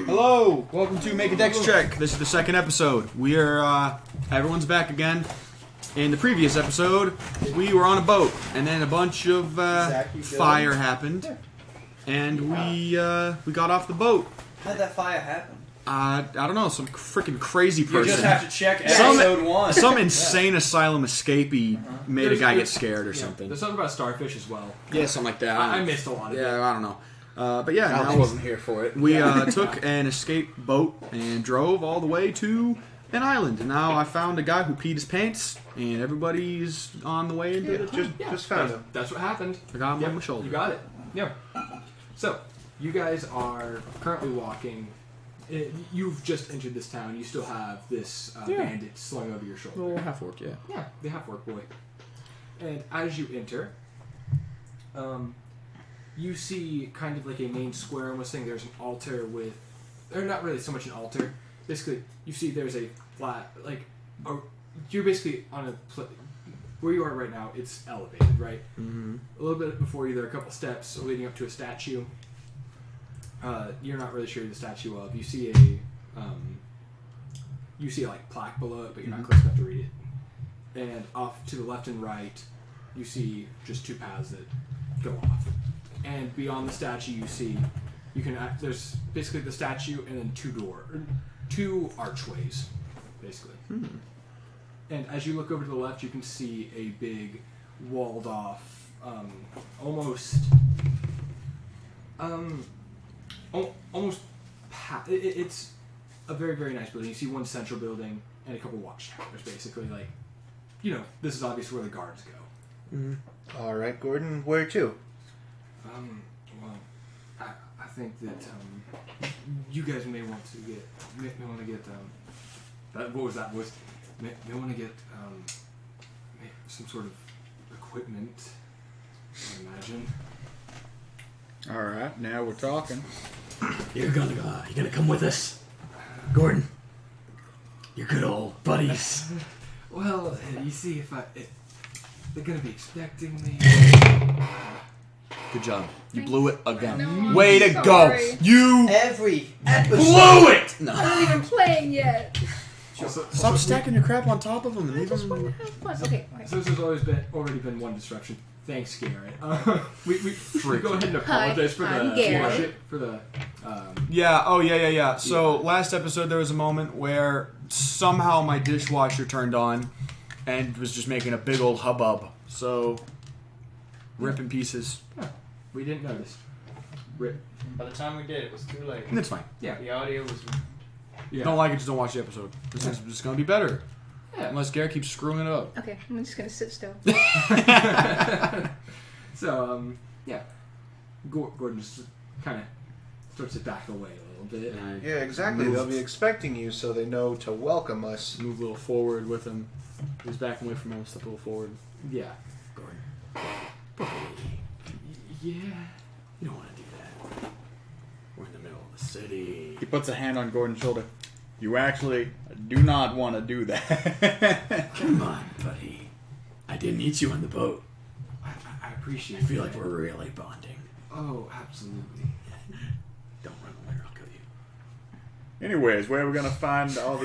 Hello, welcome to Make a Dex Check. This is the second episode. We are, everyone's back again. In the previous episode, we were on a boat, and then a bunch of fire happened, and we got off the boat. How did that fire happen? I don't know, some freaking crazy person. You just have to check episode 1. Some insane asylum escapee made a guy get scared or something. There's something about starfish as well. Yeah, something like that. I missed a lot of it. Yeah, I don't know. But yeah, I wasn't here for it. We took an escape boat and drove all the way to an island. And now I found a guy who peed his pants, and everybody's on the way into it. Just found him. That's what happened. I got him on my shoulder. You got it. Yeah. So, you guys are currently walking. You've just entered this town. You still have this bandit slung over your shoulder. Little half-orc, yeah. Yeah, the half-orc boy. And as you enter, you see kind of like a main square, almost thing. There's an altar with, or not really so much an altar. Basically, you see there's a flat, you're basically on a, where you are right now, it's elevated, right? Mm-hmm. A little bit before you, there are a couple steps leading up to a statue. You're not really sure the statue of. You see a like plaque below it, but you're not close enough to read it. And off to the left and right, you see just two paths that go off. And beyond the statue, you see there's basically the statue and then two archways, basically. And as you look over to the left, you can see a big walled off, it's a very, very nice building. You see one central building and a couple watchtowers, basically. Like, this is obviously where the guards go. Mm-hmm. All right, Gordon, where to? Well, I think that you guys may want to get what was that voice? May want to get some sort of equipment, I imagine. All right, now we're talking. You're gonna come with us, Gordon. You're good old buddies. Well, you see, if they're gonna be expecting me. Good job. You blew it again. No, Way to go. You Every episode. blew it. No. I'm not even playing yet. Stop stacking your crap on top of them and I leave just want them. to have fun. Okay. So this has already been one disruption. Thanks, Garrett. We go ahead and apologize I'm Garrett. for the. Yeah. Oh, yeah. So last episode there was a moment where somehow my dishwasher turned on and was just making a big old hubbub. So rip in pieces. Yeah, we didn't notice. Rip. By the time we did, it was too late. It's fine. Yeah. The audio was... If you don't like it, just don't watch the episode. This is just going to be better. Yeah. Unless Garrett keeps screwing it up. Okay, I'm just gonna sit still. So, Gordon just kind of starts to back away a little bit. Yeah, exactly. They'll be expecting you, so they know to welcome us. Move a little forward with him. He's backing away from him. Step a little forward. Yeah. Gordon. Yeah. You don't want to do that. We're in the middle of the city. He puts a hand on Gordon's shoulder. You actually do not want to do that. Come on, buddy. I didn't eat you on the boat. I appreciate I feel that. like we're really bonding. Oh, absolutely. Don't run away or I'll kill you. Anyways, where are we gonna find all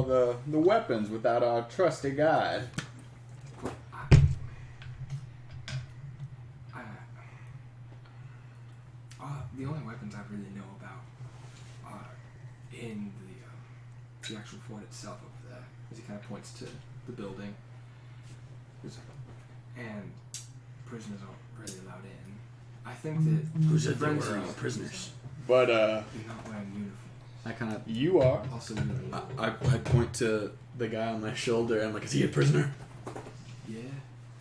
the the weapons without our trusty guide? The only weapons I really know about are in the actual fort itself over there, as he kind of points to the building. And prisoners aren't really allowed in. I think that Who said they friends were are prisoners? But You're not wearing uniforms. I kind of... you are. Also, I point to the guy on my shoulder and I'm like, is he a prisoner? yeah.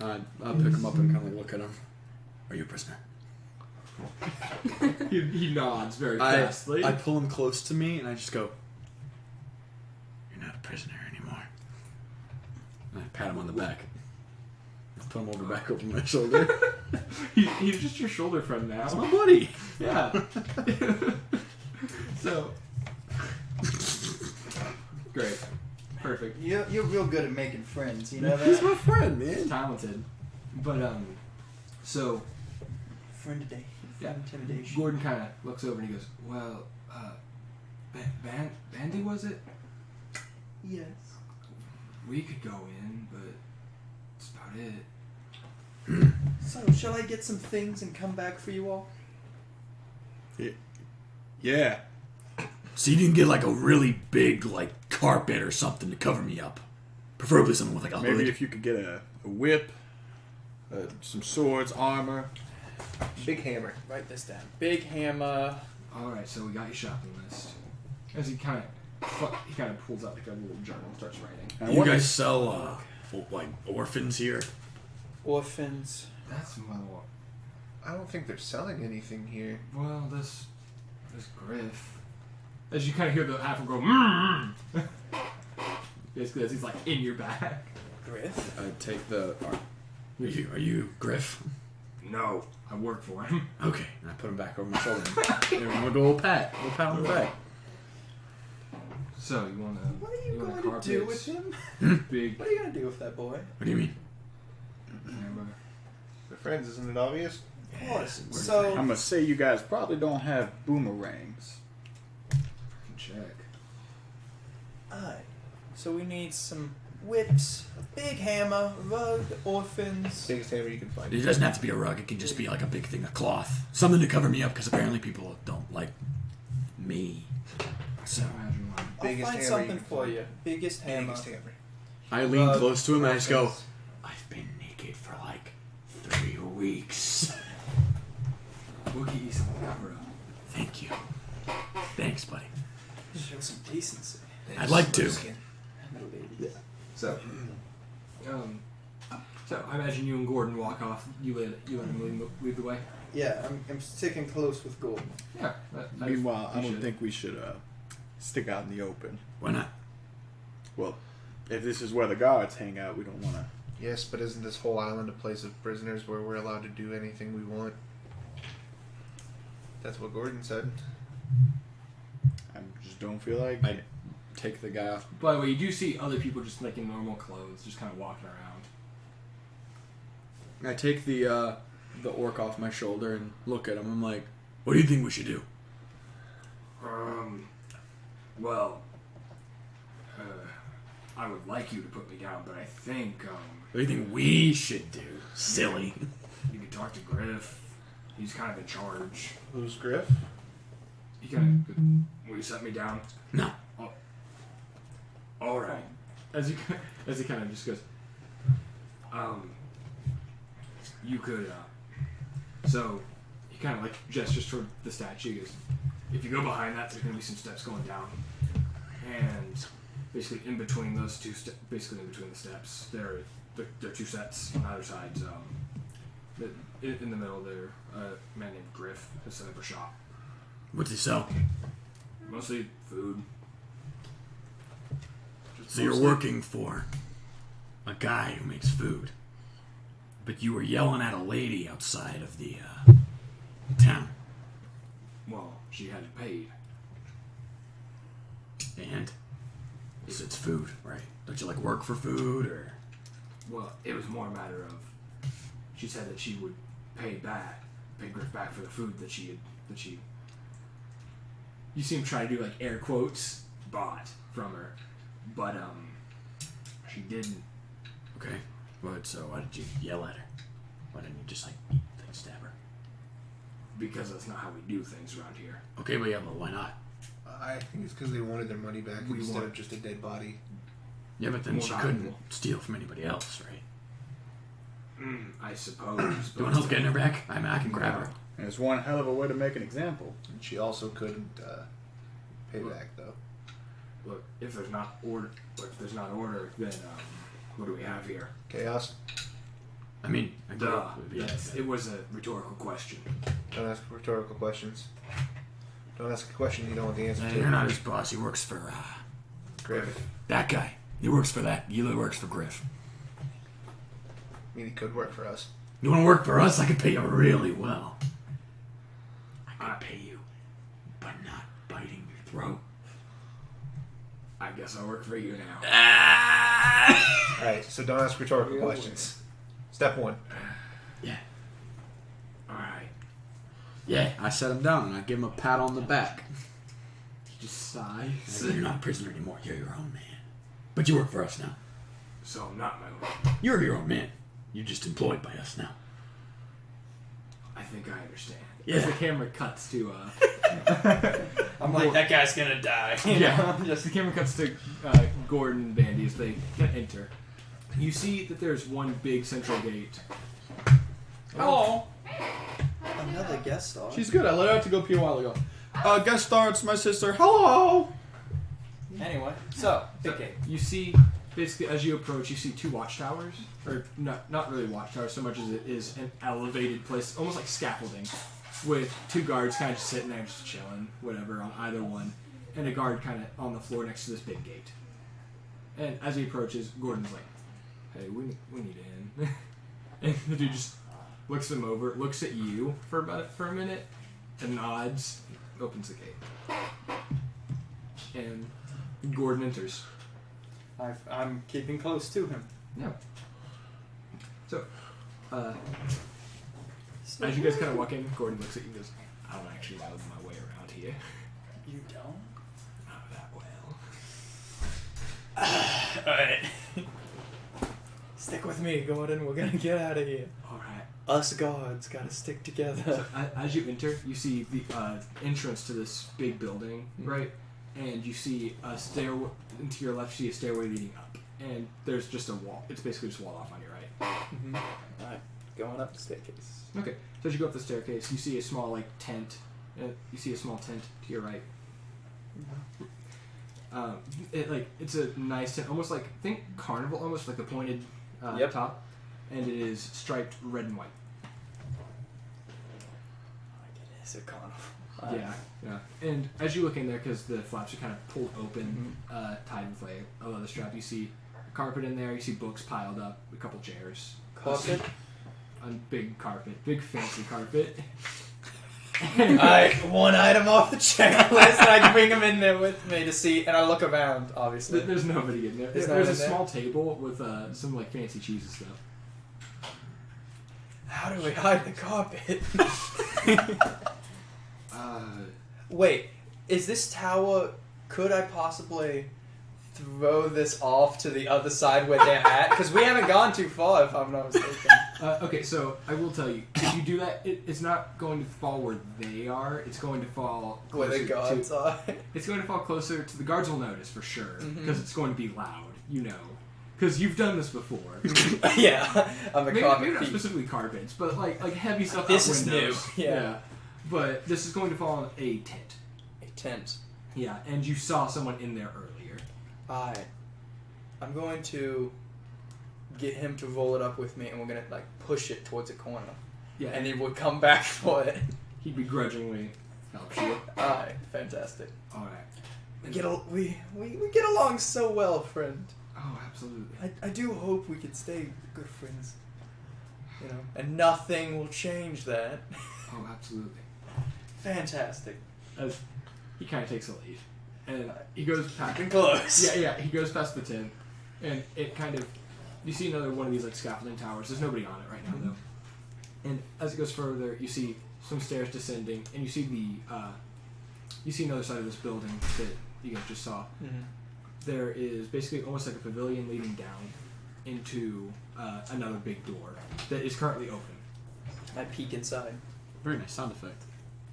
I'll pick him up and kind of look at him. Are you a prisoner? He nods very fastly. I pull him close to me and I just go, You're not a prisoner anymore. and I pat him on the back. I put him back over my shoulder. He's just your shoulder friend now. That's my buddy. Yeah. So. Great. Perfect. You're real good at making friends, you know that? He's my friend, man. Talented. But, so. Friend today, Yeah. intimidation. Gordon kind of looks over and he goes, well, Bandy, was it? Yes. We could go in, but that's about it. So, shall I get some things and come back for you all? Yeah. So you didn't get like a really big like carpet or something to cover me up. Preferably something with like a Maybe hood. if you could get a whip, some swords, armor. Big hammer. Write this down. Big hammer. All right, so we got your shopping list. As he kind of pulls out like a little journal and starts writing. And You what guys is- sell like orphans here? Orphans. That's more. I don't think they're selling anything here. Well, this Griff. As you kind of hear the half go, mm. Basically, as he's like in your back. Griff? I take the. Are you Griff? No, I work for him. Okay. And I put him back over my shoulder. Give him a little pat on the back. So you want to? What are you want going to do with him? Big What are you going to do with that boy? What do you mean? hammer. They're friends, isn't it obvious? Of course. I'm So, gonna say you guys probably don't have boomerangs. Check. alright. So we need some whips, a big hammer, rug, orphans. Biggest hammer you can find. It doesn't have to be a rug. It can just be like a big thing of cloth, something to cover me up because apparently people don't like me. So Imagine one. I'll Biggest find hammer something you can for find. you. Biggest hammer. Biggest hammer. I lean Rug, close to him and I just go, orphans. I've been naked for like 3 weeks. We'll get you something to cover up. Thank you. Thanks, buddy. Show some decency. I'd like to. Skin. Little babies. So, I imagine you and Gordon walk off. You let him lead the way. Yeah, I'm sticking close with Gordon. Yeah. Meanwhile, I you don't should. think we should stick out in the open. Why not? Well, if this is where the guards hang out, we don't want to. Yes, but isn't this whole island a place of prisoners where we're allowed to do anything we want? That's what Gordon said. I just don't feel like. I take the guy off. By the way, you do see other people just like in normal clothes, just kind of walking around. I take the orc off my shoulder and look at him. I'm like, What do you think we should do? Well, I would like you to put me down, but I think What do you think we should do? Silly. you could talk to Griff. He's kind of in charge. Who's Griff? He kind of will you set me down? No. All right. As he kind of just goes, you could. So he kind of like gestures toward the statue. He goes, if you go behind that, there's gonna be some steps going down, and basically in between those two, basically in between the steps, there are 2 sets on either sides. In the middle, there a man named Griff has set up a shop. What's he sell? Mostly food. So you're working for a guy who makes food, but you were yelling at a lady outside of the town. Well, she had it paid. And so it's food, right? Don't you like work for food or? Well, it was more a matter of she said that she would pay Griff back for the food that she. You see him try to do like air quotes, bought from her, but she didn't. Okay. What? So why did you yell at her? Why didn't you just like stab her? Because that's not how we do things around here. Okay, but yeah, but why not? I think it's because they wanted their money back We instead want- of just a dead body. Yeah, but then More she valuable. couldn't steal from anybody else, right? I suppose. You want help getting her back? I mean, I can grab her. And it's one hell of a way to make an example. And she also couldn't pay back, though. Look, if there's not order, then what do we have here? Chaos. I mean, I Duh. it would be It was a rhetorical question. Don't ask rhetorical questions. Don't ask a question you don't want the answer to. You're not his boss. He works for Griff. that guy. He works for that. He works for Griff. I mean, he could work for us. You want to work for us? I could pay you really well. I could pay you, but not biting your throat. I guess I'll work for you now. Ah! Alright, so don't ask rhetorical questions. Step 1. Yeah. All right. Yeah. I set him down and I give him a pat on the back. He just sighs. So you're not a prisoner anymore. You're your own man. But you work for us now. So I'm not my own. You're your own man. You're just employed by us now. I think I understand. Yeah. As the camera cuts to I'm like, that guy's gonna die. yeah, just the camera cuts to Gordon and Bandy as they enter. You see that there's one big central gate. Oh, another guest star. She's good. I let her out to go pee a while ago. Guest star, it's my sister. Hello! Anyway, so big gate. You see, basically, as you approach, you see 2 watchtowers, or not really watchtowers so much as it is an elevated place, almost like scaffolding, with 2 guards kind of just sitting there, just chilling, whatever, on either one, and a guard kind of on the floor next to this big gate. And as he approaches, Gordon's like, "Hey, we need in." And the dude just looks him over, looks at you for a minute, and nods, opens the gate, and Gordon enters. I'm keeping close to him. Yeah. So, as you guys kind of walk in, Gordon looks at you and goes, "I don't actually know my way around here. You don't? Not that well." Alright. Stick with me, Gordon. We're gonna get out of here. Alright. Us guards gotta stick together. So, as you enter, you see the entrance to this big building, right? And you see a stairway, and to your left you see a stairway leading up. And there's just a wall. It's basically just walled off on your right. Alright, going up the staircase. Okay, so as you go up the staircase, you see a small, tent. You see a small tent to your right. It's a nice tent, almost like, think carnival, almost like the pointed Yep. top. And it is striped red and white. It is a carnival. Yeah. And as you look in there, because the flaps are kind of pulled open, tied with a leather strap, you see a carpet in there, you see books piled up, a couple chairs. Carpet? A big carpet. Big fancy carpet. Alright, one item off the checklist. I bring him in there with me to see, and I look around, obviously. There's nobody in there. There's There's no a one in small table with some fancy cheese and stuff. How do we hide the carpet? Uh, Wait, is this tower... Could I possibly throw this off to the other side where they're at? Because we haven't gone too far, if I'm not mistaken. okay, so I will tell you, if you do that, it's not going to fall where they are. It's going to fall Where the closer guards to, are. It's going to fall closer to the guards. Will notice for sure because Mhm. it's going to be loud. You know, because you've done this before. Yeah, I'm a maybe carpet not thief. specifically carpets, but like heavy stuff. This out is windows. new, yeah. But this is going to fall on a tent. A tent. Yeah, and you saw someone in there earlier. I'm going to get him to roll it up with me, and we're gonna push it towards a corner, Yeah, and then we'll come back for it. he begrudgingly helps you. Alright, fantastic. All right. We get along so well, friend. Oh, absolutely. I do hope we can stay good friends. You know, and nothing will change that. Oh, absolutely. Fantastic. As he kind of takes a lead, and he goes past. Getting close. Yeah. He goes past the tent, and it kind of. You see another one of these scaffolding towers. There's nobody on it right now though. And as it goes further, you see some stairs descending, and you see you see another side of this building that you guys just saw. Mm-hmm. There is basically almost like a pavilion leading down into another big door that is currently open. I peek inside. Very nice sound effect.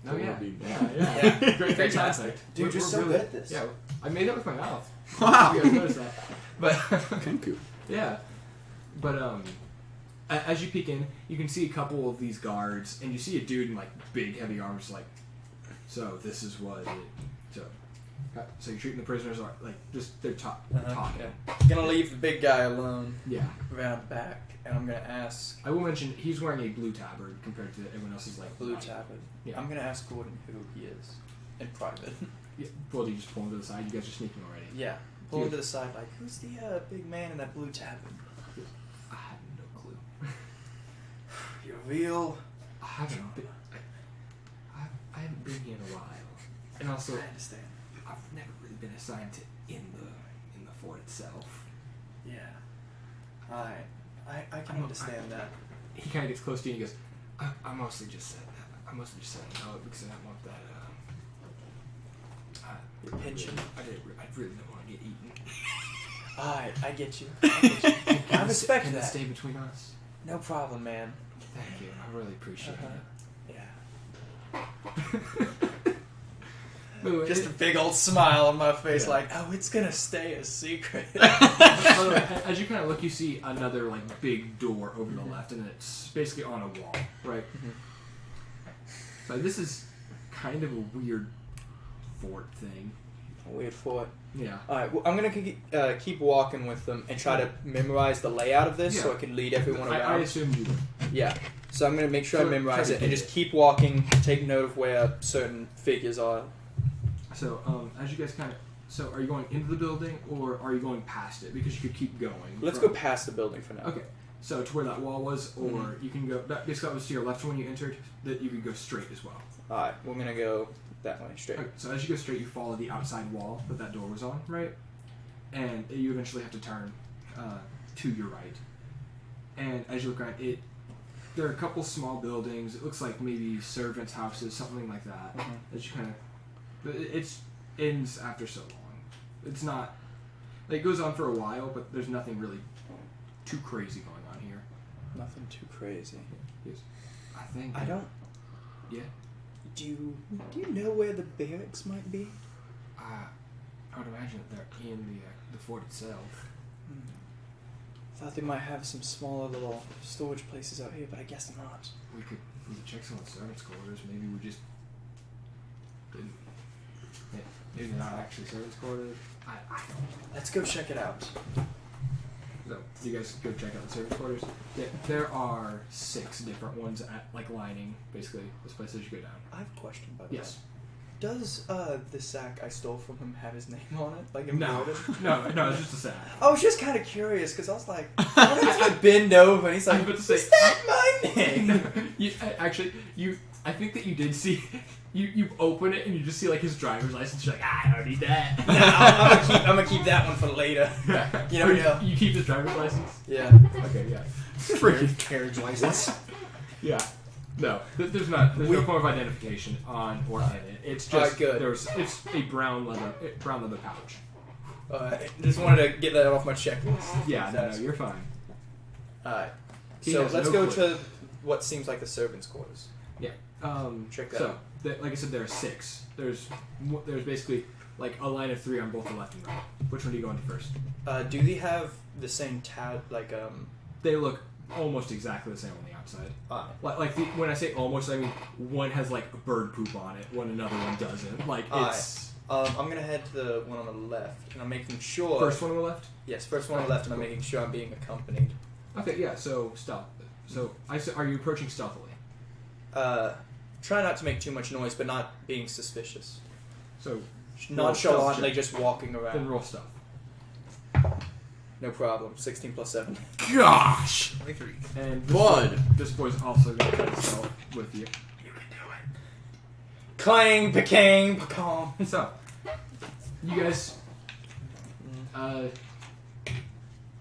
Oh yeah, Be- yeah. Great Fantastic. sound effect. Dude, We're you're so really- good at this. Yeah, I made that with my mouth. Wow. You guys noticed that? But Kenku. yeah, but as you peek in, you can see a couple of these guards, and you see a dude in big heavy arms, so this is what it. So you're treating the prisoners just they're talking. Yeah. Gonna leave the big guy alone Yeah. around the back, and I'm gonna ask I will mention he's wearing a blue tabard compared to everyone else's Blue white. Tabard. Yeah. I'm gonna ask Gordon who he is in private. Yeah. Well, do you just pull him to the side? You guys are sneaking already. Yeah. Pull him to the side, who's the big man in that blue tabard? I have no clue. You're real. I haven't been. I haven't been here in a while, and also I understand. I've never really been assigned to in the fort itself. Yeah. I can I'm- understand that. He kind of gets close to you and he goes, I mostly just said that. I must have just said no because I don't want that. Pension. I really don't want to get eaten. Alright, I get you. I respect Can that. it stay between us? No problem, man. Thank you. I really appreciate Yeah. it. But Just a big old smile on my face, Yeah. like, oh, it's gonna stay a secret. by the way, as you kind of look, you see another like big door over the left, and it's basically on a wall, right? So this is kind of a weird fort thing. Weird fort. Yeah. Alright, well, I'm gonna keep walking with them and try to memorize the layout of this so Yeah. I can lead everyone I around. assume you would. Yeah. So I'm gonna make sure I So, memorize try it to and get just it. keep walking, take note of where certain figures are. So, as you guys so are you going into the building or are you going past it? Because you could keep going. Let's from- go past the building for now. Okay. So to where that wall was, or you can go. Basically, that was to your left when you entered. That you could go straight as well. Alright, we're gonna go that way, straight. Okay, so as you go straight, you follow the outside wall that door was on, right? And you eventually have to turn to your right. And as you look around, there are a couple small buildings. It looks like maybe servants' houses, something like that. As you kind of, but it ends after so long. It's not. It goes on for a while, but there's nothing really too crazy going on here. Nothing too crazy. Yes. I think. I don't. Yeah. Do you know where the barracks might be? I would imagine that they're in the fort itself. Thought they might have some smaller little storage places out here, but I guess not. We could check some of the servants' quarters. Maybe we just didn't. Maybe they're not actually servants' quarters. I don't know. Let's go check it out. So you guys go check out the servants' quarters. There are 6 different ones lining basically this place as you go down. I have a question, by the way. Yes. Does the sack I stole from him have his name on it? Like No. embroidered? no, it's just a sack. I was just kind of curious because I was like, what if I bend over and he's like, I was about to say- is that my name? I think that you did see. You open it and you just see like his driver's license. You're like, I don't need that. I'm gonna keep that one for later. You never know. You keep his driver's license. Yeah. Okay, yeah. Freaking carriage license. Yeah. No, there's no form of identification on or in it. It's just good. it's a brown leather pouch. Just wanted to get that off my checklist. Yeah, no, you're fine. Alright. He So has let's no go clue. to what seems like the servants' quarters. Yeah. Check that So, out. like I said, there are 6. There's basically like a line of 3 on both the left and right. Which one do you go into first? Do they have the same tab, They look almost exactly the same on the outside. When I say almost, I mean one has like bird poop on it, another one doesn't. Like it's I'm gonna head to the one on the left, and I'm making sure. first one on the left. Yes, first one on the left, and I'm making sure I'm being accompanied. Okay, yeah. So stealth. So are you approaching stealthily? Try not to make too much noise, but not being suspicious. So Nonchalantly check. just walking then around. roll stealth. No problem. 16 plus 7. Gosh! 23. And Bud. This boy's also going to try to stealth with you. You can do it. Clang, pacang, pacong. So you guys,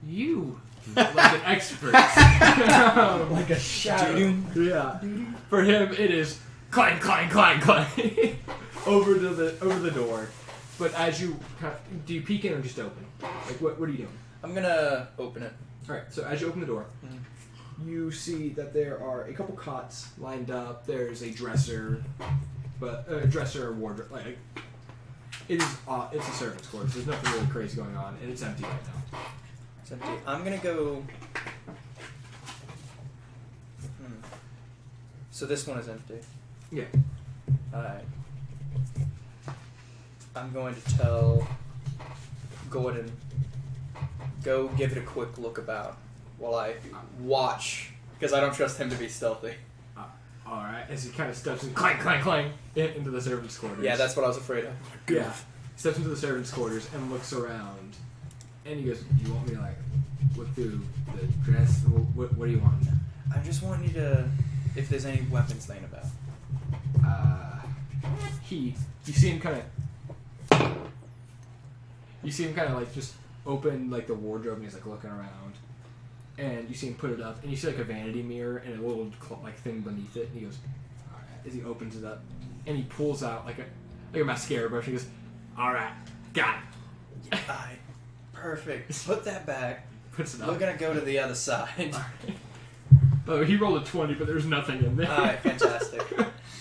you like an expert. Like a shadow. Yeah. For him, it is clang, clang, clang, clang over the door. But as you do, you peek in or just open? Like what are you doing? I'm gonna open it. All right. So as you open the door, you see that there are a couple cots lined up. There's a dresser, but a dresser or wardrobe. Like it is. It's a servant's quarters. There's nothing really crazy going on, and it's empty right now. It's empty. I'm gonna go. So this one is empty. Yeah. Alright. I'm going to tell Gordon, go give it a quick look about while I watch, because I don't trust him to be stealthy. All right. As he kind of steps in, clang, clang, clang, into the servants' quarters. Yeah, that's what I was afraid of. Yeah. Steps into the servants' quarters and looks around, and he goes, "You want me to like look through the dress? What do you want?" I just want you to, if there's any weapons laying about. You see him kind of like just open like the wardrobe, and he's like looking around, and you see him put it up, and you see like a vanity mirror and a little like thing beneath it, and he goes, "All right, as he opens it up, and he pulls out like a mascara brush. He goes, "All right, got it." Alright, perfect. Put that back. Puts it We're up. gonna go to the other side. Oh, he rolled a 20, but there's nothing in there. Alright, fantastic. A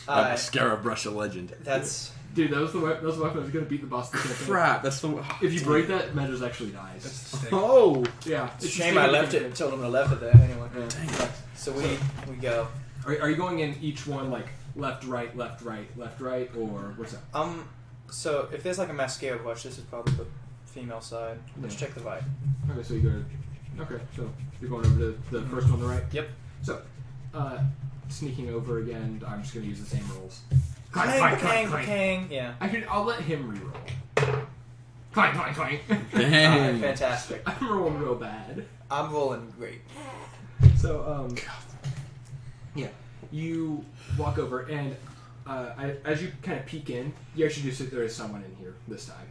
Alright, mascara brush of legend. that's Dude, that was the weapon that was gonna beat the boss. Of the campaign. Crap, that's the. If you break that, Meadows actually dies. Oh! Yeah, it's a a shame stick I of left the it. Told him to left it there anyway. Dang. So we go. Are you going in each one like left, right, left, right, left, right, or what's that? So if there's like a mascara brush, this is probably the female side. Let's Yeah. check the right. Okay, so you go to. Okay, so you're going over to the first one on the right? Yep. So, sneaking over again, I'm just going to use the same rolls. Clang, clang, clang. Yeah. I'll let him reroll. Clang, clang, clang. Alright, fantastic. I'm rolling real bad. I'm rolling great. So, yeah, you walk over, and as you kind of peek in, you actually do see there is someone in here this time.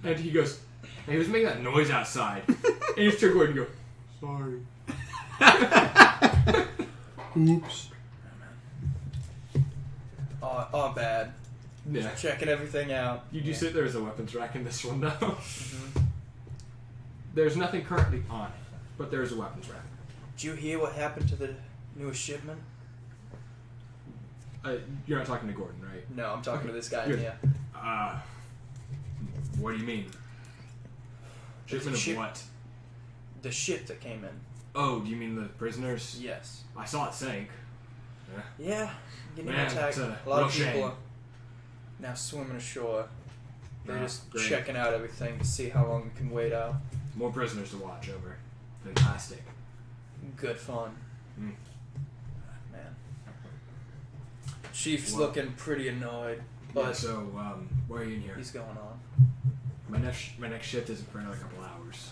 And he goes, and he was making that noise outside. And you just turn away and go, sorry. Oops. Oh, bad. Yeah. Checking everything out. You do Yeah. sit there as a weapons rack in this one, though. Mhm. There's nothing currently on it, but there is a weapons rack. Did you hear what happened to the newest shipment? You're not talking to Gordon, right? No, I'm talking to this guy. Good. Yeah. What do you mean? Shipment of Ship- what? The ship that came in. Oh, do you mean the prisoners? Yes. I saw it sink. Yeah. Getting Man, attacked. it's a A lot real of people shame. are now swimming ashore. They're Ah, just great. checking out everything to see how long we can wait out. More prisoners to watch over. Fantastic. Good fun. Mm. Man. Chief's Well- looking pretty annoyed, Yeah, but so, why are you in here? he's going on. My next shift isn't for another couple hours.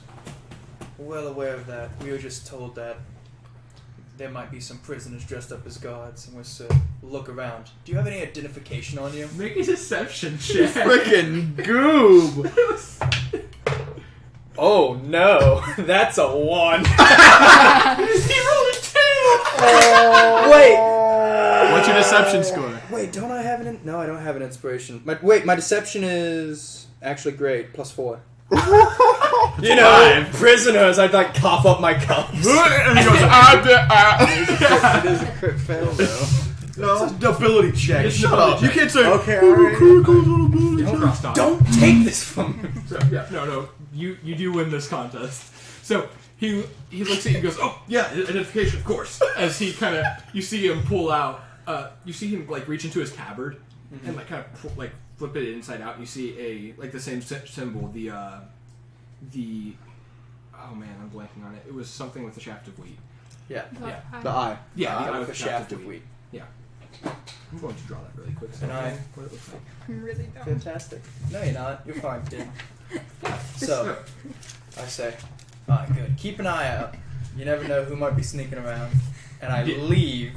Well aware of that. We were just told that there might be some prisoners dressed up as guards, and we're to look around. Do you have any identification on you? Make a deception check. Freaking goob! Oh no, that's a 1. He rolled a 2! Wait, What's your deception score? wait, don't I have an? No, I don't have an inspiration. My deception is actually great, +4. You know, prisoners. I'd like cough up my cups. And he goes, It is a crit fail, though. No, it's an ability check. It's an Shut ability up. You check. can't say, Okay, alright. Don't take this from me. So, yeah, no, you do win this contest. So he looks at you and goes, oh yeah, identification, of course. As he kind of, you see him pull out, you see him like reach into his tabard and like kind of like flip it inside out. And you see the same symbol, the oh man, I'm blanking on it. It was something with the shaft of wheat. Yeah. Yeah. The eye. Yeah, the eye With a shaft of wheat. Yeah. I'm going to draw that really quick. So An eye. what it looks like. I'm really dumb. Fantastic. No, you're not. You're fine, kid. So, So, I say, alright, good. Keep an eye out. You never know who might be sneaking around. And I leave,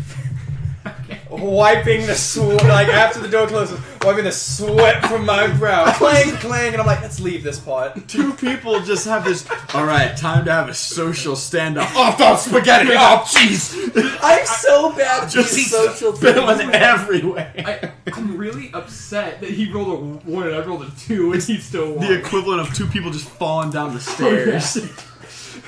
wiping the sweat, like after the door closes, wiping the sweat from my brow. Clang, clang, and I'm like, let's leave this part. Two people just have this. All right, time to have a social standoff. Oh, spaghetti! Oh, jeez! I'm so bad at Just these social spilling things. everywhere. I'm really upset that he rolled a 1 and I rolled a 2 and he still won. The equivalent of two people just falling down the stairs.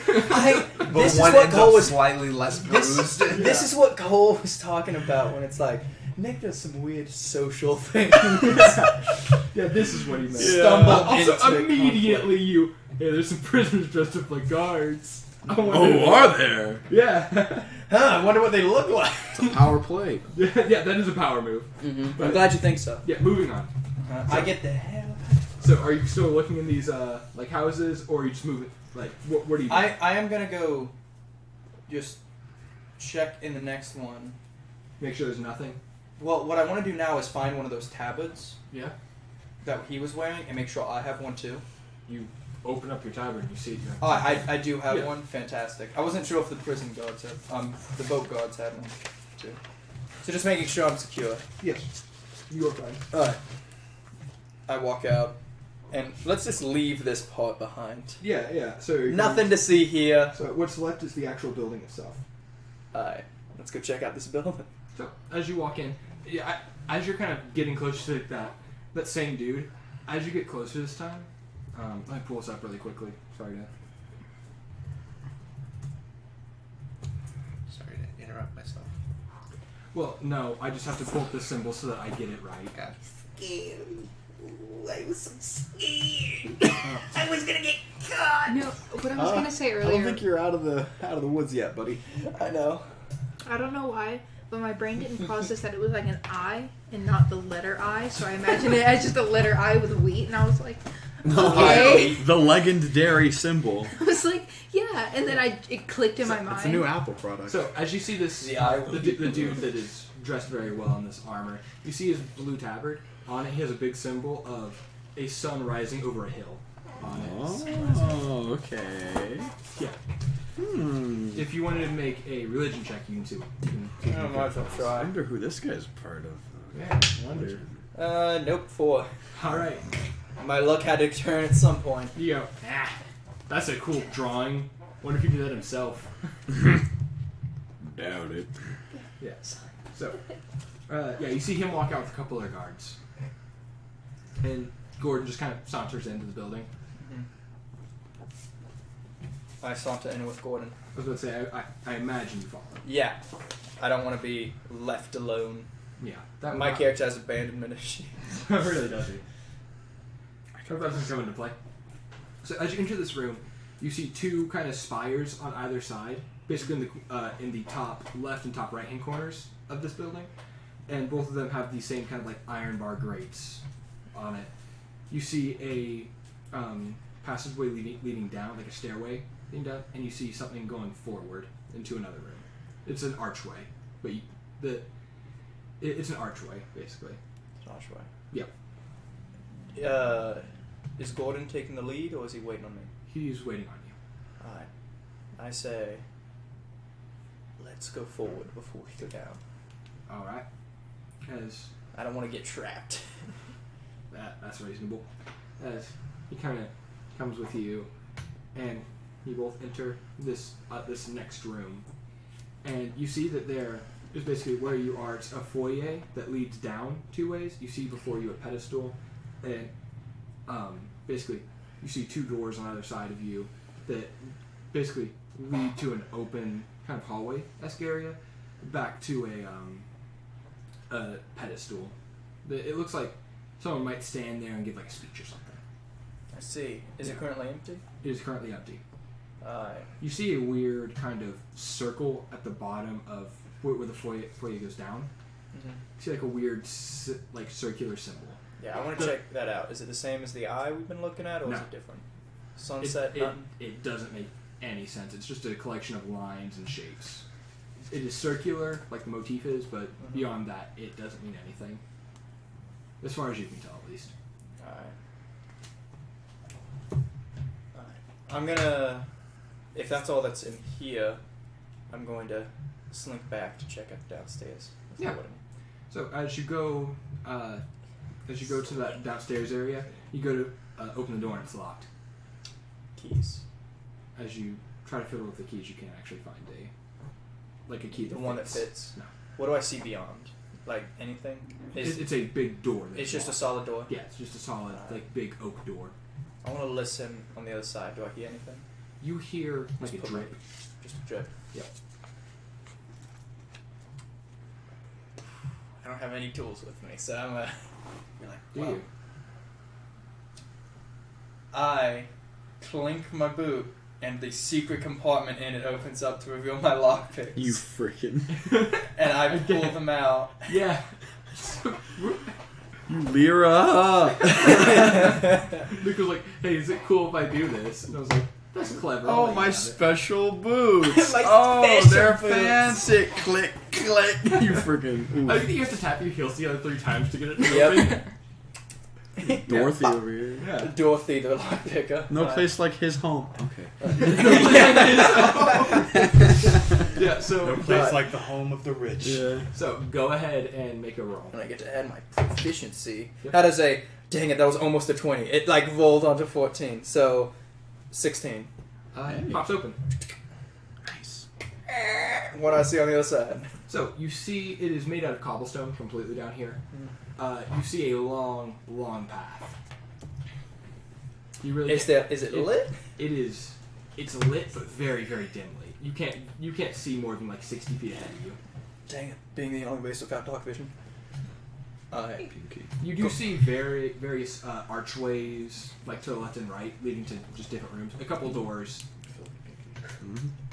This is one what ends Cole up was. slightly less bruised. This is what Cole was talking about when it's like Nick does some weird social things. Yeah, this is what he meant. Stumble Also, into immediately hey, there's some prisoners dressed up like guards. I wonder- Oh, are there? Yeah. Huh, I wonder what they look like. Power play. Yeah, that is a power move. I'm glad you think so. Yeah, moving on. I get the hell. So, are you still looking in these like houses, or are you just moving? Like, what do you do? I am gonna go. Just check in the next one. Make sure there's nothing. Well, what I want to do now is find one of those tabards Yeah. that he was wearing and make sure I have one too. You open up your tabard and you see it. Oh, I do have Yeah. one. Fantastic. I wasn't sure if the prison guards had, the boat guards had one too. So just making sure I'm secure. Yes. You are fine. Alright. I walk out, and let's just leave this part behind. Yeah. So Nothing to see here. So what's left is the actual building itself. Alright, let's go check out this building. So as you walk in, Yeah, as you're kind of getting closer to that same dude, as you get closer this time, let me pull this up really quickly. Sorry to... Sorry to interrupt myself. Well, no, I just have to pull up the symbol so that I get it right. Gotcha. I was so scared. I was gonna get caught. No, what I was gonna say I earlier. don't think you're out of the woods yet, buddy. I know. I don't know why, but my brain didn't process that it was like an I and not the letter I, so I imagined it as just a letter I with wheat, and I was like, okay. The legendary symbol. I was like, yeah, and then it clicked in my mind. It's a new Apple product. So, as you see this, the dude that is dressed very well in this armor, you see his blue tabard. On it, he has a big symbol of a sun rising over a hill on it. Oh, okay. Yeah. If you wanted to make a religion check, you can do it. I might as well I try. wonder who this guy's part of. Yeah, I wonder. Nope, 4. Alright. My luck had to turn at some point. You go, that's a cool drawing. Wonder if he did that himself. Doubt it. Yes. So, yeah, you see him walk out with a couple other guards. And Gordon just kind of saunters into the building. I saunter in with Gordon. I was going to say, I imagine you follow. Yeah. I don't want to be left alone. Yeah. That My character has abandonment issues. really does it. I hope that doesn't come into play. So as you enter this room, you see two kind of spires on either side, basically in the top left and top right hand corners of this building, and both of them have the same kind of like iron bar grates on it. You see a passageway leading down, like a stairway leading down, and you see something going forward into another room. It's an archway, but it's an archway basically. It's not sure. Yeah. Is Gordon taking the lead, or is he waiting on me? He's waiting on you. Alright. I say, let's go forward before we go down. All right. As I don't want to get trapped. that's reasonable. As he kind of comes with you, and you both enter this next room, and you see that there is basically where you are. It's a foyer that leads down 2 ways. You see before you a pedestal, and basically you see 2 doors on either side of you that basically lead to an open kind of hallway-esque area back to a pedestal. It looks like someone might stand there and give like a speech or something. I see. Is it currently empty? It is currently empty. Alright. You see a weird kind of circle at the bottom of where the foyer goes down. Mm-hmm. You see like a weird like circular symbol. Yeah, I want to check that out. Is it the same as the eye we've been looking at, or No. is it different? Sunset, nothing? It doesn't make any sense. It's just a collection of lines and shapes. It is circular, like the motif is, but beyond that, it doesn't mean anything. As far as you can tell, at least. Alright. I'm gonna... If that's all that's in here, I'm going to slink back to check out downstairs. Yeah. So as you go to that downstairs area, you go to open the door and it's locked. Keys. As you try to fiddle with the keys, you can't actually find a key that The one that fits. No. What do I see beyond? Like, anything? It's a big door. It's just a locked. solid door? Yeah, it's just a solid, like, big oak door. I want to listen on the other side. Do I hear anything? You hear like Just a put my- drip. Just a drip. Yep. I don't have any tools with me, so I'm you're like, Do wow. you? I clink my boot, and the secret compartment in it opens up to reveal my lockpicks. You freaking. And I pull them out. Yeah. You Lyra! Nick was like, "Hey, is it cool if I do this?" And I was like, "That's clever." I'll Oh, let you my have it." special boots! My Oh, special they're boots. fancy! Click, click! You freaking. I think you have to tap your heels together 3 times to get it to Yep. open. Dorothy over here. Yeah. Dorothy, the lockpicker. No place like his home. Okay. Yeah. So No place like the home of the rich. Yeah. So go ahead and make a roll. And I get to add my proficiency. Yep. How does a... Dang it, that was almost a 20. It, like, rolled onto 14. So, 16. It pops open. Nice. What do I see on the other side? So you see, it is made out of cobblestone completely down here. You see a long, long path. You really Is it lit? It is. It's lit, but very, very dimly. You can't see more than like 60 feet ahead of you. Dang it! Being the only base without dark vision. You do see various archways, like to the left and right, leading to just different rooms. A couple doors.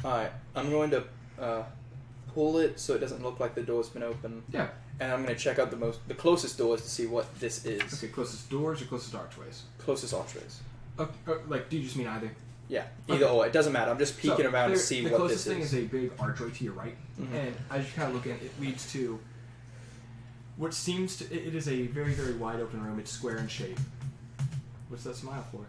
Alright, I'm going to pull it so it doesn't look like the door's been open. Yeah. And I'm going to check out the closest doors to see what this is. Okay, closest doors or closest archways? Closest archways. Like, do you just mean either? Yeah, either or. It doesn't matter. I'm just peeking around to see what this is. The closest thing is a big archway to your right, and as you kind of look in, it leads to what seems to... It is a very, very wide open room. It's square in shape. What's that smile for?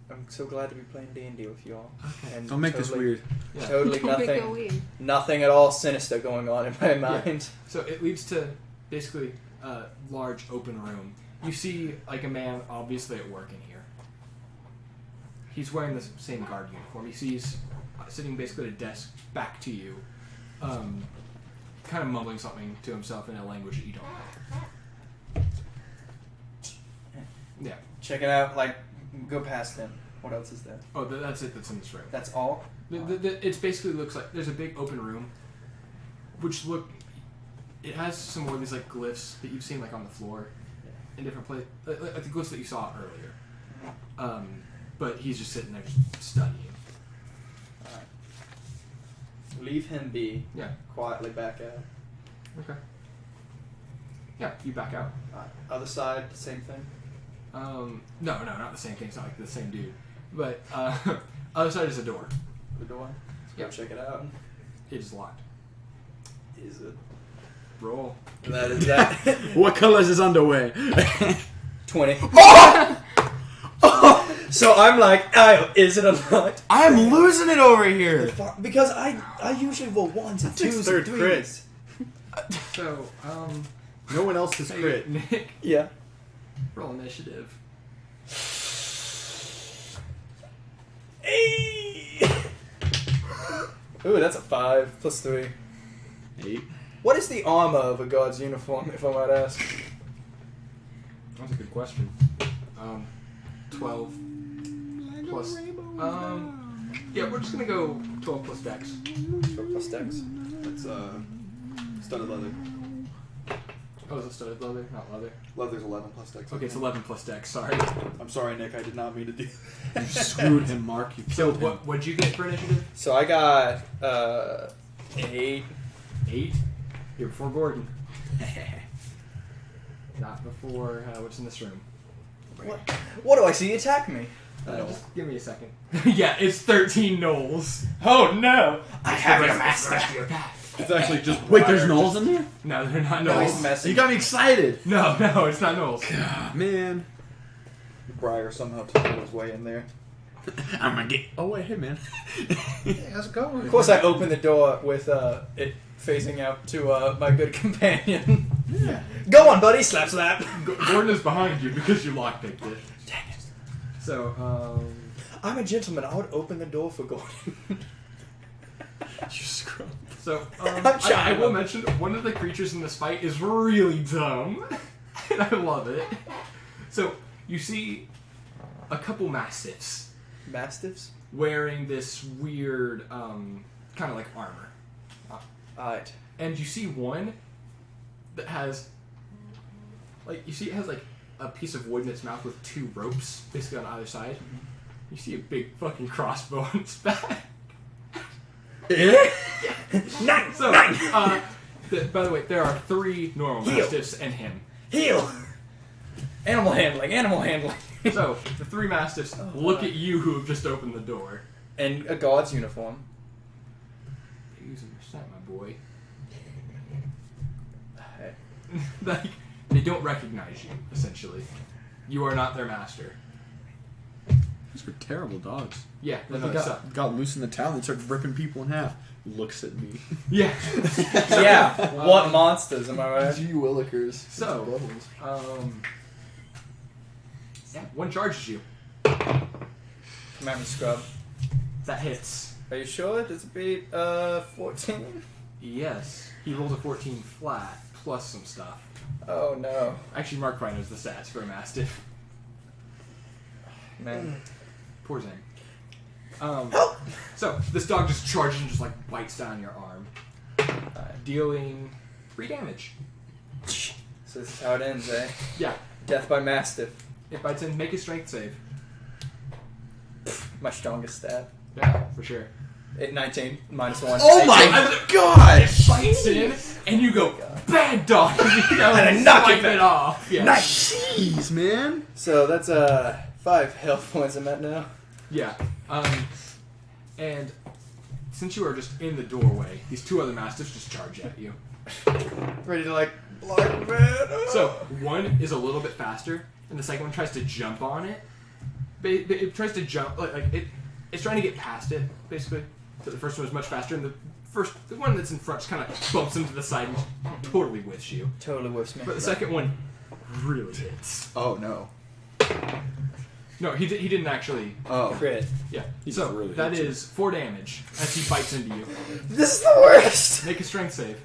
I'm so glad to be playing D&D with you all. Okay. Don't make this weird. Yeah. Totally Don't make it weird. nothing at all sinister going on in my mind. Yeah. So it leads to basically a large open room. You see like a man obviously at work in here. He's wearing the same guard uniform. You see he's sitting basically at a desk back to you, kind of mumbling something to himself in a language that you don't know. Yeah. Check it out, go past him. What else is there? Oh, that's it. That's in this room. That's all? It basically looks like there's a big open room, which it has some more of these like glyphs that you've seen like on the floor, in different places, like the glyphs that you saw earlier. But he's just sitting there just studying. Alright. Leave him be. Yeah. Quietly back out. Okay. Yeah, you back out. Alright. Other side, same thing? No, not the same thing. It's not like the same dude. But other side is a door. The door? Let's go check it out. It is locked. Is it? Roll. That is that. What color is his underwear? 20. So I'm like, is it unlocked? I'm losing it over here. Because I usually roll 1s and 2s and third 3s. So, No one else has hey, crit. Nick, Yeah. roll initiative. Ooh, that's a 5 plus 3. 8. What is the armor of a guard's uniform, if I might ask? That's a good question. 12 plus. Yeah, we're just gonna go 12 plus dex. 12 plus dex. That's studded leather. Oh, is it studded leather, not leather? Leather's 11 plus dex. Okay, it's 11 plus dex. Sorry. I'm sorry, Nick. I did not mean to do. You screwed him, Mark. You killed him. What'd you get for initiative? So I got 8. 8. You're before Gordon. Not before what's in this room. What do I see attack me? Just give me a second. Yeah, it's 13 gnolls. Oh no! I have your Your master! back. It's actually just. Wait, there's gnolls in there? No, they're not No, he's gnolls. messing. You got me excited. No, it's not gnolls. Man. Briar somehow took his way in there. I'm gonna get. Oh, wait, hey, man. Hey, how's it going? Of course, I open the door with it facing out to my good companion. Yeah. Go on, buddy! Slap, slap! Gordon is behind you because you lockpicked it. Dang it. So, I'm a gentleman. I would open the door for Gordon. You scrub. So, I'm I trying. will mention one of the creatures in this fight is really dumb, and I love it. So, you see a couple mastiffs Mastiffs? wearing this weird, kind of like armor. Alright. And you see one that has, like, it has like a piece of wood in its mouth with 2 ropes, basically on either side. You see a big fucking crossbow on its back. Nice! So, by the way, there are 3 normal Heal. mastiffs and him. Heal! Animal handling, animal handling. So, the 3 mastiffs look at you who have just opened the door. And a guard's uniform. You're using your sight, my boy. Hey. Like, they don't recognize you, essentially. You are not their master. These were terrible dogs. Yeah, Then they they got loose in the town. They started ripping people in half. Looks at me. Yeah. Yeah, what monsters, am I right? Gee willikers. So, yeah, one charges you. Come at me, scrub. That hits. Are you sure? Does it beat 14? Yes. He rolls a 14 flat, plus some stuff. Oh no. Actually, Mark probably knows the stats for a Mastiff. Man. Poor Zane. So, this dog just charges and just, like, bites down your arm. Dealing 3 damage. So this is how it ends, eh? Yeah. Death by Mastiff. It bites in. Make a strength save. My strongest stat. Yeah, for sure. 19 minus 1. Oh my god! It bites in, and you go, bad dog! You go, And I knock swipe it back. it off. Yeah. Jeez, man. So that's 5 health points I'm at now. Yeah. And since you are just in the doorway, these 2 other Mastiffs just charge at you. Ready to like block man. So, one is a little bit faster, and the second one tries to jump on it. It tries to jump, it's trying to get past it, basically. So the first one is much faster, and the one that's in front just kind of bumps into the side and totally whiffs you. Totally whiffs me. But the second one really hits. Oh no. No, he didn't actually. Oh. Crit. Yeah. He So really that hits you. is 4 damage as he bites into you. This is the worst! Make a strength save.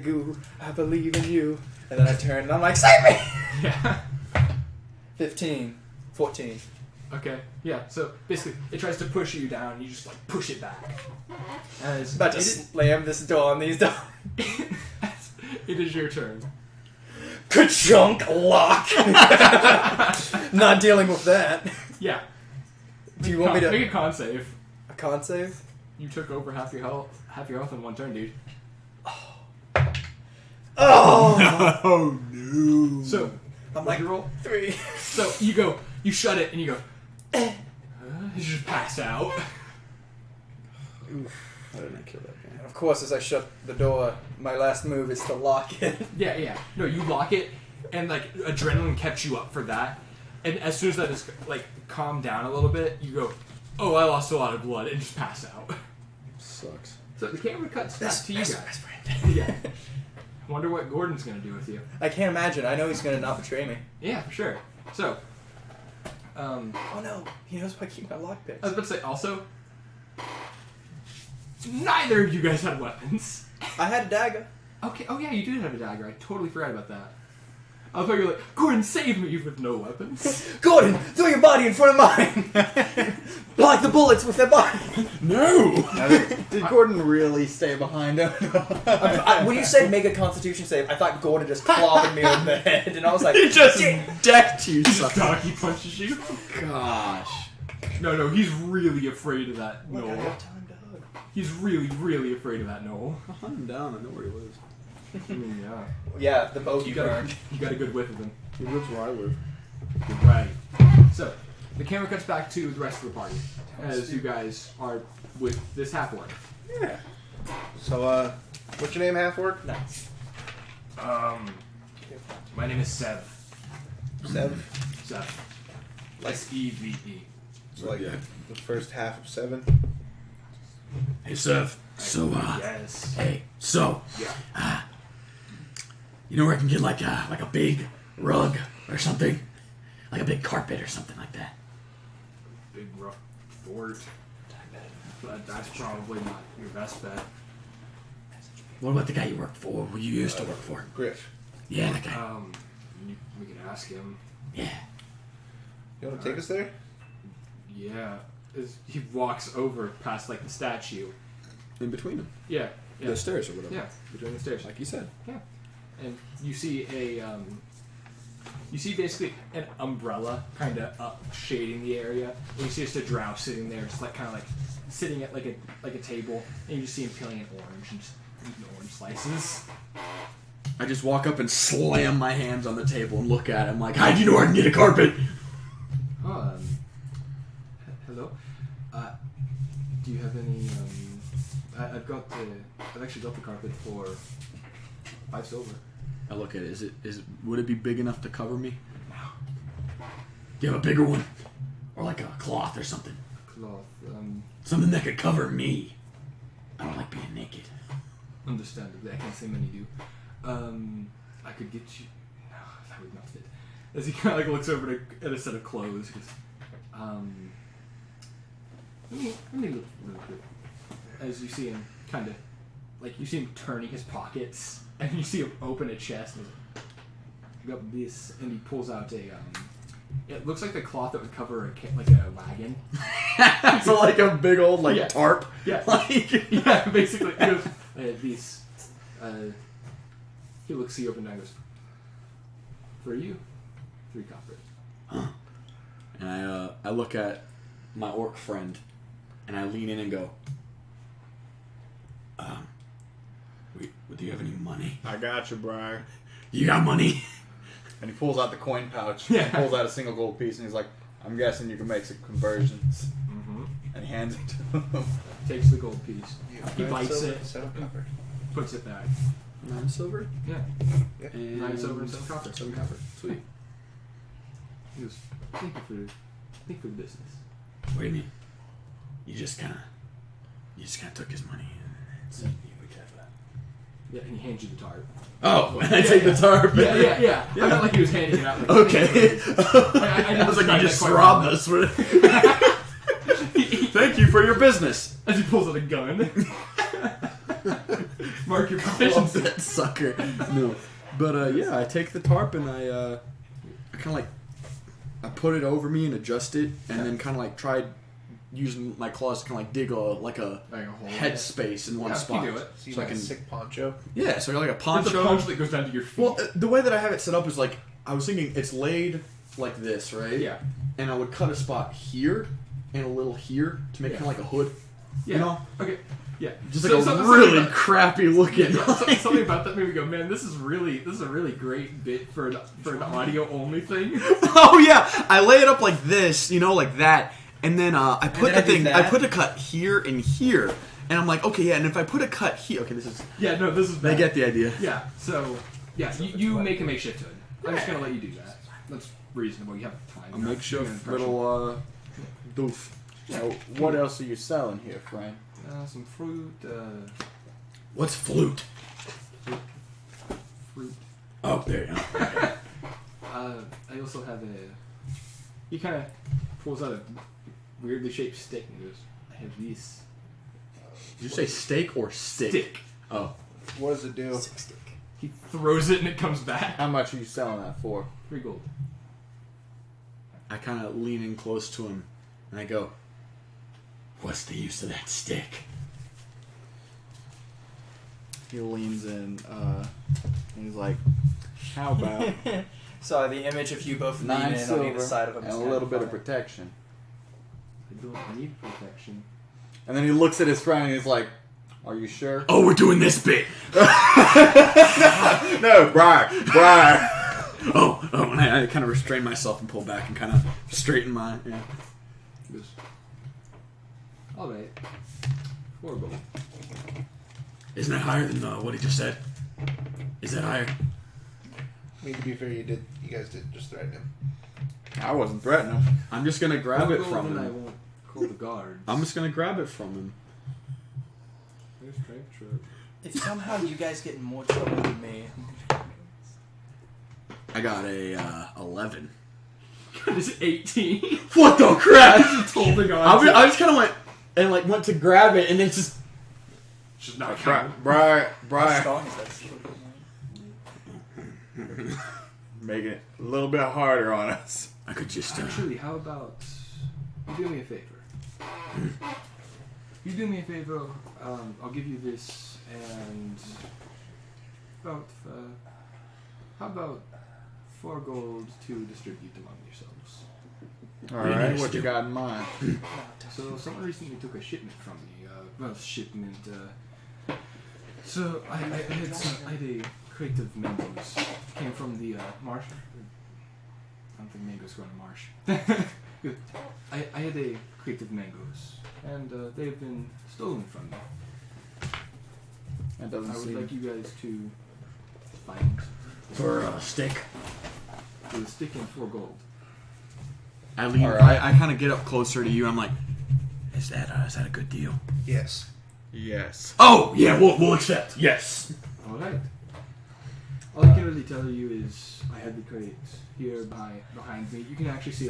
Goo, I believe in you. And then I turn and I'm like, save me! Yeah. 15. 14. Okay. Yeah. So basically, it tries to push you down. And you just like push it back. As About to slam this door on these doors. it is your turn. Ka-chunk lock! Not dealing with that. Yeah. Do you want me to... make a con save? A con save? You took over half your health in one turn, dude. Oh! Oh no. So I'm like, you roll. 3. So you shut it, and you go. You just pass out. Why didn't I kill that guy? Of course, as I shut the door, my last move is to lock it. Yeah. No, you lock it, and like adrenaline kept you up for that. And as soon as that is like calmed down a little bit, you go, "Oh, I lost a lot of blood," and just pass out. Sucks. So the camera cuts back to you guys. Best friend. Yeah. Wonder what Gordon's gonna do with you. I can't imagine. I know he's gonna not betray me. Yeah, for sure. So, Oh no, he knows why I keep my lockpicks. I was about to say also, neither of you guys had weapons. I had a dagger. Okay. Oh yeah, you did have a dagger. I totally forgot about that. I thought you were like, Gordon, save me with no weapons. Gordon, throw your body in front of mine. Block the bullets with their body. No. Did Gordon really stay behind him? When you said make a Constitution save, I thought Gordon just clobbed me on the head, and I was like, He just decked you. Just doggy punches you. Gosh. No, he's really afraid of that Look, I knoll. have time to hug. He's really, really afraid of that knoll. I'll hunt him down. I know where he lives. Yeah. Yeah, the boat You you got burned. a good whiff of him. He lives where I live. Right. So, the camera cuts back to the rest of the party as you guys are with this half-orc. Yeah. So, what's your name, half-orc? Nice. My name is Sev. Sev. Sev. S-E-V-E. So, like, Yeah. the first half of 7. Hey, Sev. So, Yes. hey, so, Yeah. you know where I can get like a big rug or something? Like a big carpet or something like that. Big rough fort. But that's probably not your best bet. What about the guy you work for? Who you used to work for? Griff. Yeah, that guy. We can ask him. Yeah. You want to take us there? Yeah. As he walks over past like the statue. In between them. Yeah. Yeah. The stairs or whatever. Yeah. Between the stairs. Like you said. Yeah. And you see you see basically an umbrella kind of up shading the area. And you see just a drow sitting there, just like kind of like sitting at like a table, and you just see him peeling an orange and just eating orange slices. I just walk up and slam my hands on the table and look at him like, how'd you know I can get a carpet? Hello. Do you have any? I've actually got the carpet for 5 silver. I look at it. Would it be big enough to cover me? Do you have a bigger one? Or like a cloth or something? Cloth. Something that could cover me. I don't like being naked. Understandably, I can't say many do. I could get you. No, that would not fit. As he kind of like looks over at a set of clothes, he goes, Let me look really quick. As you see him kind of, like, you see him turning his pockets, and you see him open a chest, and he's like, I got this, and he pulls out a, it looks like the cloth that would cover like a wagon. So like a big old like tarp. Yeah. Like Yeah, basically. He goes, these, he looks you up and down and goes, for you, 3 copper. Huh. And I look at my orc friend, and I lean in and go, do you have any money? I got you, Briar. You got money? And he pulls out the coin pouch. Yeah. He pulls out a single gold piece, and he's like, I'm guessing you can make some conversions. Mm-hmm. And he hands it to him. Takes the gold piece. He Nine bites silver, it. 7 copper. Puts it back. 9 silver? Yeah. And 9 silver and 7 copper. 7 copper. Sweet. He goes, thank you for the business. What do you mean? You just kind of took his money and said we could have that. Yeah, and he hands you the tarp. Oh, and I take the tarp. Yeah. I felt like he was handing it out. Like, Okay. I was like, you just robbed us. Thank you for your business. As he pulls out a gun. Mark your Oh, proficiency. that sucker. No. But yeah, I take the tarp and I kind of like, I put it over me and adjust it, and then kind of like tried using my claws to kind of like dig a hole. head space in one spot. You do it. So you So I got a can, sick poncho. yeah, so I got like a There's poncho. a punch that goes down to your feet. Well, the way that I have it set up is like, I was thinking it's laid like this, right? Yeah. And I would cut a spot here and a little here to make kind of like a hood. Yeah. You know? Okay. Yeah. Just So- like a something really about- crappy looking. Something about that made me go, man, this is a really great bit for an audio only thing. Oh yeah, I lay it up like this, you know, like that, and then I put then I the do thing. that. I put a cut here and here, and I'm like, okay, yeah, and if I put a cut here, okay, this is. Yeah, no, this is bad. They get the idea. Yeah, so, yeah, you make a makeshift hood. I'm just going to let you do that. That's reasonable. You have time. A You're not makeshift doing an impression. little doof. So what else are you selling here, Frank? Some fruit, What's flute? fruit. Oh, there you go. I also have a... He kind of pulls out a weirdly shaped stick and goes, I have this Did you say steak or stick? stick. Oh, What does it do? He throws it and it comes back. How much are you selling that for? 3 gold. I kind of lean in close to him, and I go, What's the use of that stick? He leans in, and he's like, how about So the image of you both 9 leaning on silver either side of him and is a kind little bit of funny. protection? I need protection. And then he looks at his friend and he's like, are you sure? Oh, we're doing this bit. No, Briar. oh, and I kind of restrain myself and pull back and kind of straighten my. Yeah. He goes, alright. 4 gold. Isn't that higher than what he just said? Is that higher? I mean, to be fair, you guys did just threaten him. I wasn't threatening him. I'm just gonna grab 4 it gold from and I him. won't call the guards. I'm just gonna grab it from him. There's strength truck. If somehow you guys get in more trouble than me, I got a 11. It's 18. What the crap? Just holding on. I just kind of went to grab it and then just. Just not Briar, how strong is that? making it a little bit harder on us. I could just. Actually, how about you do me a favor? You do me a favor. I'll give you this and about how about 4 gold to distribute among yourselves. All Very right, nice, what you dude. got in mind? So someone recently took a shipment from me. So I had a crate of mangoes. Came from the marsh. I don't think mangoes grow in a marsh. I had a crate of mangoes, and they have been stolen from me. That doesn't I would seem. like you guys to find For a stick. for the stick and 4 gold. I lean. Alright. I kind of get up closer to you. I'm like, Is that a good deal? Yes. Yes. Oh, yeah, we'll accept. Yes. All right. All I can really tell you is I had the crate here behind me. You can actually see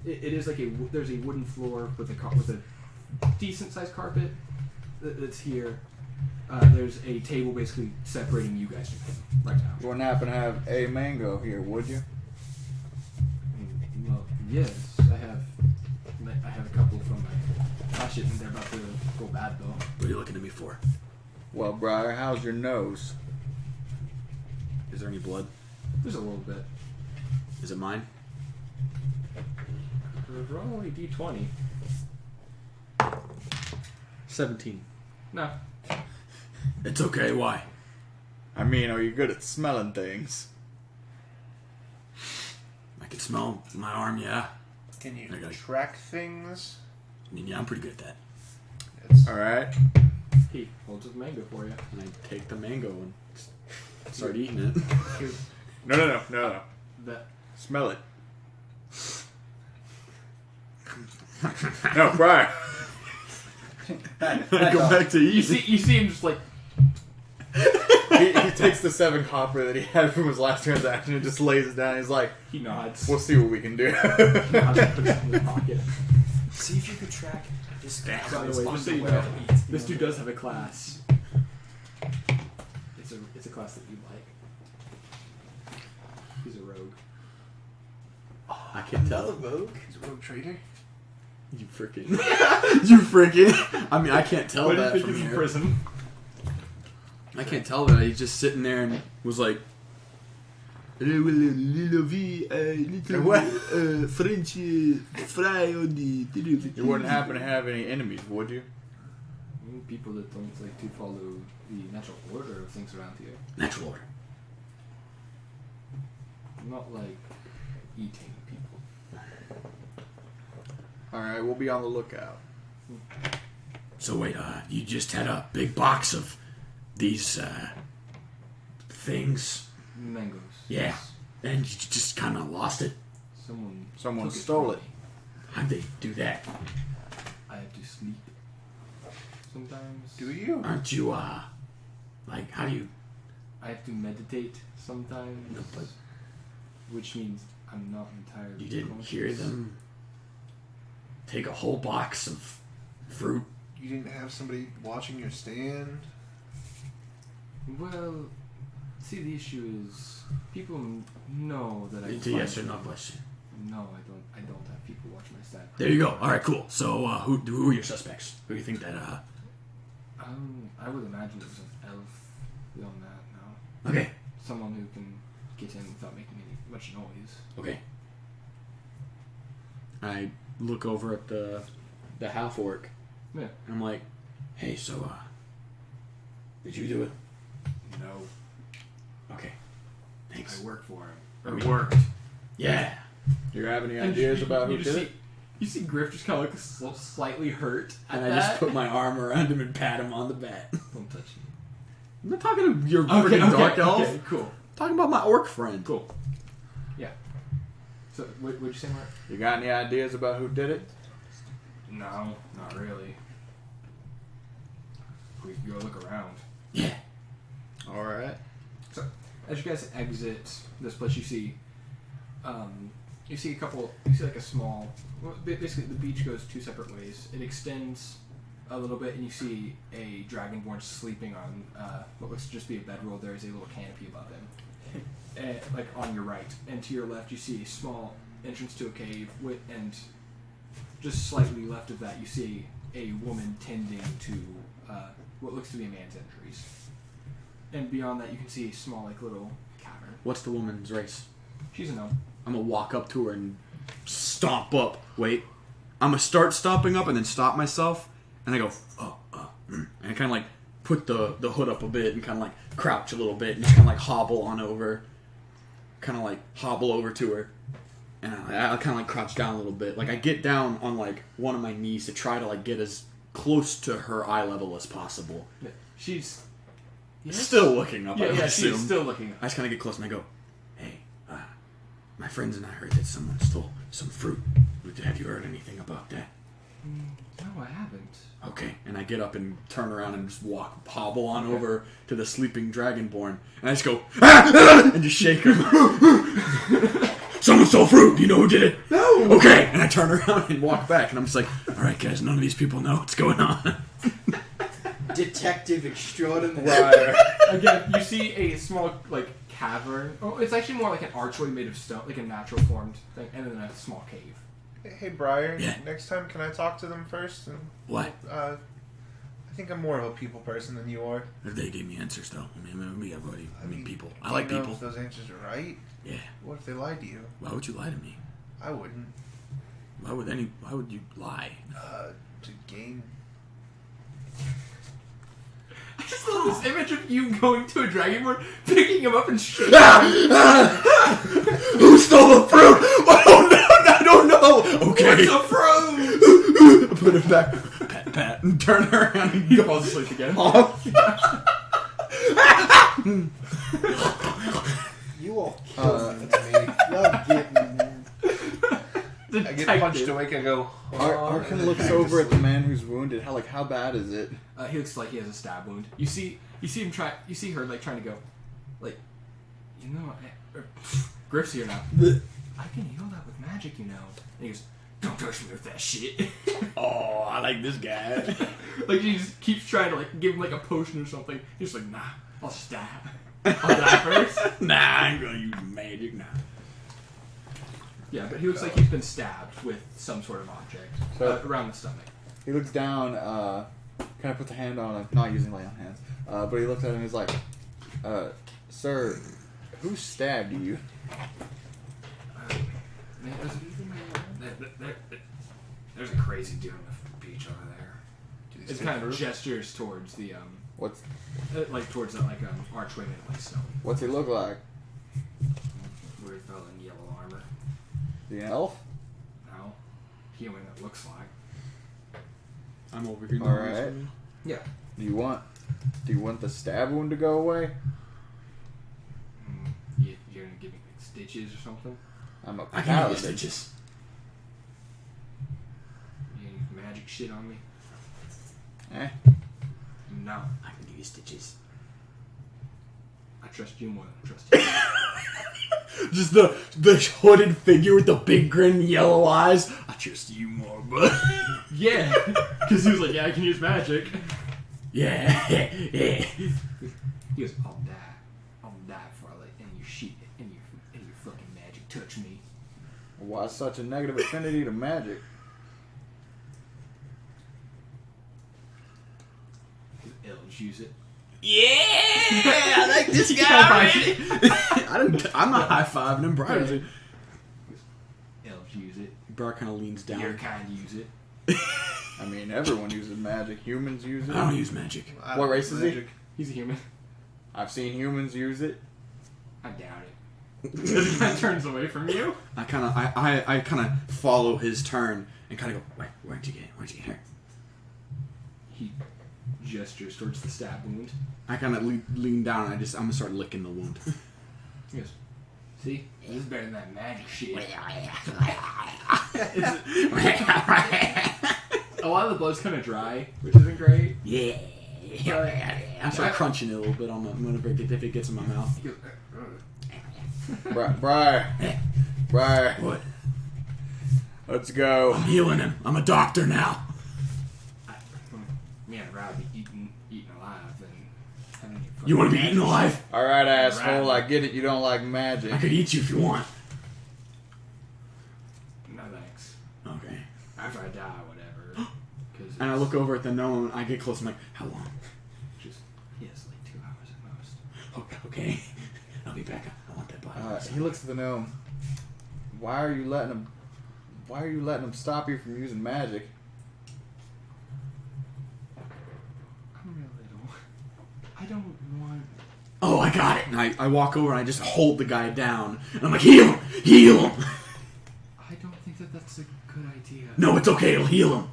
it is like there's a wooden floor with a decent-sized carpet that's here. There's a table basically separating you guys from him right now. You wouldn't happen to have a mango here, would you? Well, yes, I have a couple from my gosh, and they're about to go bad though. What are you looking at me for? Well, Briar, how's your nose? Is there any blood? There's a little bit. Is it mine? Roll a d20. 17. No. It's okay. Why? I mean, are you good at smelling things? I can smell my arm. Yeah. Can you I got it. track things? I mean, yeah, I'm pretty good at that. Alright. He holds a mango for you. And I take the mango and start eating it. No. That Smell it. No, Briar. I go back to eating. you see him just like he takes the 7 copper that he had from his last transaction and just lays it down. He's like, he nods. we'll see what we can do. He nods and puts it in his pocket. See if you could track this guy. By the way, just so you know, this dude does have a class. It's a class that you like. He's a rogue. I can Another tell. rogue? He's a rogue trader. You freaking. You freaking. I mean, I can't tell What do you that think from is in here. prison? I can't tell that. He's just sitting there and was like. Little French fry on the. You wouldn't happen to have any enemies, would you? People that don't like to follow the natural order of things around here. Natural order. Not like eating people. Alright, we'll be on the lookout. So wait, you just had a big box of these things. Mangoes. Yeah. And you just kind of lost it. Someone took stole from it. me. How'd they do that? I have to sleep. Sometimes. Do you? Aren't you, like, how do you... I have to meditate sometimes. No, but Which means I'm not entirely you didn't conscious. hear them take a whole box of fruit? You didn't have somebody watching your stand? Well, see, the issue is people know that I. It's a find yes or no food. question. No, I don't have people watch my stat. There you go. All right, cool. So, who are your suspects? Who do you think that, I would imagine it was an elf beyond that. No, Okay. someone who can get in without making much noise. Okay. I look over at the half orc. Yeah. And I'm like, Hey, so, did you do it? No, Okay. Thanks. I work for him. Or Or worked. Yeah. Do you have any And ideas you- about you who just did see, it? You see Griff just kind of look slightly hurt at and I that. just put my arm around him and pat him on the back. Don't touch me. I'm not talking to your freaking dark elf. Okay, cool. I'm talking about my orc friend. Cool. Yeah. So, what'd you say, Mark? You got any ideas about who did it? No, not really. We can go look around. Yeah. Alright. So, as you guys exit this place, you see a couple. You see like a small. Well, basically, the beach goes 2 separate ways. It extends a little bit, and you see a dragonborn sleeping on what looks to just be a bedroll. There is a little canopy above him, like on your right, and to your left, you see a small entrance to a cave. And just slightly left of that, you see a woman tending to what looks to be a man's injuries. And beyond that, you can see a small, like, little cavern. What's the woman's race? She's a gnome. I'm gonna walk up to her and stomp up. Wait. I'm gonna start stomping up and then stop myself. And I go, and I kind of like put the hood up a bit and kind of like crouch a little bit and just kind of like hobble on over. Kind of like hobble over to her. And I kind of like crouch down a little bit. Like I get down on like one of my knees to try to like get as close to her eye level as possible. Yeah, she's Still looking up, I would assume. she's still looking. I just kind of get close and I go, Hey, my friends and I heard that someone stole some fruit. Have you heard anything about that? No, I haven't. Okay. and I get up and turn around and just hobble on over to the sleeping dragonborn, and I just go, and just shake him. Someone stole fruit. Do you know who did it? No. Okay. And I turn around and walk back, and I'm just like, all right, guys, none of these people know what's going on. Detective extraordinaire. Again, you see a small, like, cavern. Oh, it's actually more like an archway made of stone, like a natural formed thing, and then a small cave. Hey, Briar. Yeah. Next time, can I talk to them first? And, What? I think I'm more of a people person than you are. If they gave me answers, though. I mean, people. I Do like you know people. if those answers are right? Yeah. What if they lied to you? Why would you lie to me? I wouldn't. Why would you lie? To gain. I just love this image of you going to a dragonborn, picking him up and shaking Who stole the fruit? Oh no, I don't know. Okay. What's a fruit? Put it back. Pat, and turn around and He falls asleep again. You all killed me. Y'all get me, man. I get punched awake. I go. Arkin looks over at the man who's wounded. How bad is it? He looks like he has a stab wound. You see him try. You see her like trying to go, like, Griff's here now. I can heal that with magic, And he goes, "Don't touch me with that shit." Oh, I like this guy. Like he just keeps trying to like give him like a potion or something. He's like, "Nah, I'll stab. I'll die first." Nah, I ain't gonna use magic now. Yeah, but he looks like he's been stabbed with some sort of object around the stomach. He looks down, kind of puts a hand on him, not using lay on hands, but he looks at him and he's like, sir, who stabbed you? There's a crazy dude on the beach over there. It kind of gestures towards the What's towards the archway made of like stone. What's he look like? Weird fella in yellow armor. The elf? No, human it looks like. I'm over here. All right. Yeah. Do you want the stab wound to go away? You're gonna give me like, stitches or something? I'm a I can paladin. use stitches. You any magic shit on me? Eh? No. I can give you stitches. I trust you more than I trust you. Just the hooded figure with the big grin and yellow eyes. I trust you more, bud. Yeah, because he was like, "Yeah, I can use magic." Yeah. He goes, "I'll die before I let any of your shit, any of your fucking magic touch me." Why such a negative affinity to magic? Elves use it. Yeah, I like this guy already. I'm not high fiving him. Briar's like, Elves use it. Briar kind of leans down. Your kind use it. I mean, everyone uses magic. Humans use it. I don't use magic. What race is he? He's a human. I've seen humans use it. I doubt it. Because he kind of turns away from you. I kind of follow his turn and kind of go, where'd you get hurt? He gestures towards the stab wound. I kind of lean down and I'm gonna start licking the wound. He goes, "See, this is better than that magic shit." A lot of the blood's kind of dry, which isn't great. Yeah. I start crunching it a little bit on whenever it gets in my mouth. He goes, Briar. Briar. What? Let's go. I'm healing him. I'm a doctor now. "Man, I'd rather be eaten alive than having your fucking You want to be magic eaten alive? All right, asshole. I get it. You don't like magic. I could eat you if you want. shit." No thanks. Okay. After I die, whatever. Cause And I look over at the gnome and I get close. I'm like, how long? Just, yes, like 2 hours at most. Okay. I'll be back. I want that body. He looks at the gnome. Why are you letting him stop you from using magic? I don't want. Oh, I got it. And I walk over and I just hold the guy down. And I'm like, heal him! Heal him! I don't think that's a good idea. No, it's okay. It'll heal him.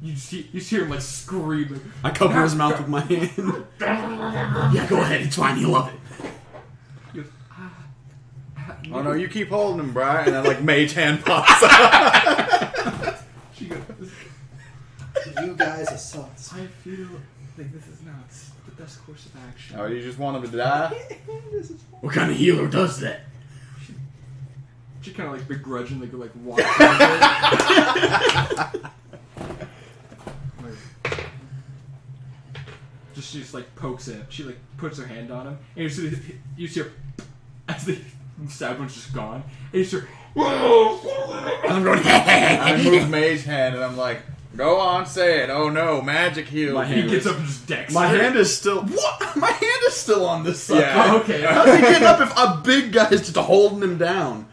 You see him like screaming. I cover his mouth with my hand. Yeah, go ahead. It's fine. He'll love it. He goes, Oh no, you keep holding him, Brian. And then like mage hand pops out. She goes, You guys are sus. "I feel like this is not the best course of action." Oh, you just want him to die? What kind of healer does that? She kind of like begrudgingly like walks over. She just like pokes it. She like puts her hand on him, and you see her as the stab one's just gone, and you see her. I'm going. I move Mage Hand, and I'm like, go on, say it. Oh no, magic heal. My He hand gets up and just decks My her. hand is still. What? My hand is still on this side. Yeah. Oh, okay. How's he getting up if a big guy is just holding him down?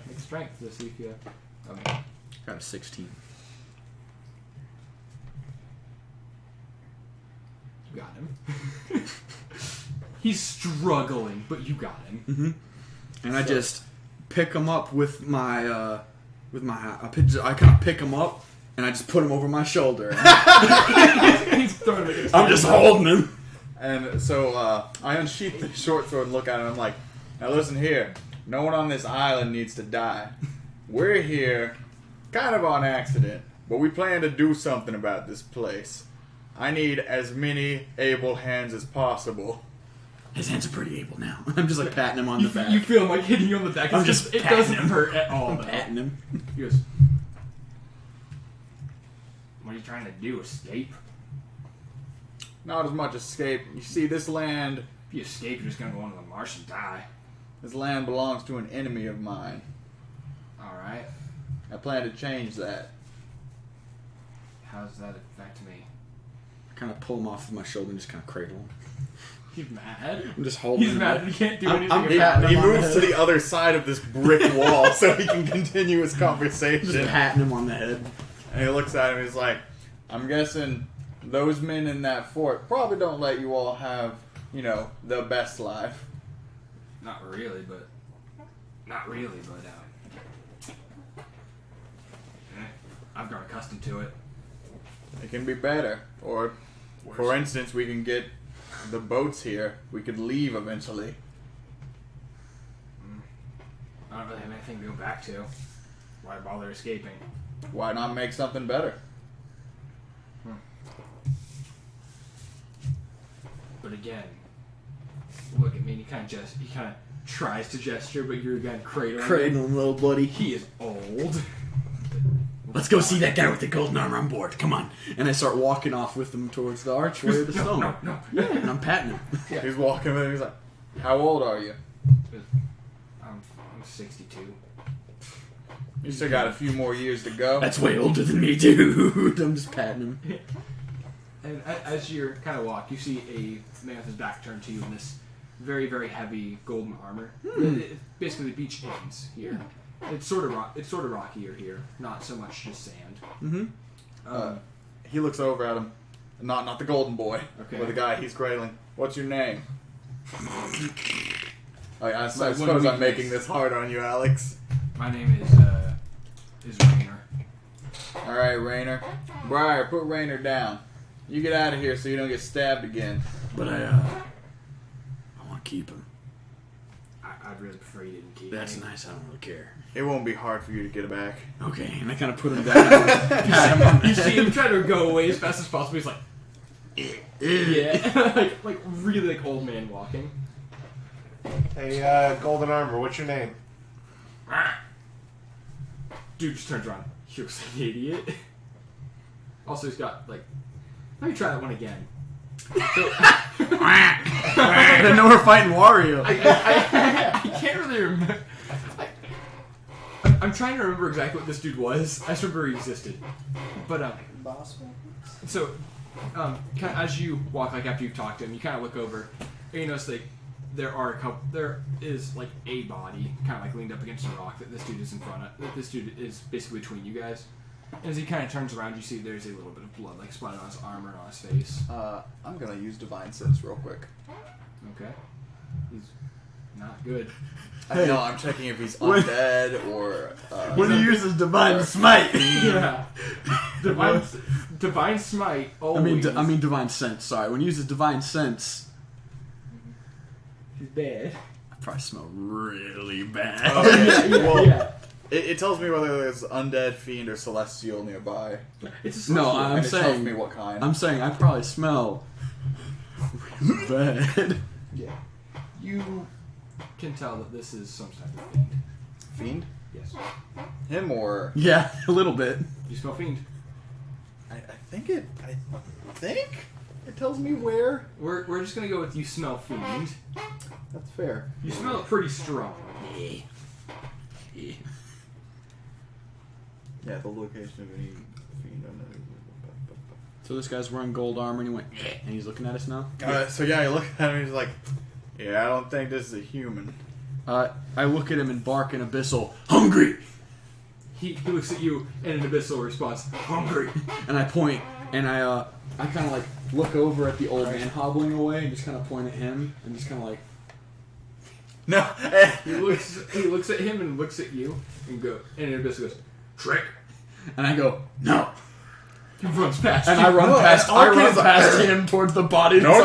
Make strength to see if you. Got a 16. You got him. He's struggling, but you got him. Mm-hmm. And I just pick him up with my I kind of pick him up and I just put him over my shoulder. He's throwing it. I'm just holding him. And so I unsheath the short sword and look at him. I'm like, now listen here. No one on this island needs to die. We're here kind of on accident, but we plan to do something about this place. I need as many able hands as possible. His hands are pretty able now. I'm just like patting him on the back. You feel him like hitting you on the back. I'm It's just it patting doesn't him. hurt at all. I'm Though. patting him. He goes, "What are you trying to do? Escape? Not as much escape. You see, this land, If you escape, you're just gonna go into the marsh and die." this land belongs to an enemy of mine. All right. I plan to change that. How does that affect me? I kind of pull him off of my shoulder and just kind of cradle him. He's mad. I'm just holding He's him. mad that he can't do I'm- anything I'm about patting it. He him on the moves to head. the other side of this brick wall so he can continue his conversation. Just patting him on the head. And he looks at him and he's like, I'm guessing those men in that fort probably don't let you all have, you know, the best life. Not really, but I've grown accustomed to it. It can be better. Or, for instance, we can get the boats here. We could leave eventually. I don't really have anything to go back to. Why bother escaping? Why not make something better? But again, look at me. And he kind of tries to gesture, but you're again cradling. Cradling, little buddy. He is old. Let's go see that guy with the golden armor on board. Come on. And I start walking off with him towards the archway of the stone. No. Yeah, and I'm patting him. Yeah. He's walking with him. He's like, how old are you? I'm 62. You still got a few more years to go. That's way older than me, dude. I'm just patting him. And as you're kind of walk, you see a man with his back turned to you in this very, very heavy golden armor. Basically, the beach ends here. It's sort of rockier here, not so much just sand. Mm-hmm. He looks over at him. Not the golden boy, Okay. but the guy he's cradling. What's your name? I one suppose I'm weakness. making this hard on you, Alex. My name is Rainer. All right, Rainer. Briar, put Rainer down. You get out of here so you don't get stabbed again. But I want to keep him. I'd really prefer you didn't keep That's me. nice. I don't really care. It won't be hard for you to get it back. Okay. And I kind of put him down. Pat him on the You see head. him try to go away as fast as possible. He's like, yeah, like really like old man walking. Hey, Golden Armor, what's your name? Dude just turns around. He looks like an idiot. Also, he's got like. Let me try that one again. I didn't know we're fighting Wario. I can't really remember. I'm trying to remember exactly what this dude was. I just remember he existed. But so kind of as you walk, like after you've talked to him, you kind of look over, and you notice like there is like a body kind of like leaned up against a rock that this dude is in front of. That this dude is basically between you guys. And as he kind of turns around, you see there's a little bit of blood like splattered on his armor and on his face. I'm gonna use Divine Sense real quick. Okay, he's not good. No, I'm checking if he's undead or. When he uses Divine Smite. Yeah. Divine Smite. I Always. mean Divine Sense. Sorry. When he uses Divine Sense, he's bad. I probably smell really bad. Well, Yeah. it tells me whether there's undead, fiend, or celestial nearby. It's a No, celestial. I'm and it tells saying. me what kind. I'm saying I probably smell really bad. Yeah. You can tell that this is some type of fiend. Fiend? Yes. Him or Yeah, a little bit. You smell fiend. I think it tells me where. We're just gonna go with you smell fiend. That's fair. You smell it pretty strong. Yeah, the location of any fiend on there. So this guy's wearing gold armor and he went, and he's looking at us now. So yeah, you look at him and he's like, yeah, I don't think this is a human. I look at him and bark in abyssal, hungry! He looks at you in an abyssal response, hungry. And I point, and I kind of like look over at the old man hobbling away and just kind of point at him and just kind of like, No. He looks at him and looks at you and an abyssal goes, trick. and I go, no! He runs past And you. I run past him towards the body. No. And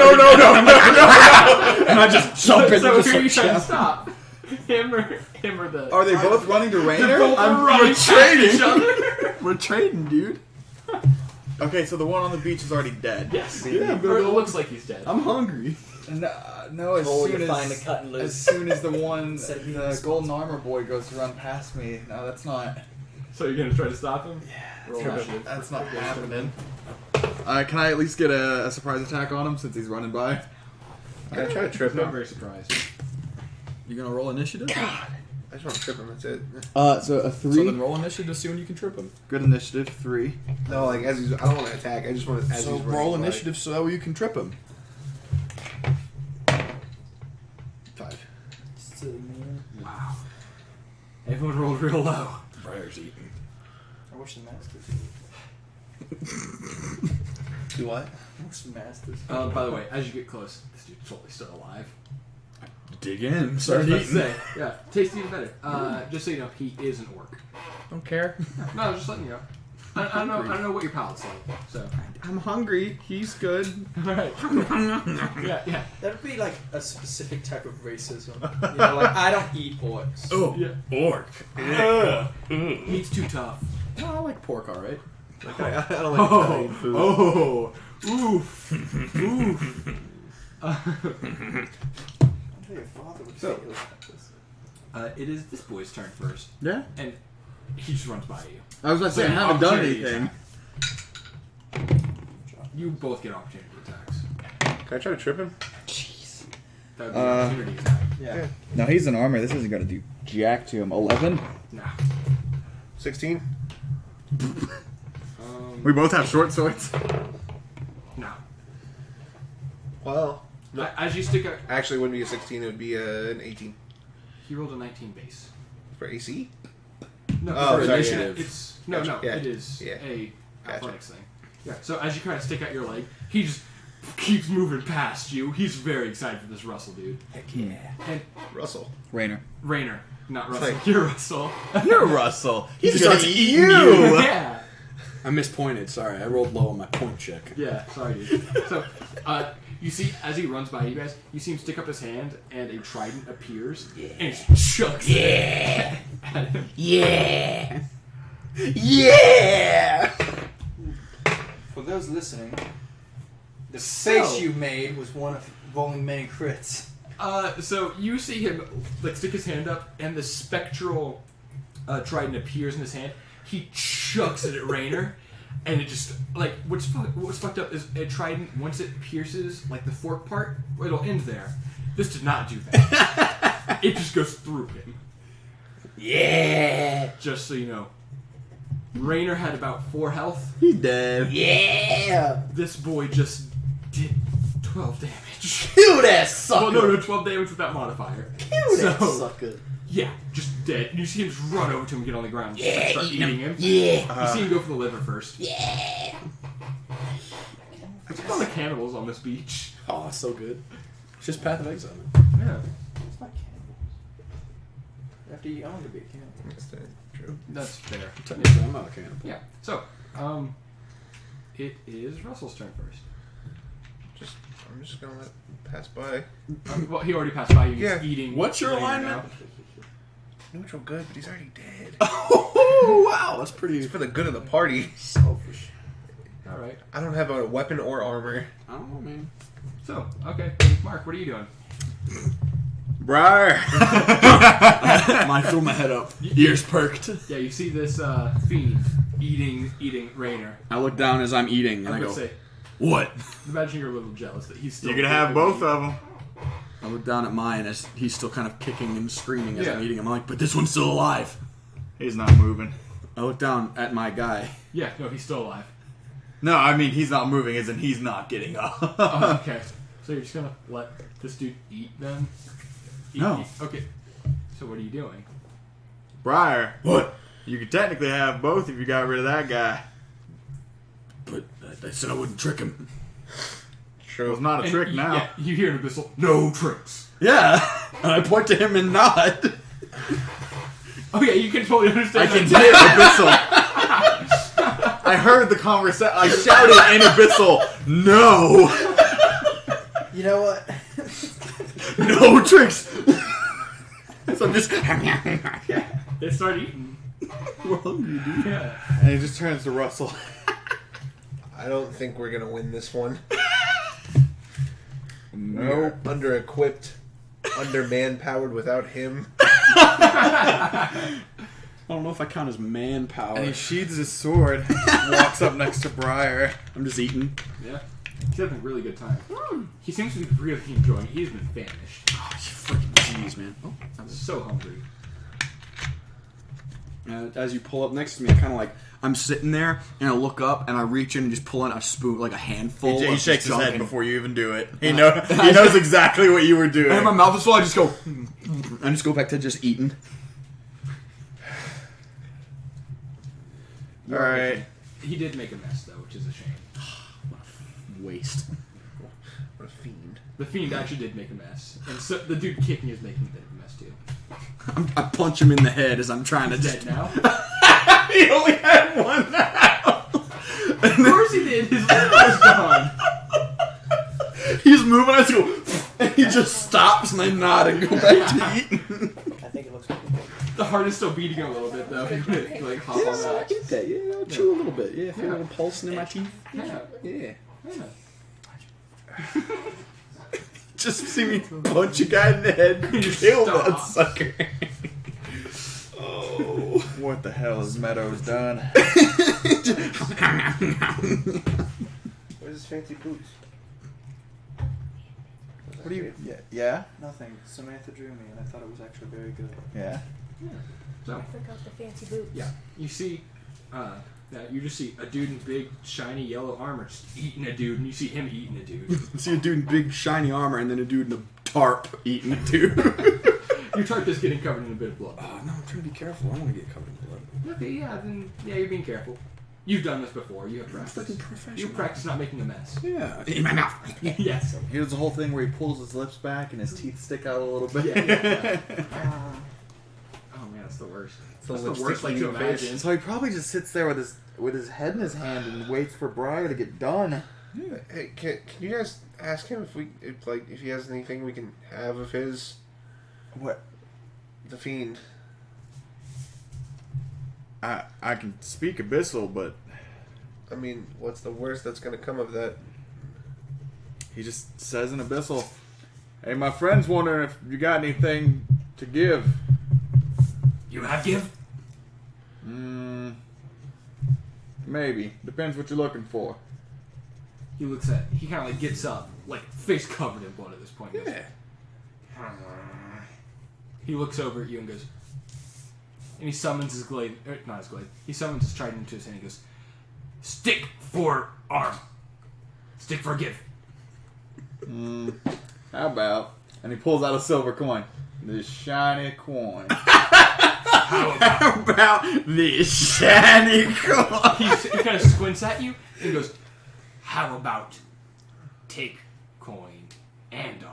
I just jump in. So and who are you just trying to like, stop? Him or the... Are they both running to Rainer? we're trading. We're trading, dude. Okay, so the one on the beach is already dead. Yes. Yeah, but Or it looks like he's dead. I'm hungry. No, as Oh, soon you're fine to as cut and loose. as soon as the one, Instead of being the responsible. golden armor boy goes to run past me. No, that's not. So you're gonna try to stop him? Roll That's initiative. not, that's not happening. Can I at least get a surprise attack on him since he's running by? Can I try to trip I'm not him? very surprised. You gonna roll initiative? I just want to trip him. That's it. So a So then roll initiative to see when you can trip him. Good initiative, 3. No, like as he's. I don't want to attack. I just want to. As So he's roll running by. initiative so that way you can trip him. 5. Wow. Everyone rolled real low. Briar's eating. I wish the masters. Do what? I wish the masters. By the way, as you get close, this dude's totally still alive. Dig in. So I Start was about to eating. say, yeah, tastes even better. Just so you know, he is an orc. Don't care. No, just letting you know. I don't know what your palate's like. So, I'm hungry. He's good. all right. Yeah. That would be like a specific type of racism. You know, like I don't eat orcs. Oh, Yeah. orc. He's too tough. Oh, I like pork, all right. Like, I don't like Italian food. Oof. Your father would So- say it like this. It is this boy's turn first, Yeah. and he just runs by you. I was about to say, I Wait, haven't done opportunity anything. You both get opportunity attacks. Can I try to trip him? That would be an opportunity attack. Yeah. Now he's in armor. This isn't going to do jack to him. 11. Nah. 16. We both have short swords. No. Well, As you stick out, actually, it wouldn't be a 16. It would be an 18 he rolled a 19 base. for AC. No, Oh, for sorry, initiative. yeah. It's Gotcha. Yeah. it is Yeah. a Gotcha. athletics thing. Yeah. So as you kind of stick out your leg, he just keeps moving past you. He's very excited for this Russell dude. Heck yeah. And Russell. Rainer. Rainer, not Russell. like- You're Russell. You're Russell. He's gonna gonna eat eat you. Yeah. I mispointed. Sorry, I rolled low on my point check. Yeah. Sorry, dude. So, you see, as he runs by you guys, you see him stick up his hand, and a trident appears, and he chucks it at him. Yeah. Yeah. For those listening, the So- face you made was one of rolling many crits. So you see him like stick his hand up, and the spectral trident appears in his hand. He chucks it at Rainer, and it just like what's fucked up is a trident. Once it pierces like the fork part, it'll end there. This did not do that. It just goes through him. Yeah. Just so you know, Rainer had about 4 health. He's dead. Yeah. This boy just did 12 damage. Kill that sucker. Well, no, 12 damage with that modifier. Kill that So- sucker. Yeah, just dead. You see him just run over to him, get on the ground, and Yeah, start eating him. Yeah. You see him go for the liver first. Yeah. There's a lot of cannibals on this beach. Oh, so good. It's just Path of Exile. Yeah, It's not cannibals. After you own to be a cannibal. That's true. that's fair. Technically, I'm not a cannibal. Yeah. So, it is Russell's turn first. I'm just gonna let it pass by. Well, he already passed by you. He's Yeah. eating. What's your Rainer alignment? now. Neutral good, but he's already dead. Oh, wow. That's pretty It's for the good of the party. selfish. All right. I don't have a weapon or armor. I don't know, man. So, okay, Mark, what are you doing? Briar. I throw my head up, ears perked. Yeah, you see this fiend eating Raynor. I look down as I'm eating, and I'm I go, gonna say, "What?" imagine you're a little jealous that he's still. You're gonna have both of them. I look down at mine as he's still kind of kicking and screaming as I'm Yeah. eating him. I'm like, "But this one's still alive." He's not moving. I look down at my guy. Yeah, no, he's still alive. No, I mean he's not moving, as in he's not getting up. Oh, okay. So you're just gonna let this dude eat then? No. Okay. So what are you doing? Briar, What? you could technically have both if you got rid of that guy. But I said I wouldn't trick him. Well, it's not a trick And now. Yeah, you hear an abyssal. No tricks. Yeah, and I point to him and nod. Oh yeah, you can totally I understand. can that. hear Abyssal. I heard the conversation. I shouted in Abyssal, no! You know what? No tricks. So I'm just. They start eating. We're hungry, dude. Yeah. And he just turns to Russell. I don't think we're gonna win this one. Nope. Under-equipped, under-man-powered without him. I don't know if I count as manpower. And he sheathes his sword, walks up next to Briar. I'm just eating. Yeah. He's having a really good time. He seems to be really enjoying it. He's been famished. Oh, you freaking jeez, man. Oh, I'm so hungry. as you pull up next to me, I kind of like, I'm sitting there, and I look up, and I reach in and just pull in a spoon, like a handful. He of shakes his junk head and- before you even do it. He knows exactly what you were doing. And my mouth is full. I just go, I just go back to just eating. All right. He did make a mess though, which is a shame. Waste. What a fiend. The fiend actually did make a mess, and so the dude kicking is making a bit of a mess too. I punch him in the head as I'm trying to He's just. dead now. He only had one now. Of course he did. His leg was gone. He's moving. I just go, and he just stops, and I nod and go back to eating. I think it looks good. The heart is still beating a little bit though. Like hop on I that. get that. Yeah, I'll chew a little bit. Yeah, feel a little pulsing in my teeth. Yeah. Yeah. Yeah. Just see me punch a guy in the head and kill that sucker. Oh, what the hell has Meadows done? Where's his fancy boots? What do you? Yeah. Nothing. Samantha drew me, and I thought it was actually very good. Yeah. So I forgot the fancy boots. yeah, you see, you just see a dude in big shiny yellow armor just eating a dude, and you see him eating a dude. See a dude in big shiny armor, and then a dude in a tarp eating a dude. Your tarp is getting covered in a bit of blood. Oh no, I'm trying to be careful. I don't want to get covered in blood. Okay, yeah, then yeah, you're being careful. You've done this before. You have I'm practice. freaking professional. You practice not making a mess. Yeah, in my mouth. Yes. He does the whole thing where he pulls his lips back and his teeth stick out a little bit. Yeah. Oh man, that's the worst. That's the worst. Like to imagine. So he probably just sits there with his head in his hand and waits for Briar to get done. Yeah. Hey, can you guys ask him if he has anything we can have of his? What? The fiend. I can speak Abyssal, but I mean, what's the worst that's gonna come of that? he just says in Abyssal, "Hey, my friend's wondering if you got anything to give." You have give. Maybe. Depends what you're looking for. He looks at. He kind of like gets up, like face covered in blood at this point. Goes, He looks over at you and goes, and he summons his glaive. Not his glaive. He summons his trident into his hand. He goes, "Stick for arm. Stick for give." How about? And he pulls out a silver coin. This shiny coin. How about this shiny coin? He kind of squints at you and goes, "How about take coin and arm?"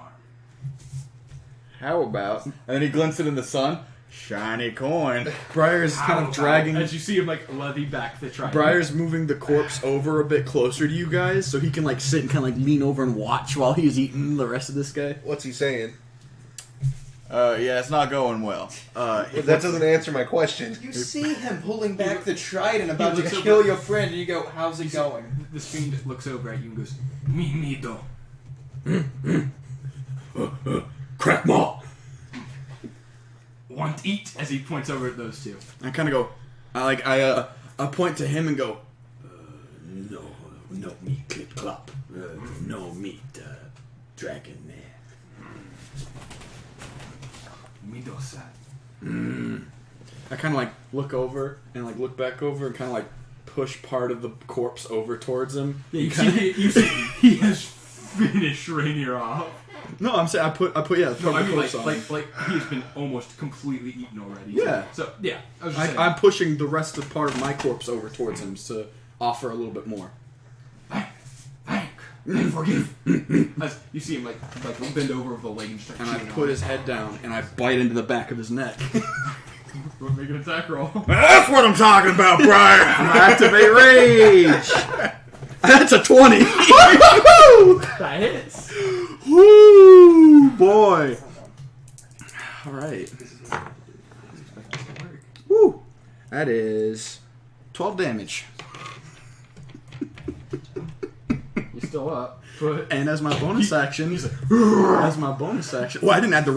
How about? And then he glints it in the sun. Shiny coin. Briar's kind of dragging. As you see him like levy back the trident. Briar's moving the corpse over a bit closer to you guys, so he can like sit and kind of like lean over and watch while he's eating the rest of this guy. What's he saying? Yeah, it's not going well. But that doesn't answer my question. You see him pulling back the trident about to looks kill over- your friend, and you go, "How's it going?" This fiend looks over at you and goes, "Me, Meadows." Crack maw. he points over at those two. I kind of go. I point to him and go. No meat, clip clop. No meat, dragon there. Meadows. I kind of like look over and like look back over and kind of like push part of the corpse over towards him. Yeah, you see, he has finished Rainier off. No, I'm saying I put yeah. No, I mean corpse on. like he has been almost completely eaten already. Yeah. So yeah, I was just saying. I'm pushing the rest of part of my corpse over towards him to offer a little bit more. Thank, forgive. As you see him like bend over with the leg and start And I chewing put on his head down and I bite into the back of his neck. it. We'll make an attack roll. That's what I'm talking about, Brian. Activate rage. That's a 20. That hits. Woo, boy. All right. Woo. That is 12 damage. You're still up, but And as my bonus action, well, I didn't add the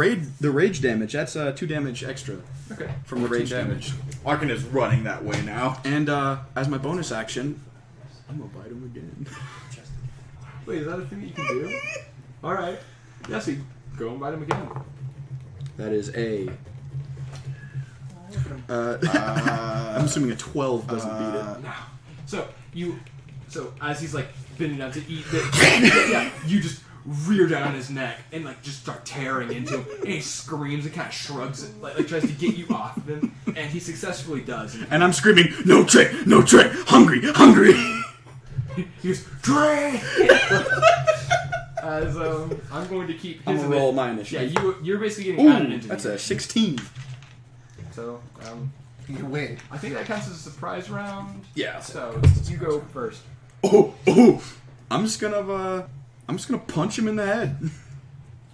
rage damage. That's 2 damage extra okay. from the rage damage. Arkin is running that way now. And as my bonus action, I'm gonna bite him again. Wait, is that a thing that you can do? All right. Yeah, so you go and bite him again. That is a. I'm assuming a 12 doesn't beat it. No. So as he's like bending down to eat the, yeah, you just rear down on his neck and like just start tearing into him, and he screams and kind of shrugs it, like tries to get you off of him, and he successfully does. And I'm screaming, no trick, hungry. He goes, Drake! As I'm going to keep I'm his gonna roll my initiative. Yeah, you're basically getting added Ooh, into that's the a 16. So You win. I think that counts as a surprise round. Yeah. So you go first. Oh! I'm just gonna punch him in the head.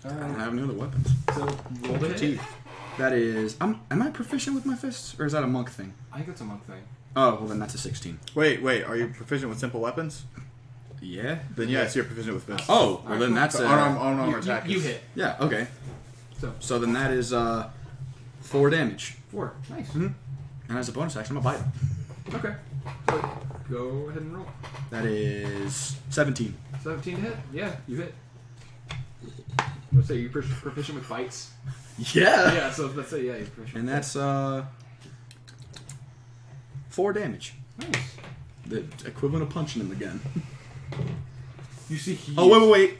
I don't have any other weapons. So roll the hit. Teeth. That is. Am I proficient with my fists, or is that a monk thing? I think that's a monk thing. Oh, well then that's a 16. Wait. Are you proficient with simple weapons? Yeah. Then yes, you're proficient with fists. Oh, well then that's So a. unarmed attack. You is- hit. Yeah. Okay. So then that is 4 damage. 4. Nice. Mm-hmm. And as a bonus action, I'm gonna bite him. Okay. So go ahead and roll. That is 17. 17 to hit? Yeah, you hit. I'm gonna say you're proficient with bites. Yeah. Yeah, so let's say, yeah, you're proficient. And that's 4 damage. Nice. The equivalent of punching him again. You see he Oh, wait.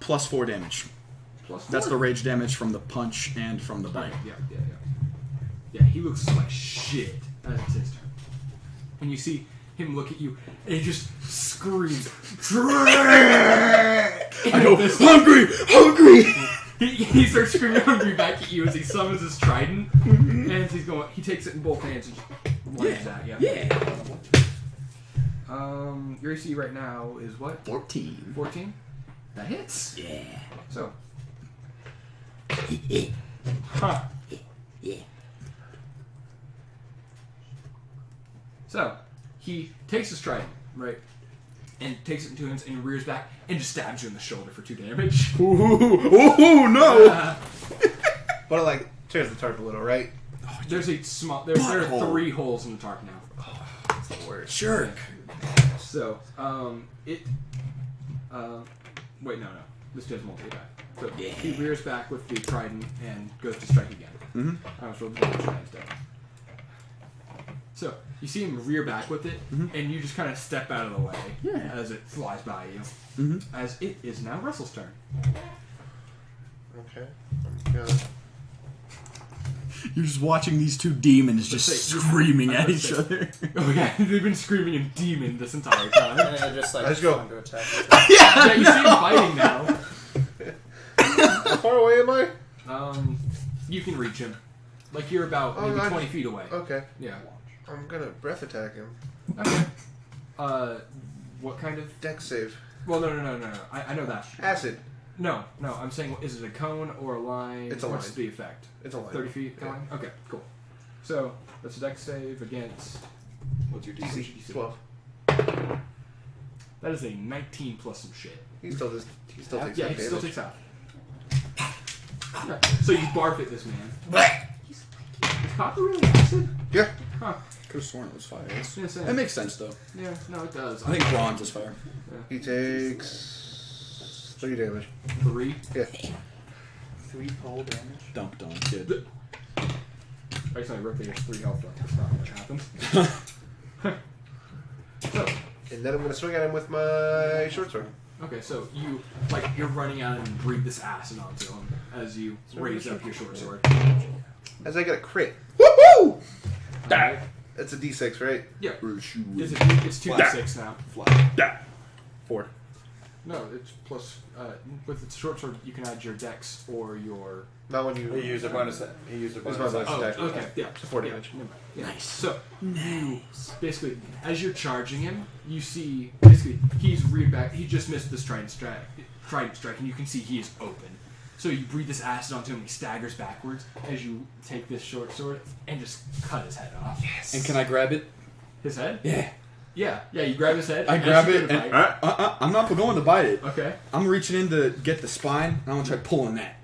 Plus 4 damage. Plus 4? That's the rage damage from the punch and from the bite. Yeah, he looks like shit as it's his turn. And you see him look at you, and he just screams, Drake! I go, hungry! He starts screaming hungry back at you as he summons his trident, and he takes it in both hands and just lunges at you. Yeah. Your AC right now is what? 14. 14? That hits. Yeah. So. Yeah. Huh. So, he takes his trident, right? And takes it in 2 hands and rears back and just stabs you in the shoulder for 2 damage. Ooh, no! But it like tears the tarp a little, right? There's a small. There are 3 holes in the tarp now. That's the worst. Jerk. So, wait, no. This does multi-attack. So, he rears back with the trident and goes to strike again. Mm-hmm. I was rolled the damage instead. So, you see him rear back with it, and you just kind of step out of the way as it flies by you. Mm-hmm. As it is now Russell's turn. Okay. I'm gonna... You're just watching these 2 demons just screaming at each other. Oh yeah, they've been screaming in demon this entire time. And I just like Let's go. trying to attack. Yeah, you see him fighting now. How far away am I? You can reach him. Like you're about maybe 20 feet away. Okay. Yeah. I'm gonna breath attack him. Okay. What kind of? Dex save. Well, no. I know that. Acid. No. I'm saying, is it a cone or a line? It's a What's line. the effect? It's a line. 30 feet Yeah. line? Okay, cool. So, that's a dex save against... What's your DC? DC 12. That is a 19 plus some shit. He still takes Yeah, half he still damage. takes half. Yeah. So you barf at this man. Is copper really acid? Yeah. Huh. Could have sworn it was fire. Insane. That makes sense, though. Yeah, no, it does. I think bronze is fire. He takes 3 damage. 3. Yeah. 3 cold damage. Dumped on kid. I just rip there's 3 health left. That's not much happens. So, And then I'm gonna swing at him with my short sword. okay, so you're running out and breathe this acid onto him as you raise up your short sword. As I get a crit. Woohoo! Alright. That's a D6, right? Yeah. It's 2d6 now. Flat. 4. No, it's plus. With its short sword, you can add your dex or your. Not when you He used a bonus. He used a It's bonus. my bonus Oh, attack. okay, yeah. So 4 Yeah, damage. never mind. Yeah. Nice. So, you basically, as you're charging him, you see basically he's reared back. He just missed this trident strike, and you can see he is open. So you breathe this acid onto him. He staggers backwards as you take this short sword and just cut his head off. Yes. And can I grab it? His head? Yeah. Yeah. You grab his head. I and grab as you it go to and bite- I'm not going to bite it. Okay. I'm reaching in to get the spine. And I'm gonna try pulling that.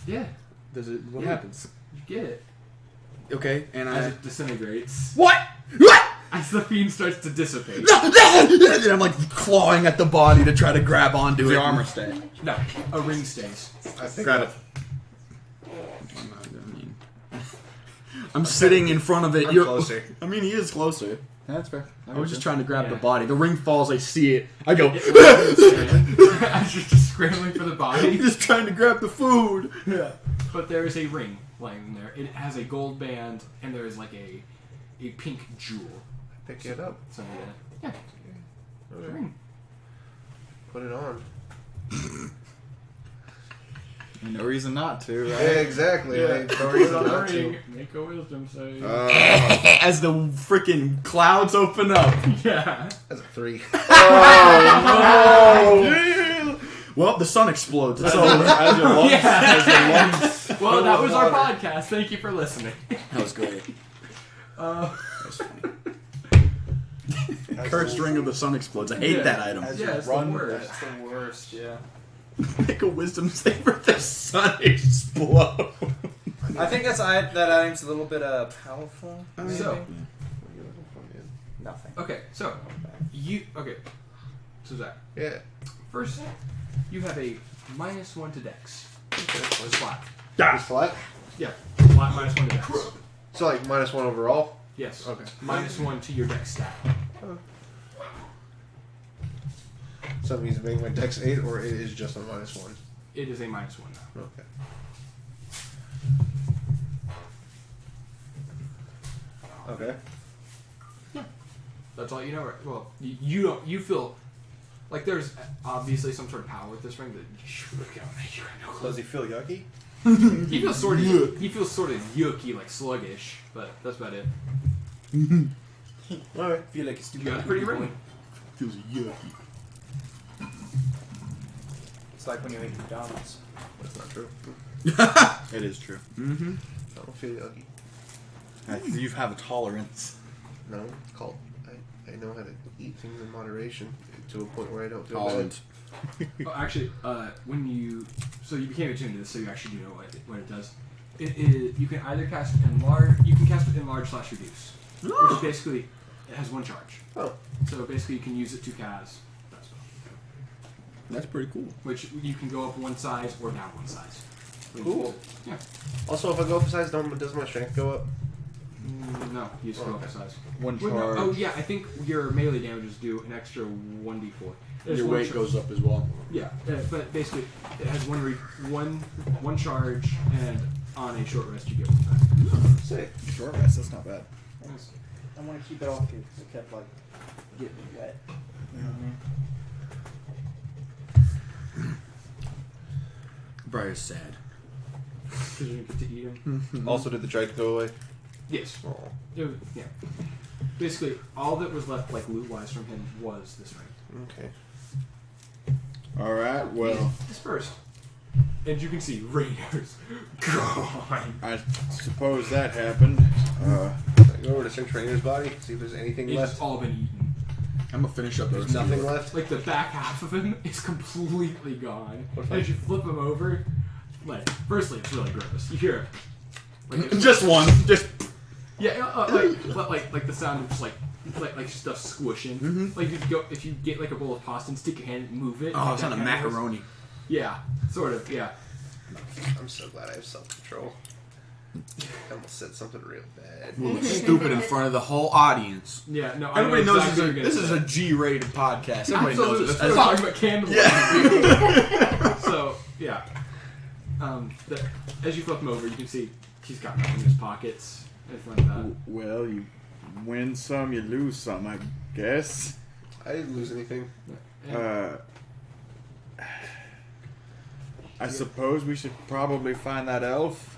Yeah. Does it? What Yeah. happens? You get it Okay, and as I. it disintegrates. What? What? As the fiend starts to dissipate. And I'm like clawing at the body to try to grab onto it. The armor stay. No, a ring stays. I think Grab it. I'm sitting in front of it. I'm You're closer. I mean, he is closer. That's fair. I was just trying to grab the Yeah. body. The ring falls. I see it. I go. As you're just scrambling for the body. just trying to grab the food. Yeah. But there is a ring lying there. It has a gold band, and there is like a pink jewel. Pick it up. Something like that. Yeah. It's a ring. Put it on. No reason not to, Yeah, right? exactly. Yeah. I no Put reason on the not ring. to. Make a wisdom save. As the freaking clouds open up. yeah. That's a 3. Oh, well, the sun explodes. It's over. As your lungs, Yeah. as your lungs Well, fill that with was our water. podcast. Thank you for listening. That was great. Uh, Cursed ring of the sun explodes. I hate Yeah. that item. As Yeah, you it's the run, worst. That's the worst, yeah. Make a wisdom save for the sun explode. I think that item's a little bit powerful. Maybe? So- Nothing. okay, so so Zach, Yeah. first you have a -1 to Dex. It's flat. It's flat. Yeah, flat -1 to Dex. So like -1 overall. Yes. Okay. -1 to your Dex stat. So that means making my dex 8, or it is just a -1. It is a -1 now. Okay. Okay. That's all you know, right? Well, you don't. You feel like there's obviously some sort of power with this ring that you got no clue. Does he feel yucky? He feels sort of. He feels sort of yucky, like sluggish, but that's about it. Alright. Feel like it's too You got a pretty ring. Feels yucky. It's like when you eat McDonald's. That's not true. It is true. Mm-hmm. I don't feel yucky. You have a tolerance. No, it's called. I know how to eat things in moderation to a point where I don't feel Tolerance. Oh, actually, when you became attuned to this, so you actually do know what it does. It is you can either cast enlarge. You can cast it enlarge/reduce, which is basically it has 1 charge. Oh. So basically, you can use it to cast that spell, That's pretty cool. which you can go up 1 size or down 1 size. Cool. Yeah. Also, if I go up a size, does my strength go up? No, you just go up Okay. a size. One Wait, no. charge. Oh yeah, I think your melee damages do an extra 1d4. There's Your one weight char- goes up as well. Yeah, but basically it has one charge, and on a short rest you get 1 back. Sick. Short rest, that's not bad. I want to keep it off here because it kept like getting wet. Briar's sad. Because you didn't get to eat him. Also, did the trident go away? Yes. Oh. Yeah. Basically, all that was left, like loot-wise, from him was this ring. Okay. Alright, well, Dispersed. And you can see Rainer's gone. I suppose that happened. I go over to search Rainer's body, see if there's anything It's left. just all been eaten. I'm gonna finish up the There's rest of nothing the- left. Like the back half of him is completely gone. What if I- As you flip him over, like, firstly, it's really gross. You hear it. Like, Just one. Just. yeah, like the sound of just like stuff squishing. Mm-hmm. Like if you get like a bowl of pasta and stick your hand and move it. Oh, it's that not a kind of noise. macaroni. Yeah, sort of. Yeah. I'm so glad I have self-control. I almost said something real bad. You look stupid in front of the whole audience. Yeah. No. Everybody I know knows exactly this is a G-rated podcast. Everybody Absolutely. knows this. That's what we're talking about candles. Yeah. So yeah. As you flip him over, you can see he's got nothing in his pockets in front of that. Well, you win some, you lose some, I guess. I didn't lose anything. I suppose we should probably find that elf.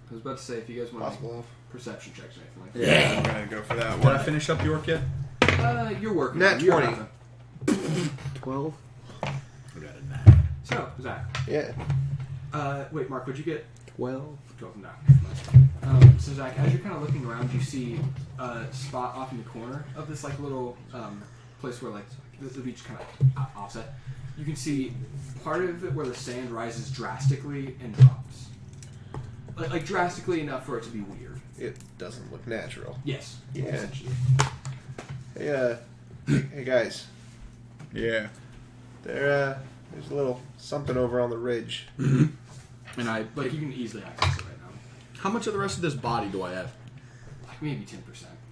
I was about to say, if you guys want to Possible. make perception checks or anything like Yeah, I'm gonna go for that Did I one. finish up York yet? that. You're working. Nat on it. You're 20. nothing. 12. I got a 9. So, Zach. Yeah. Wait, Mark, what'd you get? 12. 12. No. So, Zach, as you're kind of looking around, you see a spot off in the corner of this like little place where like the beach kind of offset. You can see part of it where the sand rises drastically and drops. Like drastically enough for it to be weird. It doesn't look natural. Yes. Yeah. Essentially. Hey, hey guys. Yeah. There's a little something over on the ridge. And I Like you can easily access it right now. How much of the rest of this body do I have? Like maybe 10%.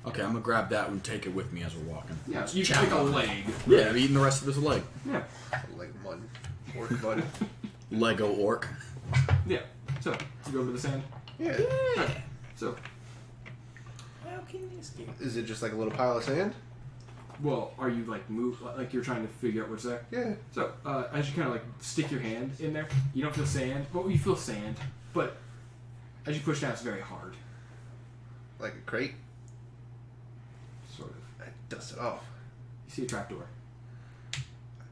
Okay, I'm gonna grab that and take it with me as we're walking. Yeah. You can like a leg. Yeah, I'm eating the rest of this leg. Yeah. Like mud. Orc mud. Lego orc. Yeah. So you go over the sand. Yeah. So How can this game? Is it just like a little pile of sand? well, are you like like you're trying to figure out what's there? Yeah. So, as you kind of like stick your hand in there, you don't feel sand. Well, you feel sand, but as you push down, it's very hard. Like a crate? Sort of. I dust it off. You see a trapdoor.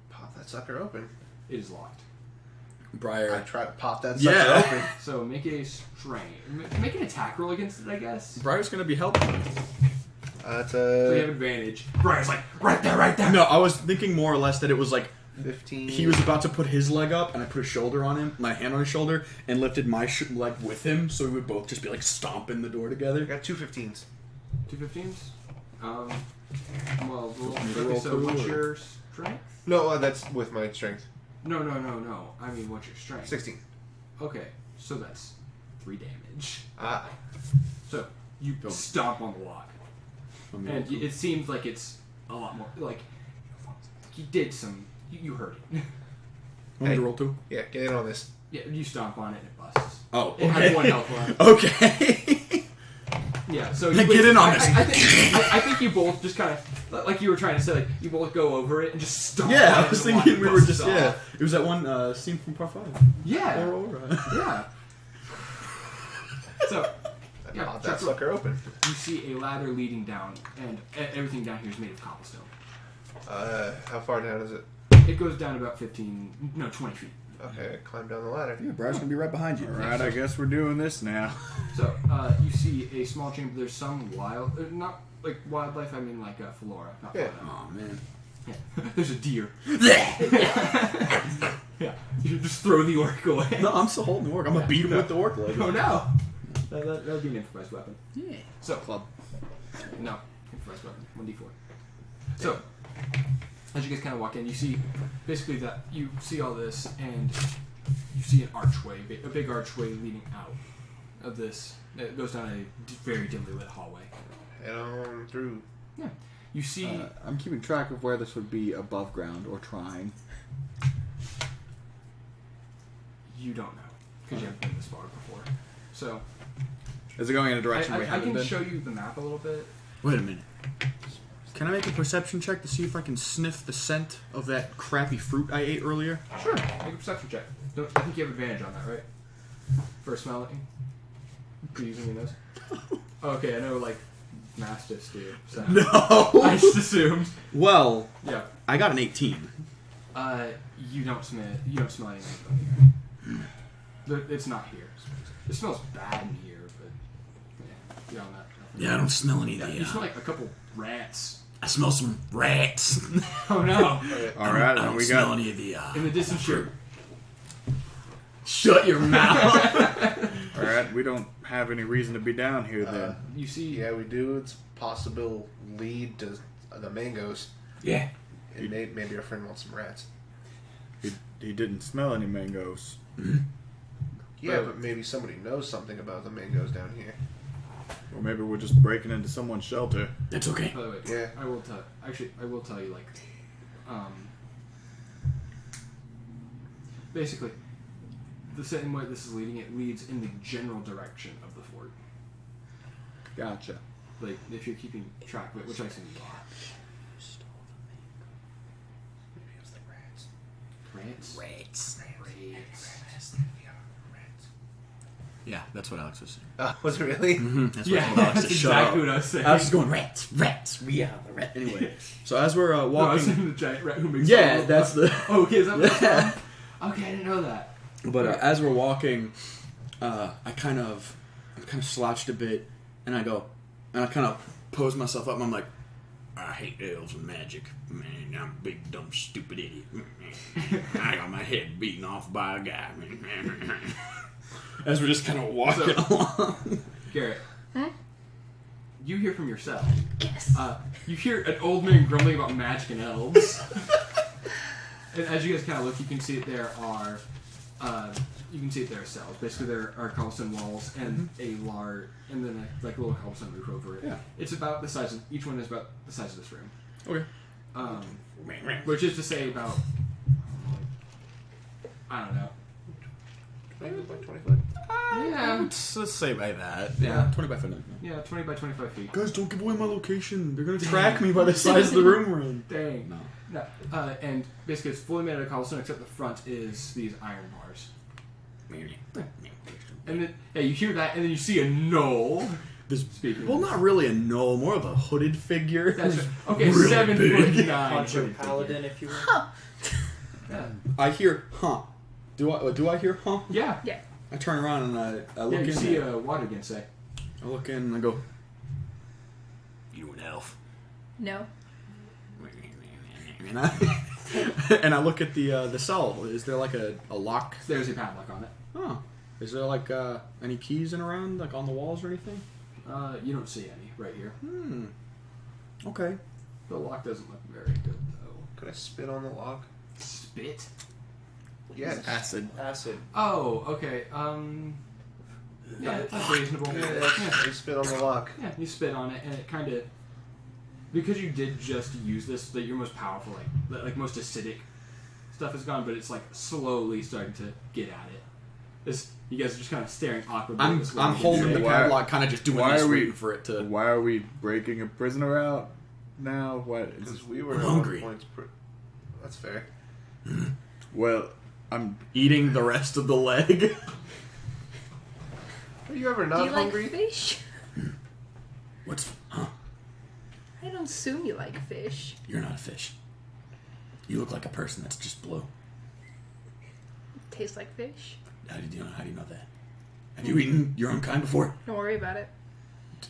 Pop that sucker open. It is locked. I Briar. try to pop that sucker Yeah. open. So make a make an attack roll against it, I guess. Briar's gonna be helping me. That's So you have a advantage. Briar's like right there. No, I was thinking more or less that it was like 15. he was about to put his leg up, and I put a shoulder on him, my hand on his shoulder, and lifted my leg with him, so we would both just be like stomping the door I together. got 2 15s. 2 15s. Well, me to okay, roll so too, what's or- your strength? No, that's with my strength. No. I mean, what's your strength? 16. Okay, so that's 3 damage. Ah. So you Go. stomp on the lock, I mean, and it seems like it's a lot more like you did some. You heard it. want me to roll too? Yeah, get in on this. Yeah, you stomp on it and it busts. Oh, It has 1 health left. Okay. Yeah, so Get in on this. I think you both just kind of like you were trying to say, like you both go over it and just stomp. Yeah, on I it was and the thinking lock we were busts just, off. yeah. It was that one scene from Part 5. Yeah, Aurora. yeah. So I Yeah, pop check that sucker open. you see a ladder leading down, and everything down here is made of cobblestone. How far down is it? It goes down about 20 feet. Okay, I climb down the ladder. Yeah, Briar's gonna be right behind you. Alright, I guess we're doing this now. So you see a small chamber. There's some not like wildlife. I mean like flora. Not Yeah. fauna. Oh man. Yeah. There's a deer. Yeah. You just throw the orc away. No, I'm still holding the orc. I'm gonna beat him with the orc leg. Oh no. That would be an improvised weapon. Yeah. So Club. no improvised weapon. 1d4. So as you guys kind of walk in, you see basically that you see all this, and you see an archway, a big archway leading out of this. It goes down a very dimly lit hallway. Head on through. Yeah. You see. I'm keeping track of where this would be above ground or trying. You don't know because you haven't been this far before. So Is it going in a direction we I haven't can been? show you the map a little bit. Wait a minute. Can I make a perception check to see if I can sniff the scent of that crappy fruit I ate earlier? Sure. Make a perception check. I think you have advantage on that, right? For smelling. For using your nose. Okay, I know like mastiffs do. So. No. I just assumed. Well, Yeah. I got an 18. You don't smell anything from here. It's not here. It smells bad in here, but yeah, beyond that. Nothing. Yeah, I don't smell any of You the. smell like a couple rats. I smell some rats. Oh no! Alright, I don't we smell got any of the. In the distance, here. Shut your mouth. All right, we don't have any reason to be down here then. You see, Yeah, we do. It's possible lead to the mangoes. Yeah. And maybe our friend wants some rats. He didn't smell any mangoes. Yeah, but maybe somebody knows something about the mangoes down here. Or maybe we're just breaking into someone's shelter. That's okay. by the way, Yeah. I will tell. Actually, I will tell you. Like, basically, the same way this is leading, it leads in the general direction of the fort. Gotcha. Like, if you're keeping track of it, which I assume you are. Maybe it was the rats. Rats. Rats. Yeah, that's what Alex was saying. Was it really? That's Yeah, what Alex that's said. Shut exactly up. what I was saying. I was just going rats. We are the rats. Anyway, so as we're No, I was walking, saying the giant rat who makes. Yeah, all of that's the. Oh, okay, is that what Yeah. Okay, I didn't know that. but as we're walking, I'm kind of slouched a bit, and I kind of pose myself up, and I'm like, I hate elves and magic. Man, I'm a big, dumb, stupid idiot. I got my head beaten off by a guy. As we're just kind of walking along. Garrett. Huh? You hear from yourself. Yes. You hear an old man grumbling about magic and elves. And as you guys kind of look, you can see that there are cells. Basically, there are cobblestone walls and and then a little cobblestone roof over it. Yeah. It's about the size of each one is about the size of this room. Okay. Which is to say about I don't know. 20 by 20 foot. Yeah. Let's say by that. Yeah. 20 by 50. Yeah, 20 by 25 feet. Guys, don't give away my location. They're gonna track me by the size of the room we're in. Dang. No. No. And basically, it's fully made out of cobblestone, except the front is these iron bars. And then, you hear that, and then you see a knoll. Speaking. Well, not really a gnoll, more of a hooded figure. That's right. Okay, Really 7'9". Poncho hooded Paladin, if you will. Yeah. I hear, huh? Do I hear, huh? Yeah. I turn around and I look Yeah, you in. see water again, say. I look in and I go, "You an elf?" No. And I look at the cell. Is there like a lock? There's a padlock on it. Oh. Is there like any keys in around, like on the walls or anything? You don't see any right here. Okay. The lock doesn't look very good, though. Could I spit on the lock? Spit? Yes. Acid. Acid. Oh, okay. Yeah, that's reasonable. I spit on the lock. Yeah, you spit on it, and it kind of, because you did just use this, that your most powerful, like most acidic stuff is gone, but it's like slowly starting to get at it. You guys are just kind of staring awkwardly. I'm at this one. holding the Why- padlock, kind of just doing why this, are we- waiting for it to. Why are we breaking a prisoner out now? What? Because we were I'm at hungry. one point. That's fair. Well, I'm. Eating the rest of the leg. Are you ever Do not you hungry? like fish? What's? Huh? I don't assume you like fish. You're not a fish. You look like a person that's just blue. Tastes like fish. How do you know that? Have you eaten your own kind before? Don't worry about it.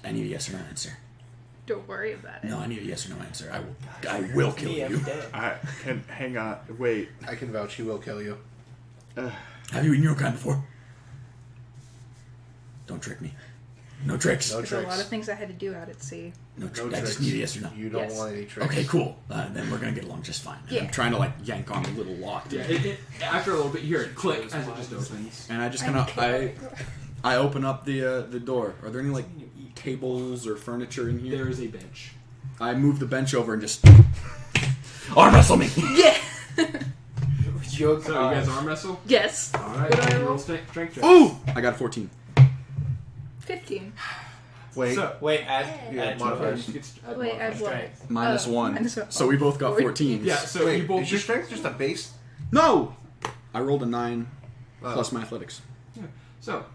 I need a yes or no answer. Don't worry about it. No, I need a yes or no answer. I will kill Me every you. day. I can hang on. Wait. I can vouch he will kill you. Have you eaten your own kind before? Don't trick me. No tricks. No There's a lot tricks. of things I had to do out at sea. No No tricks. I tricks. just need a yes or no. You don't Yes. want any tricks. Okay, cool. Then we're gonna get along just fine. Yeah. I'm trying to yank on the little lock, Yeah, dude. after a little bit, you hear it click as it just opens. And I just kind of I open up the door. Are there any tables or furniture in here? There is a bench. I move the bench over and just arm wrestle me. Yeah. Joke. So you guys arm wrestle? Yes. All right. What do I roll roll? strength check. Ooh! I got a 14. 15. Wait. So, Wait, add Yeah, add modifiers. you get add Wait, modifier add what? strength. Minus Oh, one. -1. So we both got 14. 14s. Yeah, so Wait, you both is your strength just a base? No! I rolled a 9 Oh. plus my athletics. So,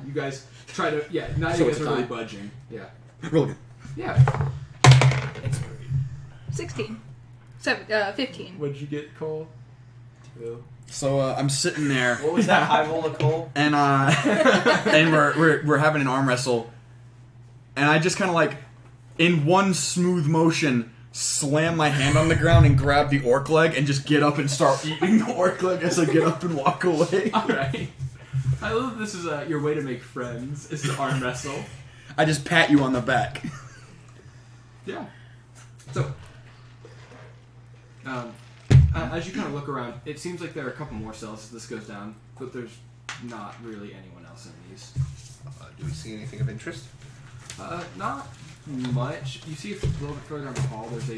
you guys try to, now So you it's guys a are really tie. budging. Yeah. Roll again. Yeah. 16. 15. What did you get, Cole? So I'm sitting there. What was that high roll of coal? And and we're having an arm wrestle, and I just kind of in one smooth motion slam my hand on the ground and grab the orc leg and just get up and start eating the orc leg as I get up and walk away. Alright. I love that this is your way to make friends, is to arm wrestle. I just pat you on the back. Yeah. So, as you kind of look around, it seems like there are a couple more cells as this goes down, but there's not really anyone else in these. Do we see anything of interest? Not much. You see a little bit further down the hall, there's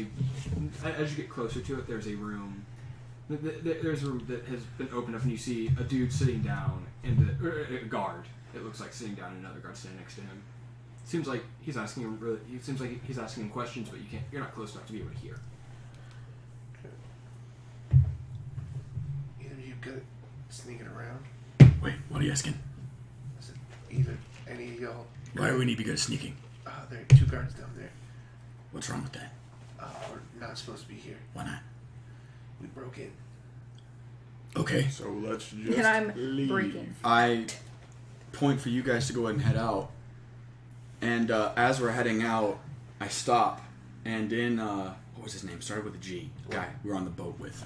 as you get closer to it, there's a room. There's a room that has been opened up, and you see a dude sitting down a guard. It looks like sitting down, and another guard standing next to him. Seems like he's asking him. It seems like he's asking him questions, but you're not close enough to be able to hear. Either of you good at sneaking around? Wait, what are you asking? Is it either any of y'all? Why do we need to be good at sneaking? There are 2 guards down there. What's wrong with that? We're not supposed to be here. Why not? We broke in. Okay. So let's just And I'm leave. breaking. I point for you guys to go ahead and head out. And as we're heading out, I stop. And in, what was his name? Started with a G. Guy we were on the boat with.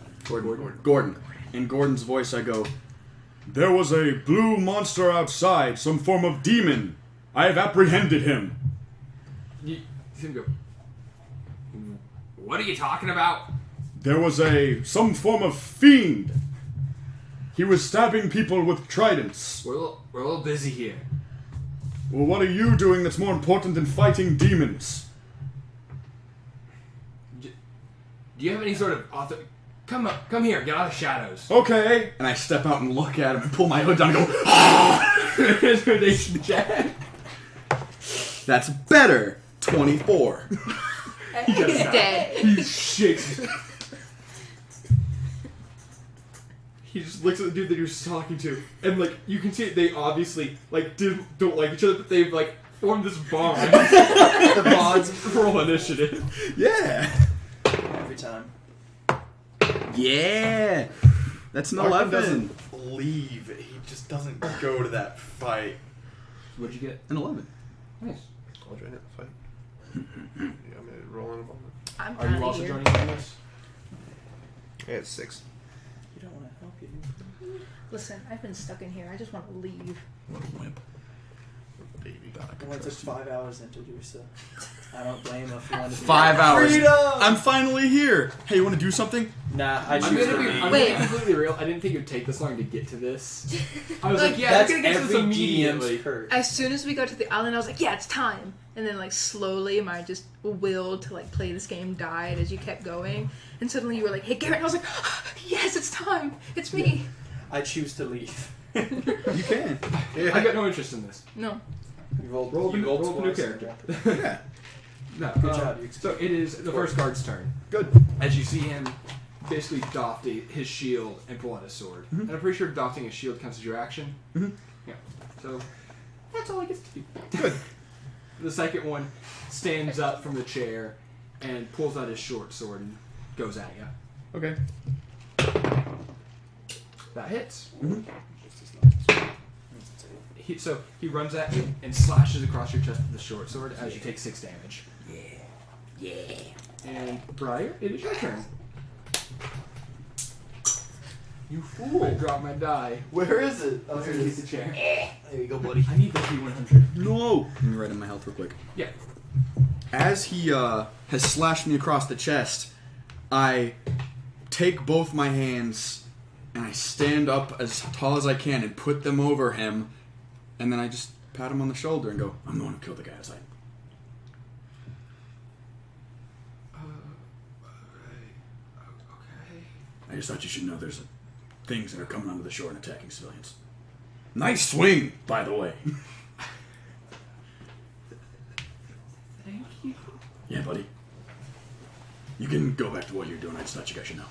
Gordon. In Gordon's voice, I go, "There was a blue monster outside, some form of demon. I have apprehended him." You see him go, "What are you talking about?" There was some form of fiend. He was stabbing people with tridents. We're a little busy here. Well, what are you doing that's more important than fighting demons? Do you have any sort of author? Come here, get out of the shadows. Okay. And I step out and look at him and pull my hood down and go, "Ah!" Intimidation check. That's better. 24. He's dead. He shakes. He just looks at the dude that you're talking to, and like you can see they obviously like don't like each other, but they've like formed this bond. The bonds Roll initiative. Yeah. every time. Yeah. That's an Markham 11. doesn't leave. He just doesn't go to that fight. What'd you get? An 11. Nice. I'll join in the fight. Yeah, I'm gonna roll in a moment. I'm Are you outta also here. joining in this? Yeah, it's 6. You don't want to help you. Listen, I've been stuck in here. I just want to leave. What a wimp. Baby. It only took 5 hours to introduce her. I don't blame her if you want to do 5 that. hours. Freedom! I'm finally here. Hey, you want to do something? Nah, I I'm choose gonna to be leave. I'm Wait. gonna be completely real. I didn't think it would take this long to get to this. I was Like, like, yeah, That's we're gonna get to every this immediately. DM's curse. As soon as we got to the island, I was like, yeah, it's time. And then, like, slowly, my just will to, like, play this game died as you kept going. And suddenly you were like, hey, Garrett. And I was like, yes, it's time. It's me. I choose to leave. You can. I got no interest in this. No. You rolled, Roll you a rolled new twice. character. Yeah. No, Good job, you so it is the first guard's turn. Good. As you see him basically doff his shield and pull out his sword. And I'm pretty sure doffing his shield counts as your action. Mhm. Yeah. So that's all he gets to do. Good. The second one stands up from the chair and pulls out his short sword and goes at you. Okay. That hits. Mhm. So he runs at you and slashes across your chest with the short sword as you take 6 damage. Yeah. And Briar, it is your turn. You fool! I dropped my die. Where is it? Oh, Let's here it keep is. the chair. There you go, buddy. I need the P100. No. Let me write in my health real quick. Yeah. As he has slashed me across the chest, I take both my hands and I stand up as tall as I can and put them over him, and then I just pat him on the shoulder and go, "I'm the one who killed the guy outside." Okay. I just thought you should know there's things that are coming onto the shore and attacking civilians. Nice swing, by the way. Thank you. Yeah, buddy. You can go back to what you're doing. I just thought you guys should know.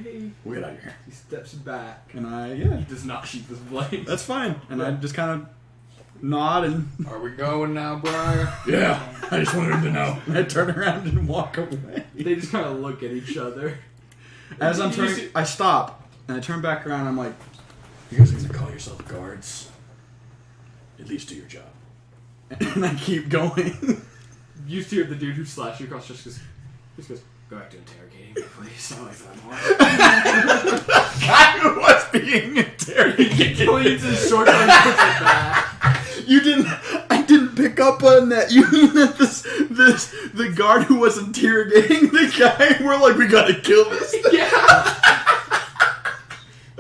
Okay. We'll get out of here. He steps back. And He does not sheath his blade. that's fine. And I just kind of nod and Are we going now, Briar? Yeah, I just wanted him to know. I turn around and walk away. They just kind of look at each other. As I'm Did you turning, see- I stop and I turn back around. And I'm like, You guys are gonna call yourself guards? At least do your job. and I keep going. used to hear the dude who slashed you across just goes, go back to interrogating me, please. I'll wait for that more. Guy who was being interrogated. He leans his short leg and puts it back. I didn't pick up on that. You mean that the guard who was interrogating the guy, we're like, we gotta kill this thing. Yeah.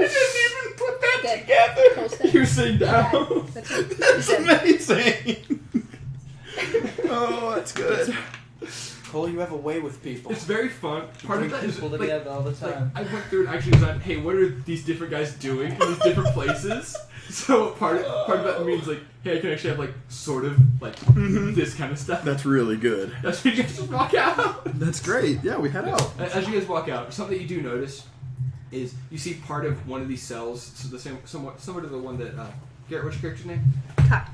I didn't even put that Good. together. Cool stuff. You're sitting down. That's what you That's said. amazing. Oh, that's good. Cole, you have a way with people. It's very fun. Part of that is people like, together all the time. I went through and actually designed, hey, what are these different guys doing in these different places? So part of that means like, hey, I can actually have like sort of like this kind of stuff. That's really good. That's when you guys just walk out. That's great. Yeah, we head out. As you guys walk out, something that you do notice is you see part of one of these cells, so the same, somewhat similar to the one that Garrett, what's your character's name? Kai.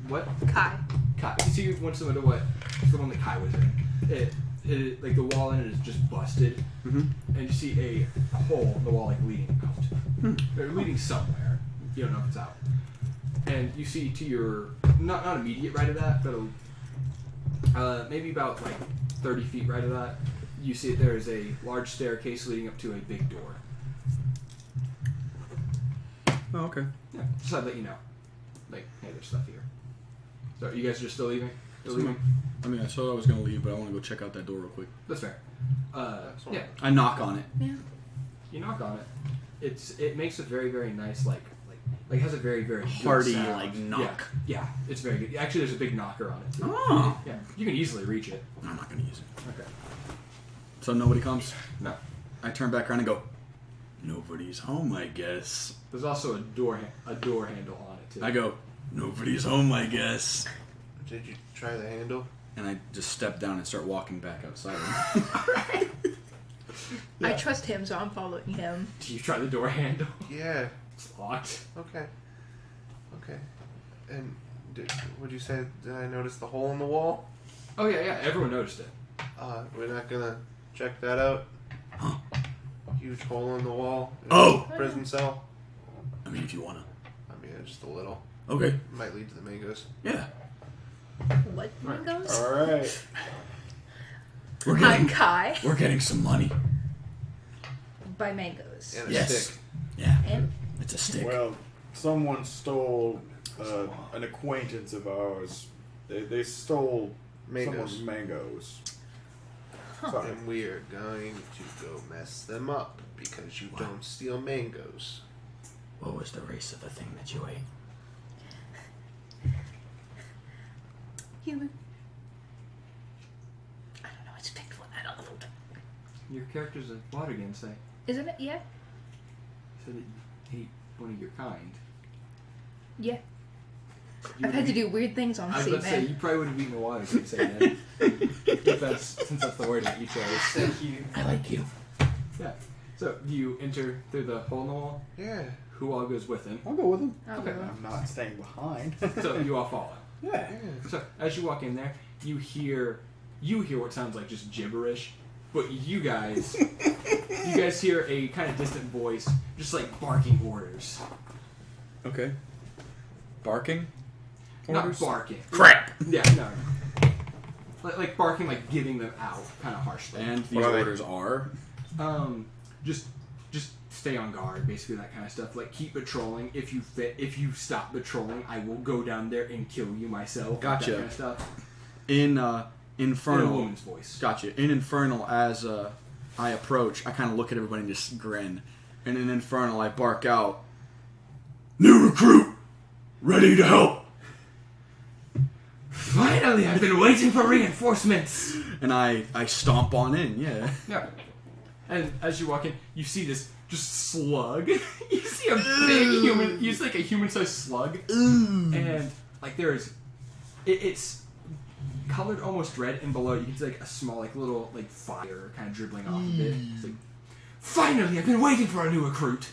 What? Kai. Kai. You see one similar to what? It's the one that Kai was in. It like the wall in it is just busted, and you see a hole in the wall like leading out. They're leading somewhere. You don't know if it's out. And you see to your not immediate right of that, but maybe about like 30 feet right of that, you see that there is a large staircase leading up to a big door. Oh, okay. Yeah, just to let you know. Like, hey, there's stuff here. So you guys are just still leaving? Still leaving? I mean, I thought I was gonna leave, but I want to go check out that door real quick. That's fair. Yeah. I knock on it. Yeah. You knock on it. It makes a very, very nice like it has a very, very good Hearty, sound. like, knock. Yeah, it's very good. Actually, there's a big knocker on it too. Oh. Yeah, you can easily reach it. I'm not gonna use it. Okay. So nobody comes. No. I turn back around and go. Nobody's home, I guess. There's also a door handle on it too. I go. Nobody's home, I guess. Did you try the handle? And I just step down and start walking back outside. I trust him, so I'm following him. Do you try the door handle? Yeah. It's locked. Okay. And would you say, did I notice the hole in the wall? Oh yeah. Everyone noticed it. We're not gonna check that out? Huh? Huge hole in the wall. Oh! Prison cell? I mean, if you wanna. I mean, just a little. Okay. Might lead to the mangoes. Yeah. What goes? Alright. I'm Kai. We're getting some money. By mangoes. And a Yes. stick. Yeah. And It's a stick. Well, someone stole an acquaintance of ours. They stole Mangoes. someone's mangoes. And we are going to go mess them up because you don't steal mangoes. What was the race of the thing that you ate? human. I don't know. It's picked one. I don't know. Your character's a water say. Isn't it? Yeah. So that you hate one of your kind. Yeah. You I've had to would've do weird things on I was sea, about to say, man. you probably would have eaten a water say then. Since that's the word that you chose. Thank you. I like you. Yeah. So you enter through the hole in the wall. Yeah. Who all goes with him? I'll go with him. Oh, Okay. well. I'm not staying behind. So you all follow. Yeah. So as you walk in there, you hear what sounds like just gibberish, but you guys hear a kind of distant voice, just like barking orders. Okay. Barking? Not barking. Crap! Yeah, no. Like barking, like giving them out, kind of harshly. And these What are they? orders are? Just stay on guard, basically that kind of stuff. Like keep patrolling. If you stop patrolling, I will go down there and kill you myself. Gotcha. That kind of stuff. In In a Infernal. woman's voice. Gotcha. In Infernal, as I approach, I kind of look at everybody and just grin. And in Infernal, I bark out, "New recruit! Ready to help!" Finally, I've been waiting for reinforcements. And I stomp on in, yeah. Yeah. And as you walk in, you see this just slug. You see a big human. You see like a human-sized slug. And like it's colored almost red, and below you can see like a small like little like fire kind of dribbling off of it. It's like, finally, I've been waiting for a new recruit.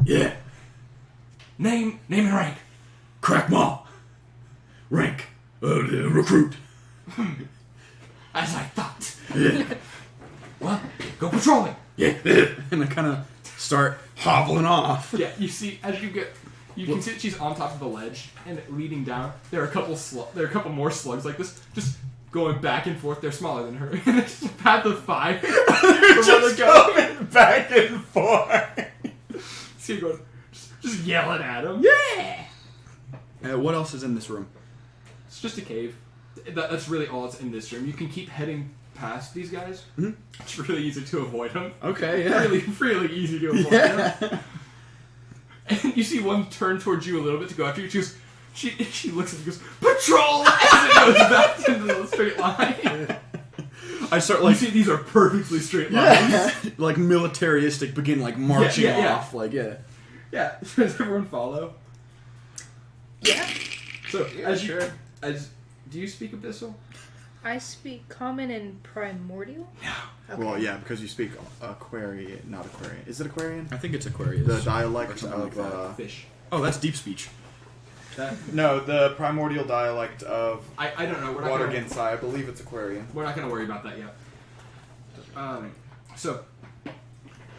Yeah. Name and rank. Crackmaw. Rank. Recruit. As I thought. Yeah. Well, go patrolling. Yeah. And I kind of start hobbling off. Yeah, you see as you get. You can see that she's on top of the ledge, and leading down, there are a couple more slugs like this, just going back and forth. They're smaller than her. And it's just a path of fire. Just going back and forth. So you're going, just yelling at him. Yeah! What else is in this room? It's just a cave. That's really all that's in this room. You can keep heading past these guys. Mhm. It's really easy to avoid them. Okay, yeah. Really easy to avoid them. And you see one turn towards you a little bit to go after you. She looks at you and goes, "Patrol!" as it goes back into the straight line. I start You like see these are perfectly straight lines. like militaristic, begin like marching yeah. off. Like Yeah. Does everyone follow? Yeah. So Yeah, sure. Do you speak Abyssal? I speak Common and Primordial. Okay. Well, yeah, because you speak Aquarian, not Aquarian. Is it Aquarian? I think it's Aquarius. The Or dialect something like of... Fish. Oh, that's deep speech. no, the primordial dialect of I don't know. We're not Water gonna, Gensai. I believe it's Aquarian. We're not going to worry about that yet. So,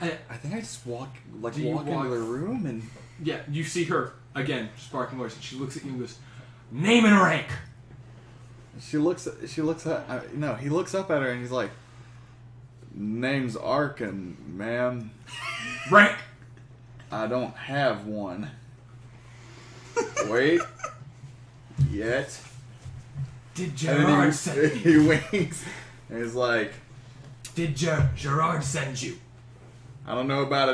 I think I just walk Do you into walk- the room and... yeah, you see her again, sparking voice, and she looks at you and goes, "Name and rank." He looks up at her and he's like, "Name's Arkin, ma'am. Rank. I don't have one." Wait. Yet. Did And Gerard then send he you? winks and he's like, Did Gerard send you? I don't know about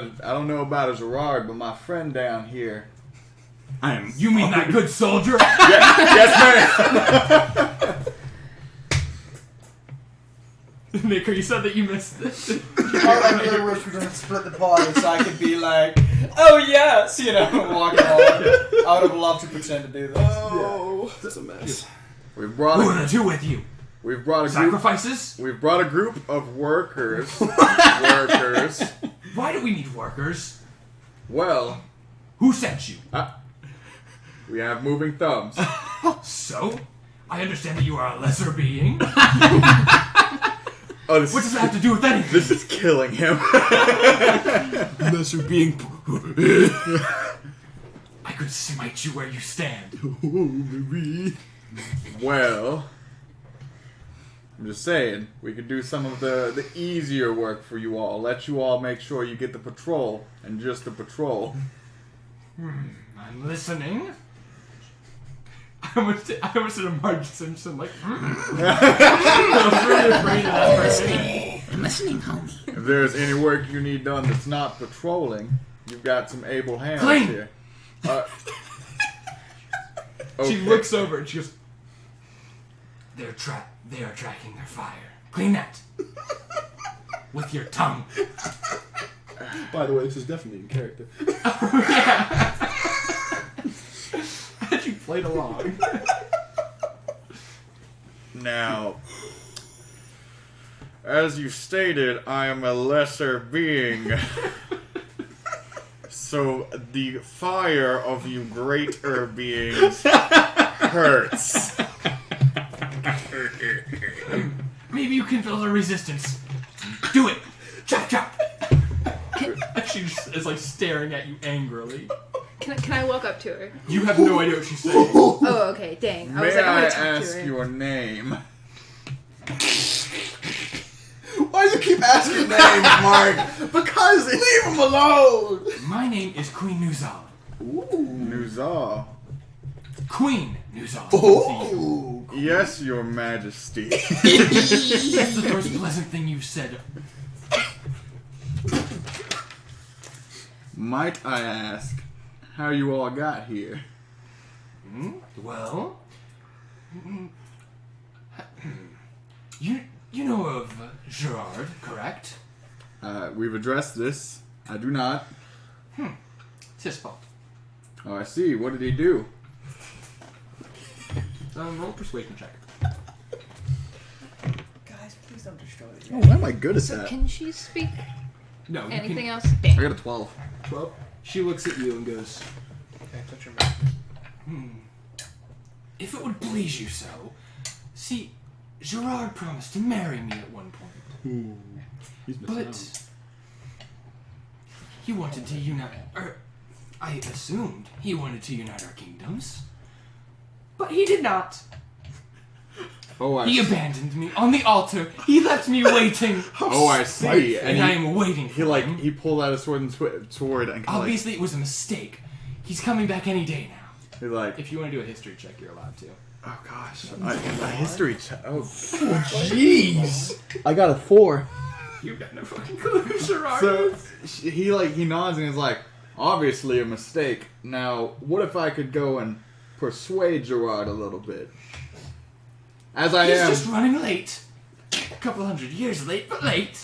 a Gerard, but my friend down here. I am. You mean that good soldier? Yes, ma'am. Nicker, you said that you missed this. I really wish we didn't split the party so I could be like, oh yes, walk on. I would have loved to pretend to do this. Oh, that's a mess. We've brought Who are a the two with you? group. Sacrifices? We've brought a group of workers. Why do we need workers? Well, Who sent you? we have moving thumbs. So? I understand that you are a lesser being. Oh, this What does that have to do with anything? This is killing him. Lesser being. I could smite you where you stand. Well, I'm just saying, we could do some of the easier work for you all. Let you all make sure you get the patrol, and just the patrol. I'm listening. I almost did a Marge Simpson, like, I was really afraid of that person. I'm listening, homie. If there's any work you need done that's not patrolling, you've got some able hands Clean. here. She Okay. looks over and she goes, They are tracking their fire. Clean that. With your tongue. By the way, this is definitely in character. Yeah. As you played along. Now, as you stated, I am a lesser being. So the fire of you greater beings hurts. Maybe you can build a resistance. Do it. Chop, chop. She just is like staring at you angrily. Can I walk up to her? You have no idea what she's saying. Oh, okay, dang. I was May like, I'm I gonna talk ask to her. your name? Why do you keep asking names, Mark? Because leave him alone. My name is Queen Nuzal. Nuzal. Queen Nuzal. Oh. Yes, your majesty. That's the first pleasant thing you've said. Might I ask how you all got here? Well, you know of Gerard, correct? We've addressed this. I do not. It's his fault. Oh, I see. What did he do? Roll a persuasion check. Guys, please don't destroy it. Oh, why am I good at So that? can she speak No, you anything can. else? I Dang. got a 12. 12. She looks at you and goes, Okay, touch your mouth. If it would please you so. See, Gerard promised to marry me at one point. But he wanted to unite, or I assumed he wanted to unite our kingdoms. But he did not. Oh, I He abandoned me on the altar. He left me waiting. Oh, I see. And I am waiting for him. He pulled out a sword and sword and Obviously, it was a mistake. He's coming back any day now. he's like, If you want to do a history check, you're allowed to. oh gosh, a history check. Oh, Jeez. I got a 4. You've got no fucking clue, Gerard. so he nods and he's like, obviously a mistake. Now, what if I could go and persuade Gerard a little bit? As I He's am. just running late. A couple 100 years late, but late.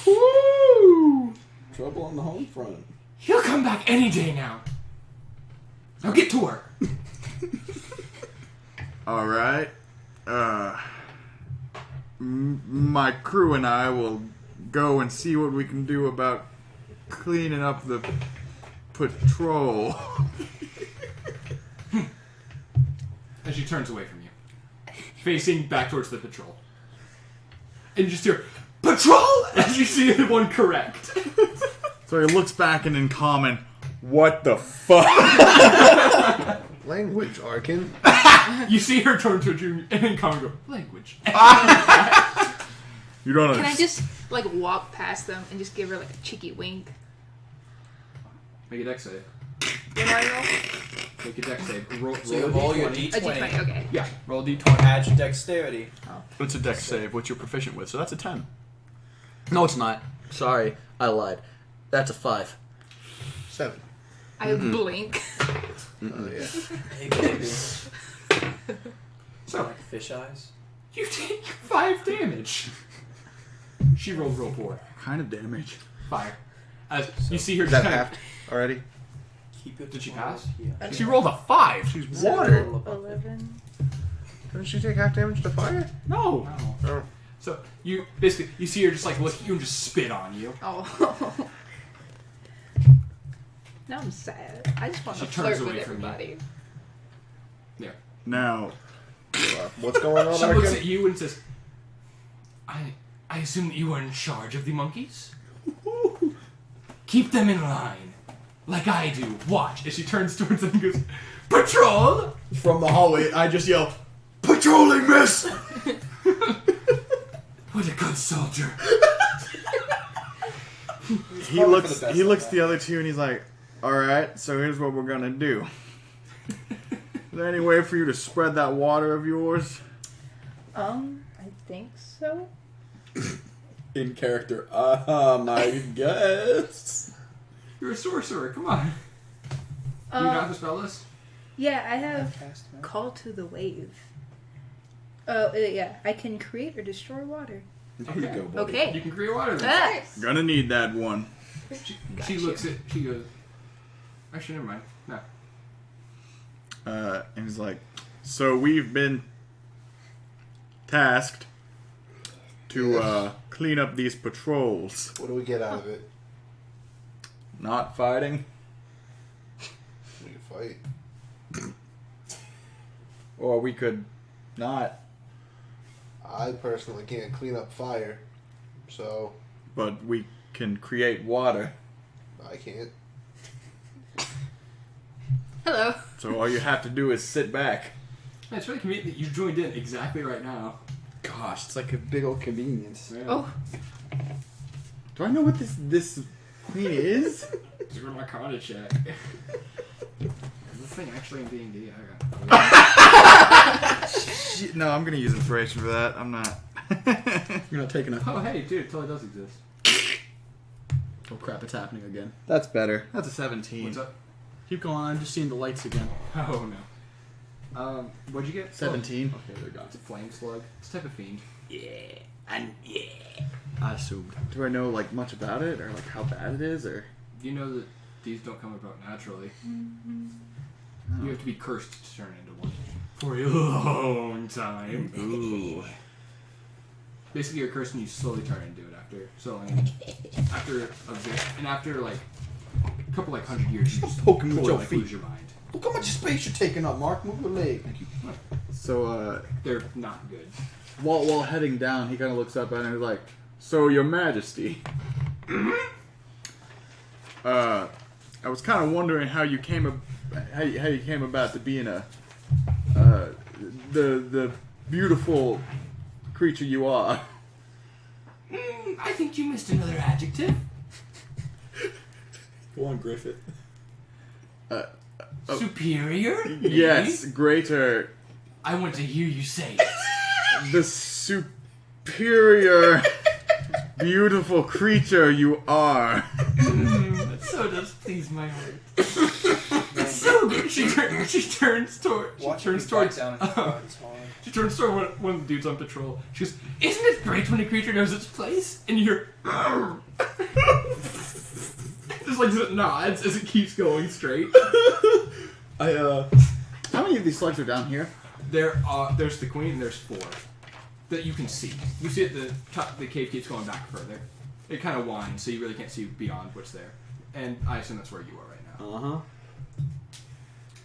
Woo! Trouble on the home front. He'll come back any day now. Now get to work. All right. My crew and I will go and see what we can do about cleaning up the patrol. As she turns away from you, facing back towards the patrol. And you just hear, patrol! As you see the one correct. So he looks back and in common, what the fuck? Language, Arkin. You see her turn to you and in common go, language. You don't Can I just like walk past them and just give her like a cheeky wink? Make a dex save. What do I roll? Make a dex save. Roll, So you a roll your D20. A D20. D20. Okay. Yeah, roll a D20. Add your dexterity. It's a dex save, which you're proficient with, so that's a 10. No, it's not. Sorry, I lied. That's a 5. 7. I blink. Oh yeah. Hey, baby. So, Like fish eyes. you take 5 damage. She rolled real poor. kind of damage. Fire. As you see her Is just that kind of... half already? Keep it. Did she pass? Yeah. She rolled a 5. She's Water. 11. Didn't she take half damage to fire? No. Oh. So you basically you see her just like look at you and just spit on you. Oh. Now I'm sad. I just want She to turns flirt with away from you. everybody. Now, What's going on, She looks Arkin? at you and says, I assume that you are in charge of the monkeys? Keep them in line. Like I do. Watch. As she turns towards them and goes, Patrol! From the hallway, I just yell, "Patrolling, miss!" What a good soldier. he looks the other two and he's like, alright, so here's what we're gonna do. Is there any way for you to spread that water of yours? I think so. In character, I guess. You're a sorcerer. Come on. Do you not dispel this? Yeah, I have Call to the Wave. Yeah, I can create or destroy water. There you go, buddy. Okay. You can create water then. Ah. Gonna need that one. She looks at... She goes... Actually, never mind. No. And he's like, so we've been tasked to clean up these patrols. What do we get out of it? Not fighting. We can fight. Or we could not, I personally can't clean up fire, so but we can create water. I can't. Hello. So all you have to do is sit back. Yeah, it's really convenient that you joined in exactly right now. Gosh, it's like a big old convenience. Yeah. Oh, Do I know what this thing is? Just go to my Arcana check. Is this thing actually in D&D? Shit, no, I'm gonna use inspiration for that. I'm not. You're not taking a... Oh, hey, dude, it totally does exist. Oh crap, it's happening again. That's better. That's a 17. What's up? Keep going, I'm just seeing the lights again. Oh, no. What'd you get? 17. Oh, okay, they're gone. It's a flame slug. It's a type of fiend. Yeah, and yeah. I assumed. Do I know like much about it, or like how bad it is, or? You know that these don't come about naturally. You have to be cursed to turn into one. For a long time. Ooh. Basically, you're cursed and you slowly turn into it after. So, after a bit, and after like a couple like 100 years, you just poking with totally, your like, feet. lose your mind. Look how much space you're taking up, Mark. Move your leg. Thank you. So They're not good. while heading down, he kind of looks up at him and he's like, "So, Your Majesty, I was kind of wondering how you came about to being the beautiful creature you are. I think you missed another adjective. Go on, Griffith. Superior? maybe? Yes, greater. I want to hear you say it. The superior, beautiful creature you are. That so does please my heart. It's so good. She turns towards. Watch She turns it towards. down if it's hard. She turns toward one of the dudes on patrol. She goes, "Isn't it great when a creature knows its place?" And you hear, just like it nods as it keeps going straight. How many of these slugs are down here? There's the queen. And there's 4 that you can see. You see at the top. The cave keeps going back further. It kind of winds, so you really can't see beyond what's there. And I assume that's where you are right now. Uh-huh.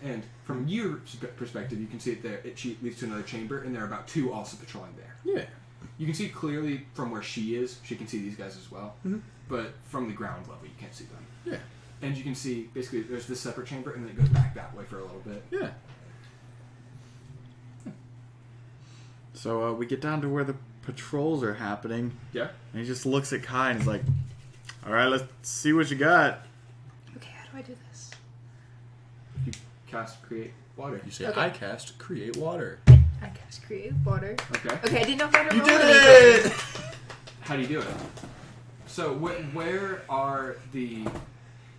And from your perspective, you can see it there. It leads to another chamber, and there are about 2 also patrolling there. Yeah. You can see clearly from where she is. She can see these guys as well. Mm-hmm. But from the ground level, you can't see them. Yeah. And you can see, basically, there's this separate chamber, and then it goes back that way for a little bit. Yeah. So we get down to where the patrols are happening, Yeah? and he just looks at Kai and he's like, "All right, let's see what you got." Okay, how do I do this? You cast Create Water. You say, Okay. I cast create water. I cast create water. Okay. Okay, I didn't know if I had to You roll did anything. it! How do you do it? So, where are the...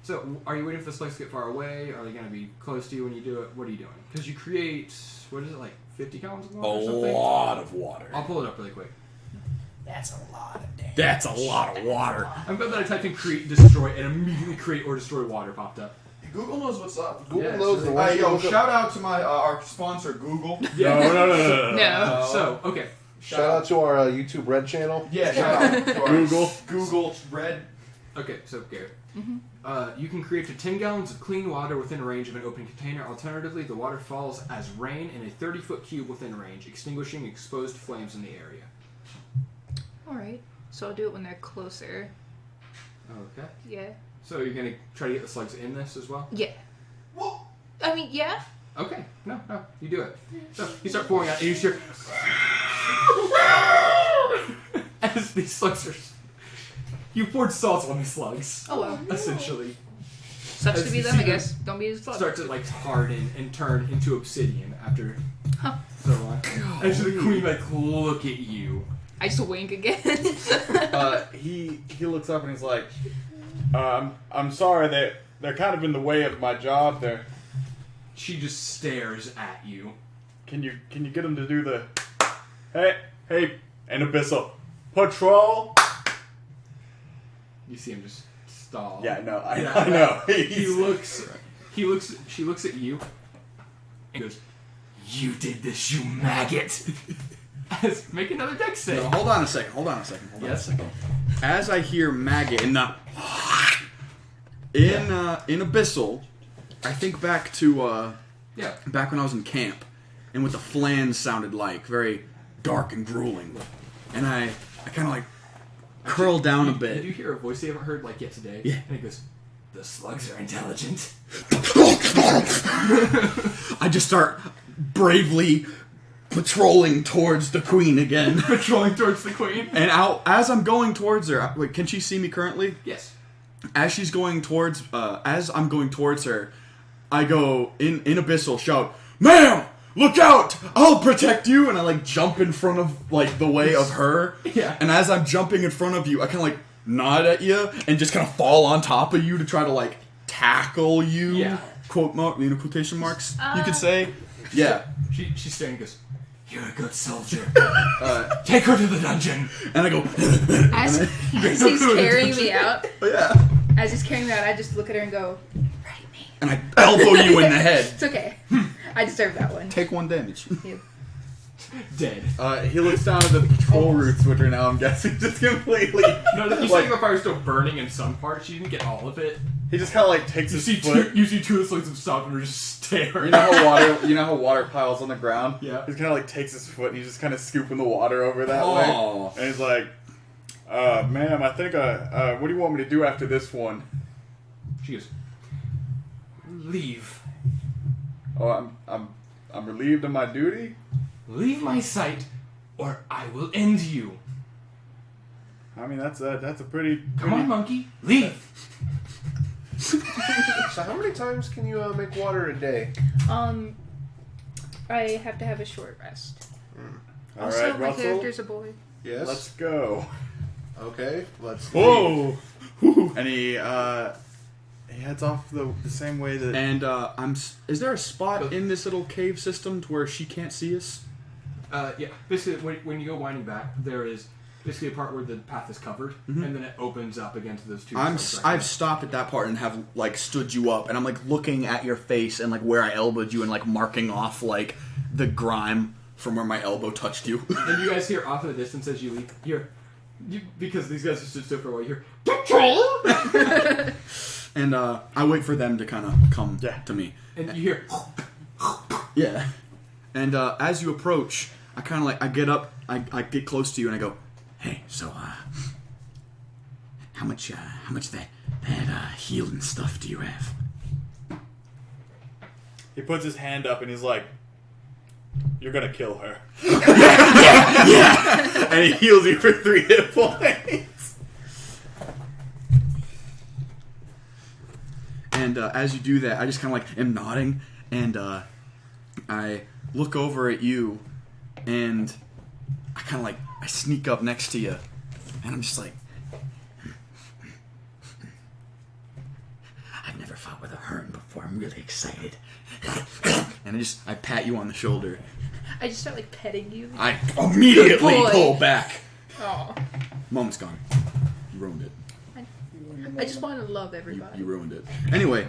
So, are you waiting for the slugs to get far away? Are they going to be close to you when you do it? What are you doing? Because you create, what is it, like 50 gallons of A water or something? lot of water. I'll pull it up really quick. That's a lot of damage. That's a lot of water. I'm glad that I typed in create, destroy, and immediately create or destroy water popped up. Google knows what's up. Google Yeah, knows so the they- way. Yo, shout out to my our sponsor, Google. Yeah. No. No. So, okay. Shout out to our YouTube Red channel. Yeah, shout out to our Google. Google Red. Okay, so Garrett. You can create to 10 gallons of clean water within range of an open container. Alternatively, the water falls as rain in a 30-foot cube within range, extinguishing exposed flames in the area. Alright, so I'll do it when they're closer. Okay. Yeah. So you're going to try to get the slugs in this as well? Yeah. Well, I mean, yeah. Okay. No, you do it. So you start pouring out, and you hear... as these slugs are... You poured salt on the slugs. Oh well. Essentially. Sucks As to be you them, I see them guess. Don't be as fun. Start to like harden and turn into obsidian after Huh. so long. And so the queen like look at you. I just wink again. He looks up and he's like, "I'm sorry, they're kind of in the way of my job. There, She just stares at you. can you get them to do the, hey, and Abyssal patrol?" You see him just stall. Yeah, no, I know. She looks at you and goes, "You did this, you maggot." Make another dex save. No, hold on a second. Yes. As I hear maggot in the in Abyssal, I think back to Yeah. back when I was in camp, and what the flans sounded like, very dark and grueling, and I kind of like curl down a Did bit. you hear a voice you haven't heard like yet today? Yeah. And it goes, "The slugs are intelligent." I just start bravely patrolling towards the queen again. Patrolling towards the queen. And as I'm going towards her, wait, can she see me currently? Yes. As she's going towards, as I'm going towards her, I go in Abyssal, shout, "Ma'am, look out! I'll protect you!" And I like jump in front of like the way of her. Yeah. And as I'm jumping in front of you, I kind of like nod at you and just kind of fall on top of you to try to like tackle you. Yeah. Quotation marks. You could say. Yeah. She's staring and goes, "You're a good soldier. Take her to the dungeon." And I go. As he's carrying me out, Yeah. as he's carrying me out, I just look at her and go, "Ready, me." And I elbow you in the head. It's okay. I deserve that one. Take 1 damage. Yeah. Dead. He looks down at the patrol routes, which are now, I'm guessing, just completely. No, you like, see the fire's still burning in some parts. She didn't get all of it. he just kind of like takes You his see foot. two of the slugs have stopped and are just staring. You know how water piles on the ground? Yeah. He kind of like takes his foot and he's just kind of scooping the water over that Oh. way. And he's like, "Ma'am, I think what do you want me to do after this one?" She goes, "Leave. "Oh, I'm relieved of my duty." Leave my sight, or I will end you. I mean, that's a pretty. Come on, monkey. Leave. So how many times can you make water a day? I have to have a short rest. All Also, right, my Russell. character's a boy. Yes. Let's go. Okay. Let's. Whoa! And he heads off the same way that. And is there a spot in this little cave system to where she can't see us? Yeah. Basically, when you go winding back, there is basically a part where the path is covered, and then it opens up against those two. I've stopped at that part and have like stood you up, and I'm like looking at your face and like where I elbowed you and like marking off like the grime from where my elbow touched you. And you guys hear off in the distance as you leave. Because these guys have stood still for a while. You hear. And I wait for them to kind of come to me. And you hear. Yeah. And as you approach, I kind of like I get up, I get close to you, and I go, "Hey, so how much that healing stuff do you have?" He puts his hand up and he's like, "You're gonna kill her." Yeah. And he heals you for 3 hit points. And as you do that, I just kind of like am nodding, and I look over at you, and I kind of like I sneak up next to you, and I'm just like, "I've never fought with a Hearn before. I'm really excited." And I pat you on the shoulder. I just start like petting you. I immediately Good boy. pull back. Oh, Moment's gone. You ruined it. I just want to love everybody. You ruined it. Anyway,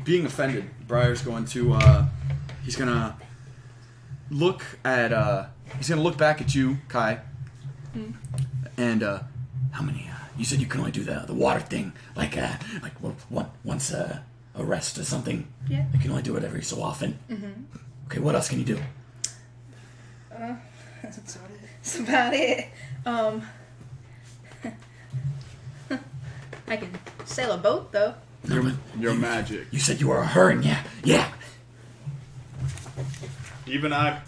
being offended, Briar's going to he's gonna look at he's gonna look back at you, Kai. And how many you said you can only do the water thing like once a rest or something. Yeah. You can only do it every so often. Okay, what else can you do? That's about it. I can sail a boat though. Your magic. You said you were a Hearn, yeah. Even I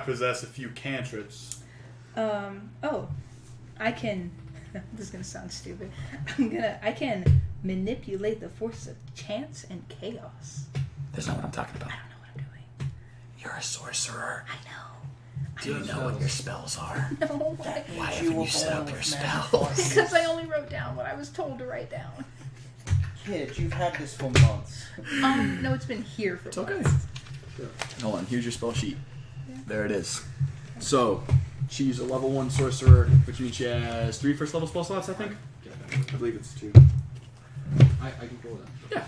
possess a few cantrips. Oh, I can. This is gonna sound stupid. I can manipulate the forces of chance and chaos. That's not what I'm talking about. I don't know what I'm doing. You're a sorcerer. I know. Do you know what your spells are? No, Why haven't you set up your spells? because I only wrote down what I was told to write down. Kid, you've had this for months. No, it's been here for. It's okay. months. Hold on, here's your spell sheet. There it is. So, she's a level 1 sorcerer, which means she has 3 first level spell slots, I think. I believe it's 2. I can pull it up. Yeah.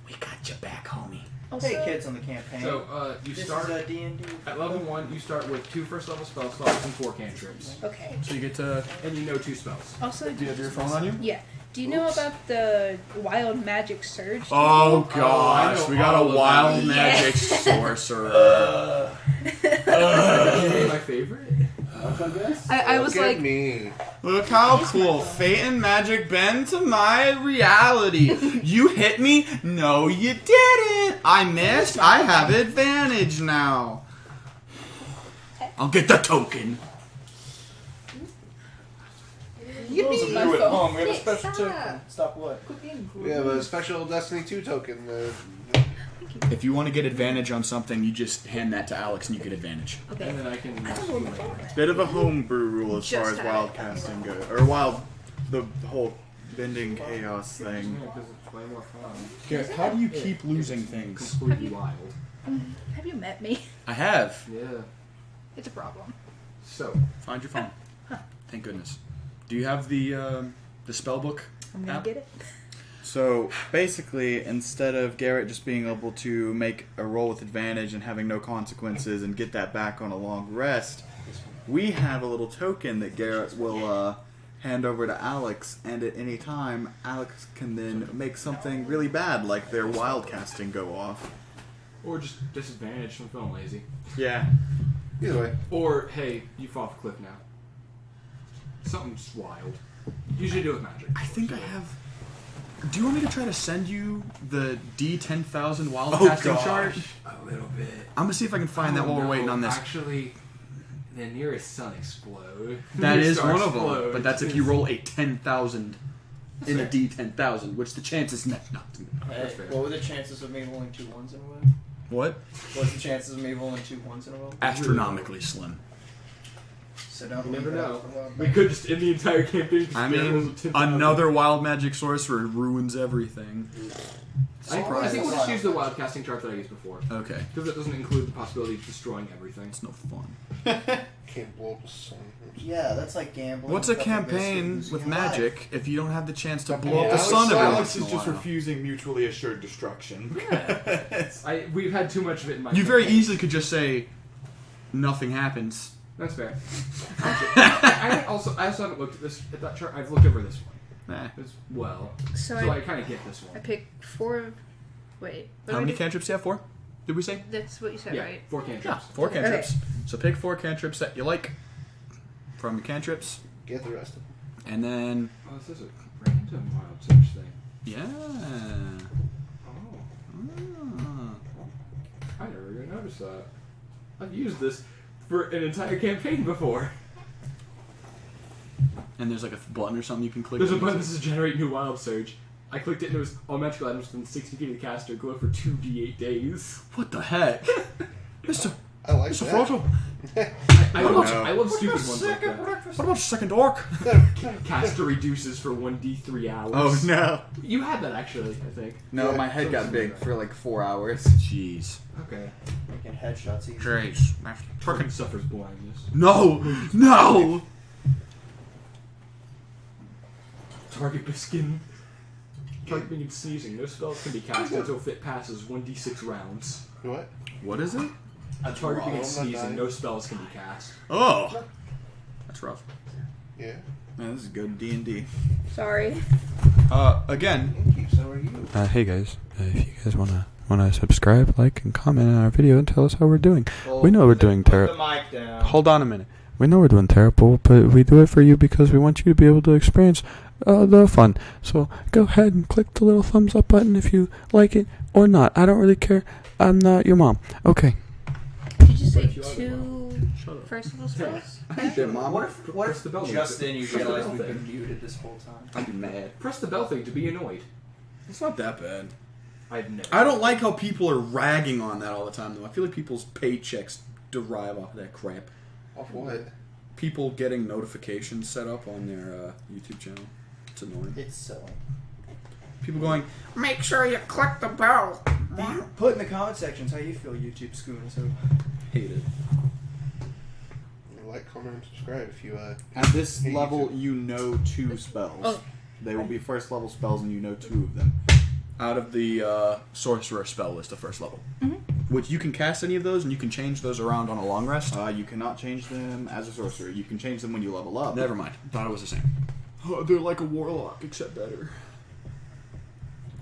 We got your back, homie. Also, Hey, kids on the campaign. So you this start is a D&D. at level 1. You start with 2 first level spell slots and 4 cantrips, okay. So you get to... and you know 2 spells. Also, Do you have your phone on you? yeah. Do you know about the wild magic surge? Oh I gosh, know we got a all about wild it. magic sorcerer. My favorite. I was Look at like, me. Look how cool fate and magic bend to my reality. You hit me? No, you didn't. I missed. I have advantage now. I'll get the token. you Those need of my you at phone. home, we have a Hey, special stop. token. Stop what? Quit being We have a rude. special Destiny 2 token. If you want to get advantage on something, you just hand that to Alex and you get advantage. Okay. And then I can. Bit of a homebrew rule as far Just as had wild it. casting goes, or the whole bending chaos thing. Because it's way more fun. Garrett, how do you keep losing things? Completely wild. Have you met me? I have. Yeah. It's a problem. So Find your phone. Thank goodness. Do you have the spell book? I'm gonna App? get it. So basically, instead of Garrett just being able to make a roll with advantage and having no consequences and get that back on a long rest, we have a little token that Garrett will hand over to Alex, and at any time, Alex can then make something really bad, like their wild casting go off. or just disadvantage from feeling lazy. Yeah. Either way. Or hey, you fall off a cliff now. Something's wild. Usually do it with magic. I think I have Do you want me to try to send you the D10,000 wild casting chart? A little bit. I'm gonna see if I can find that while we're waiting on this. Actually, the nearest sun explode. That is Star one of them, explodes. but that's if you roll a 10,000 in a D10,000, which the chance is not. Hey, fair. what were the chances of me rolling 2 ones in a row? What? What's the chances of me rolling 2 ones in a row? Astronomically slim. So don't You never leave it know. out for long. We could just end the entire campaign. just I barrels mean, of 10,000. another wild magic sorcerer ruins everything. I think we'll just use the wild casting chart that I used before. Okay. Because it doesn't include the possibility of destroying everything. It's no fun. Can't blow up a sun. Yeah, that's like gambling. What's a with fucking campaign biscuits with in your life. magic if you don't have the chance to Yeah, blow up the Alex, sun every Alex once in is a just while? refusing mutually assured destruction. We've had too much of it in my You very campaign. easily could just say, nothing happens. That's fair. I also haven't looked at that chart. I've looked over this one Nah. as well. So So I I kind of get this I one. picked 4. Wait. what How did I many do? cantrips do you have? 4? Did we say? That's what you said, Yeah, right? 4 cantrips. 4 Okay. cantrips. So pick 4 cantrips that you like from your cantrips, Get the rest of them. and then Oh, this is a random wild search thing. yeah. Oh, Ah. I never even noticed that. I've used this for an entire campaign before. And there's like a button or something you can click. There's a on. button that says generate new wild surge. I clicked it and it was all magical items within 60 feet of the caster go for 2d8 days. What the heck, Mister I like Mr. that. Frodo? I Oh, love, no. I love stupid ones like that. What about second orc? Caster reduces for 1d3 hours. Oh no. You had that actually, I think. No, Yeah, my head got something big like that. for like 4 hours. Jeez. Okay. Making headshots easy. Trace. Tarkin suffers blindness. No! No! Target skin. Target being sneezing. No spells can be cast until fit passes 1d6 rounds. What? What is it? A target Wow, being I'm not sneezing. dying. No spells can be cast. Oh! That's rough. Yeah. Man, this is good D&D. Sorry. Again, Thank you. So are you. Hey guys, if you guys wanna subscribe, like, and comment on our video and tell us how we're doing. We know we're doing Put terrible. the mic down. hold on a minute. We know we're doing terrible, but we do it for you because we want you to be able to experience the fun. So go ahead and click the little thumbs up button if you like it or not. I don't really care. I'm not your mom. Okay. Did you say if you are the 2 first level spells? What if Press the bell just thing. then you Press the realize bell we've thing. been muted this whole time? I'd be mad. Press the bell thing to be annoyed. It's not that bad. I've never. I don't like how people are ragging on that all the time, though. I feel like people's paychecks derive off of that crap. Off what? People getting notifications set up on their YouTube channel. It's annoying. It's silly. People going, Make sure you click the bell. Put in the comment sections how you feel, YouTube schooners. hate it. Like, comment, and subscribe if you At this Hey, level, YouTube. you know 2 spells. Oh. They will be first level spells, and you know 2 of them. Out of the sorcerer spell list of first level. Which you can cast any of those, and you can change those around on a long rest. You cannot change them as a sorcerer. You can change them when you level up. Never mind. Thought it was the same. Oh, they're like a warlock, except better.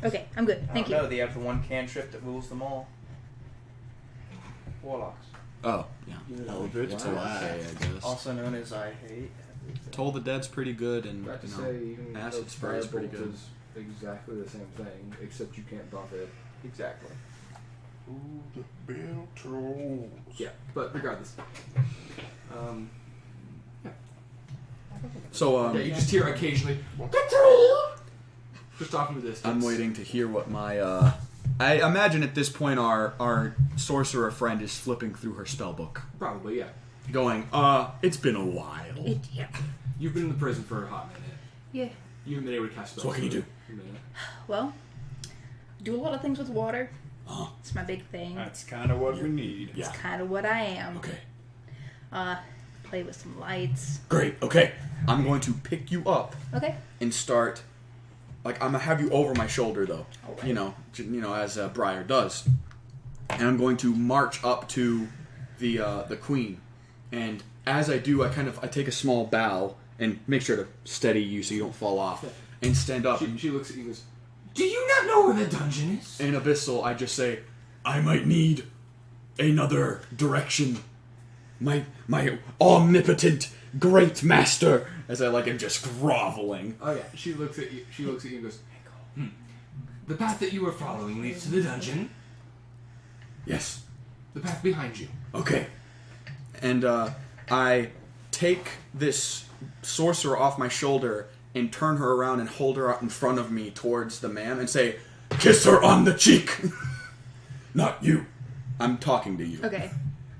Okay, I'm good. Thank you. No, they have the one cantrip that rules them all. Warlocks. Oh, yeah. Eldritch It's Blast. okay, I guess. Also known as I hate everything. Toll the Dead's pretty good, and About to you know, say, even acid though spray is pretty Firebolt good. is exactly the same thing, except you can't buff it. Exactly. Ooh, the bell trolls. Yeah, but regardless. So Yeah, you just hear occasionally, just off in the distance. I'm waiting to hear what my I imagine at this point our sorcerer friend is flipping through her spell book, Probably, yeah. going, it's been a while. Yeah. You've been in the prison for a hot minute. Yeah. You haven't been able to cast spells. So what can you for do? a minute. Well, do a lot of things with water. Huh. It's my big thing. That's kind of what we need. Yeah. It's kind of what I am. Okay. Play with some lights. Great. Okay. I'm going to pick you up Okay. and start. Like I'm gonna have you over my shoulder though. Alright. You know, as Briar does, and I'm going to march up to the queen, and as I do, I take a small bow and make sure to steady you so you don't fall off, and stand up. She looks at you and goes, "Do you not know where the dungeon is?" In Abyssal, I just say, I might need another direction. My omnipotent great master, as I am just groveling. Oh yeah. She looks at you and goes, The path that you were following leads to the dungeon. Yes. The path behind you. Okay. And I take this sorcerer off my shoulder and turn her around and hold her out in front of me towards the man and say, "Kiss her on the cheek." Not you. I'm talking to you. Okay.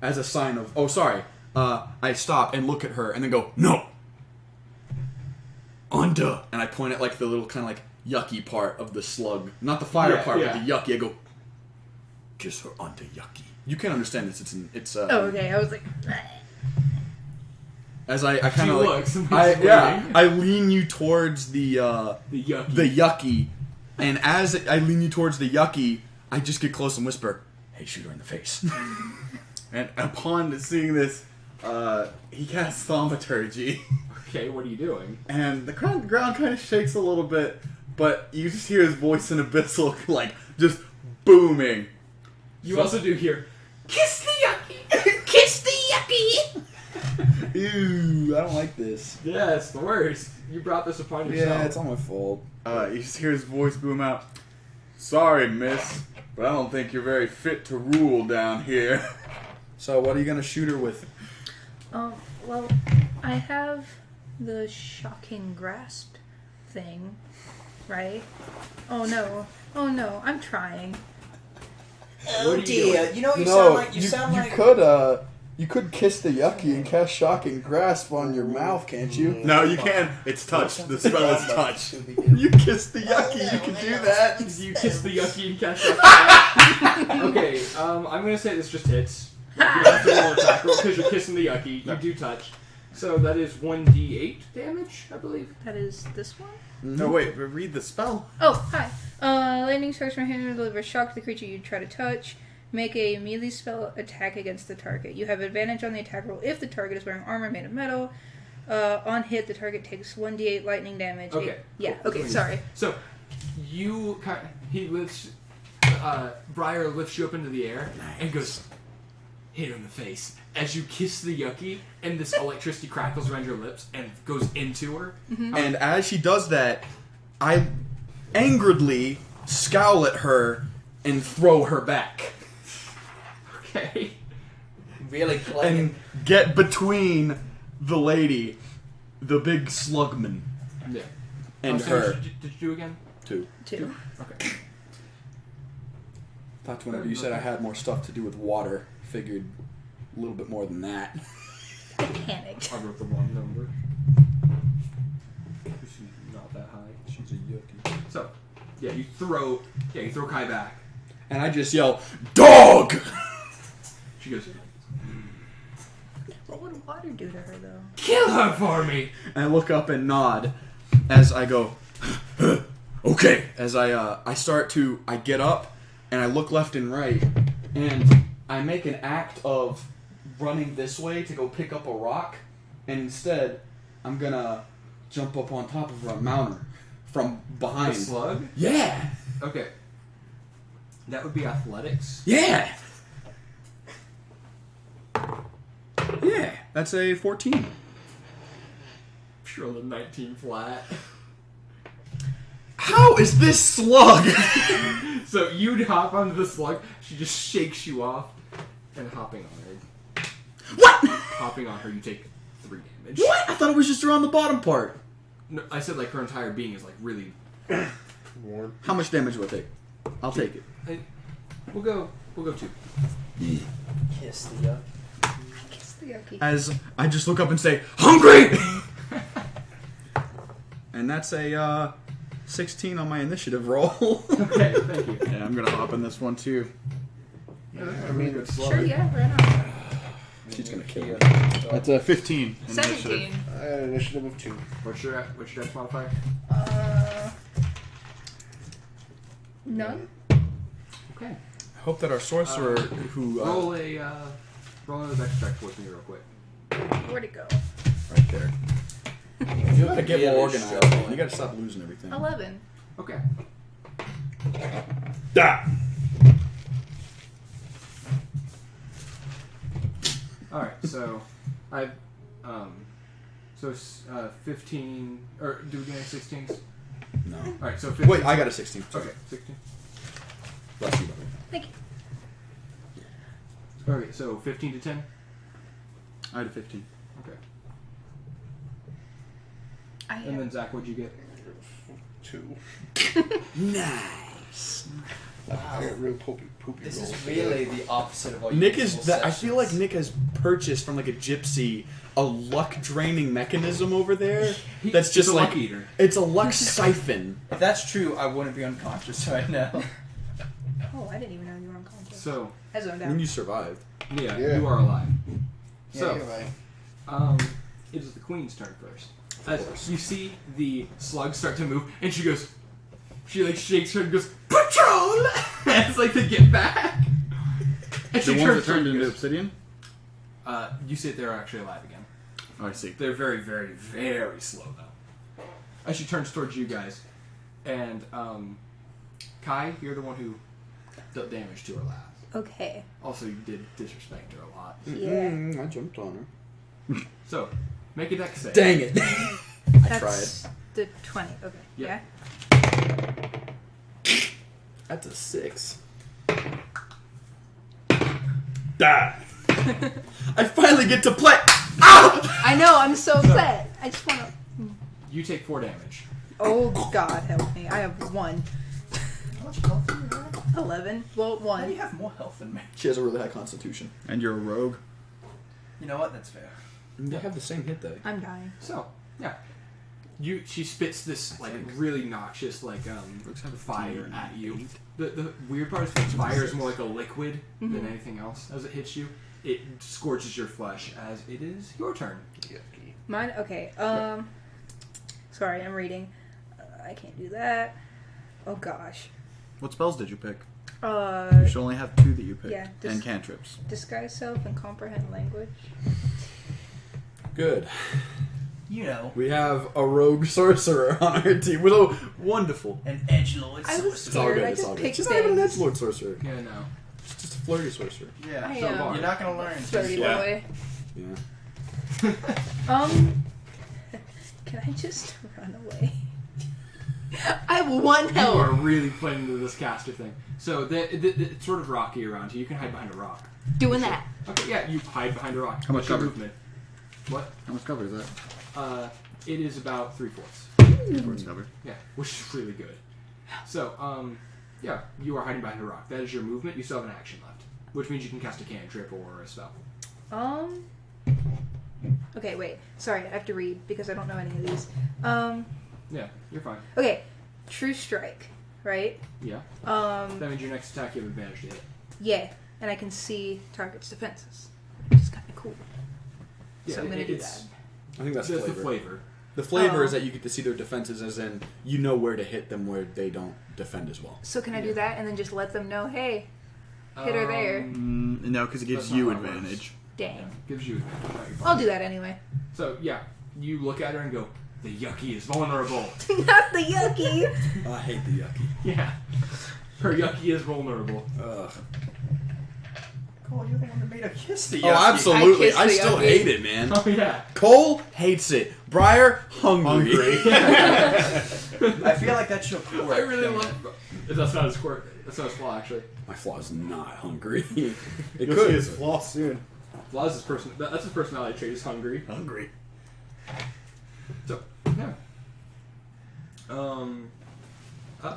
As a sign of, oh, sorry. I stop and look at her and then go, "No. Onda." And I point at like the little kind of like yucky part of the slug. Not the fire part, but the yucky. I go, "Kiss her onto yucky." You can't understand this. It's Oh, okay. I was like, as I kind of like, looks. I lean you towards the yucky. the yucky, and as I lean you towards the yucky, I just get close and whisper, "Hey, shoot her in the face." And upon seeing this, he casts thaumaturgy. Okay, what are you doing? And the ground kind of shakes a little bit, but you just hear his voice in abyssal, like, just booming. You also do hear, Kiss the yucky! Kiss the yucky! Ew, I don't like this. yeah, it's the worst. You brought this upon yourself. Yeah, it's all my fault. You just hear his voice boom out. "Sorry, miss, but I don't think you're very fit to rule down here." So, what are you gonna shoot her with? well, I have the shocking grasp thing, right? Oh no, I'm trying. Oh What are you dear! doing? You know what you sound like. You could kiss the yucky and cast shocking grasp on your mouth, can't you? No, you can. It's touch. The spell is touch. You kiss the yucky, you can do that. You kiss the yucky and catch up. Okay, I'm gonna say this just hits. You don't have to roll attack roll because you're kissing the yucky. You do touch. So that is 1d8 damage, I believe. That is this one? No, wait. Read the spell. Oh, hi. Lightning strikes from hand and delivers shock to the creature you try to touch. Make a melee spell attack against the target. You have advantage on the attack roll if the target is wearing armor made of metal. On hit, the target takes 1d8 lightning damage. Okay. Okay, sorry. So, he lifts, Briar lifts you up into the air and goes, hit her in the face. As you kiss the yucky, and this electricity crackles around your lips and goes into her. Mm-hmm. And as she does that, I angrily scowl at her and throw her back. Okay. Really playing. And get between the lady, the big slugman, Yeah. and So her. Did you do again? Two. Okay. Thought whenever you said I had more stuff to do with water, figured a little bit more than that. I panicked. I wrote the wrong number. She's not that high. She's a yucky. So, yeah, you throw Kai back. And I just yell, "Dog!" She goes, What would water do to her, though? kill her for me! And I look up and nod as I go, "Okay." As I get up and I look left and right, and I make an act of running this way to go pick up a rock, and instead I'm gonna jump up on top of her and mount her from behind. The slug? Yeah, Okay. That would be athletics. yeah, yeah. That's a 14. She rolled a 19 flat. How is this slug? So you'd hop onto the slug, she just shakes you off, and hopping on her. What? Hopping on her, you take 3 damage. What? I thought it was just around the bottom part. No, I said like her entire being is like really. Warm. How much damage will I take? I'll take it. We'll go 2. Kiss the yuck. Kiss the yucky. As I just look up and say, "Hungry!" And that's a 16 on my initiative roll. Okay, thank you. Yeah, I'm gonna hop in this one too. I mean, good Sure, yeah, right on. She's gonna kill me. That's a 15. 17. I had an initiative of 2. What's your dex modifier? None? Okay. I hope that our sorcerer who Roll a dex check with me real quick. Where'd it go? right there. You gotta get Really more organized. struggling. Man. You gotta stop losing everything. 11. Okay. All right. So, so 15 or do we get any 16s? No. All right, so 15. Wait, I got a 16. Okay, 16. Bless you, buddy. Thank you. Okay, so 15 to 10. I had a 15. Okay. I And then Zach, what'd you get? 2. Nice. I got real poopy This rolls. is really the opposite of what Nick usual is that. I feel like sessions. Nick has purchased from like a gypsy a luck draining mechanism over there. That's just He's a like luck eater. it's a luck siphon. If that's true, I wouldn't be unconscious right now. Oh, I didn't even know you were unconscious. So, I zoned I mean, out. you survived. yeah, Yeah. you are alive. Yeah, So, you're right. it is the queen's turn first. Of As course. you see the slugs start to move, and she goes, she like shakes her and goes, "Patrol!" And it's like they get back. And The ones that turns turned to you into guys. obsidian? You see they're actually alive again. Oh, I see. They're very, very, very slow though. As she turns towards you guys, and Kai, you're the one who dealt damage to her last. Okay. Also, you did disrespect her a lot. Yeah. I jumped on her. So, make a dex save. Dang it! I tried. That's the 20. Okay. Yeah. Yeah. That's a 6. Die. I finally get to play. Ow! I know. I'm so upset. I just want to. You take 4 damage. Oh God, help me! I have 1. How much health do you have? 11. Well, Why do you 1. have more health than me? She has a really high constitution. And you're a rogue? You know what? That's fair. They have the same hit though. I'm dying. So, yeah. She spits this like really noxious like fire at you. The weird part is that fire is more like a liquid than anything else. As it hits you, it scorches your flesh. As it is your turn. Yucky. Mine. Okay. Sorry, I'm reading. I can't do that. Oh gosh. What spells did you pick? Uh, You should only have 2 that you picked. yeah, And cantrips. disguise self and comprehend language. Good. You know, We have a rogue sorcerer on our team. Willow, wonderful. an edgelord I was It's all scared. good. I It's just all good. picked She's not even an things. edgelord sorcerer. Yeah, no. She's just a flirty sorcerer. Yeah, I So am. far. you're not gonna learn. Flirty Yeah. boy. Yeah. Can I just run away? I have 1 You health. are really playing into this caster thing. So it's sort of rocky around here. You can hide behind a rock. Doing that. Okay, yeah, you hide behind a rock. How much What's your cover? movement? What? How much cover is that? It is about 3/4. Towards cover. Yeah, which is really good. So, yeah, you are hiding behind a rock. That is your movement. You still have an action left, which means you can cast a cantrip or a spell. Okay, wait. Sorry, I have to read because I don't know any of these. Yeah, you're fine. Okay. True strike, right? Yeah. Um, That means your next attack you have advantage to hit. yeah, and I can see target's defenses, which is kind of cool. So I'm gonna do it's- that. I think that's the flavor. flavor. The flavor Oh. is that you get to see their defenses, as in you know where to hit them where they don't defend as well. So can I do that and then just let them know, hey, hit her there? No, because it gives That's not you how it works. advantage. Yeah, Dang. gives you advantage. No, you're fine. I'll do that anyway. So, yeah, you look at her and go, the yucky is vulnerable. Not the yucky. I hate the yucky. Yeah. Her yucky is vulnerable. Ugh. Cole, you're the one that made her kiss the Oh, yucky. absolutely. I I, kissed the still yucky. hate it, man. Oh, yeah. Cole hates it. Briar, hungry. I feel like that's your core. I really love. That's not his quirk. That's not his flaw, actually. My flaw is not hungry. It You'll could. see his flaw soon. Flaw is his person. That's his personality trait. Is hungry. Hungry. So yeah.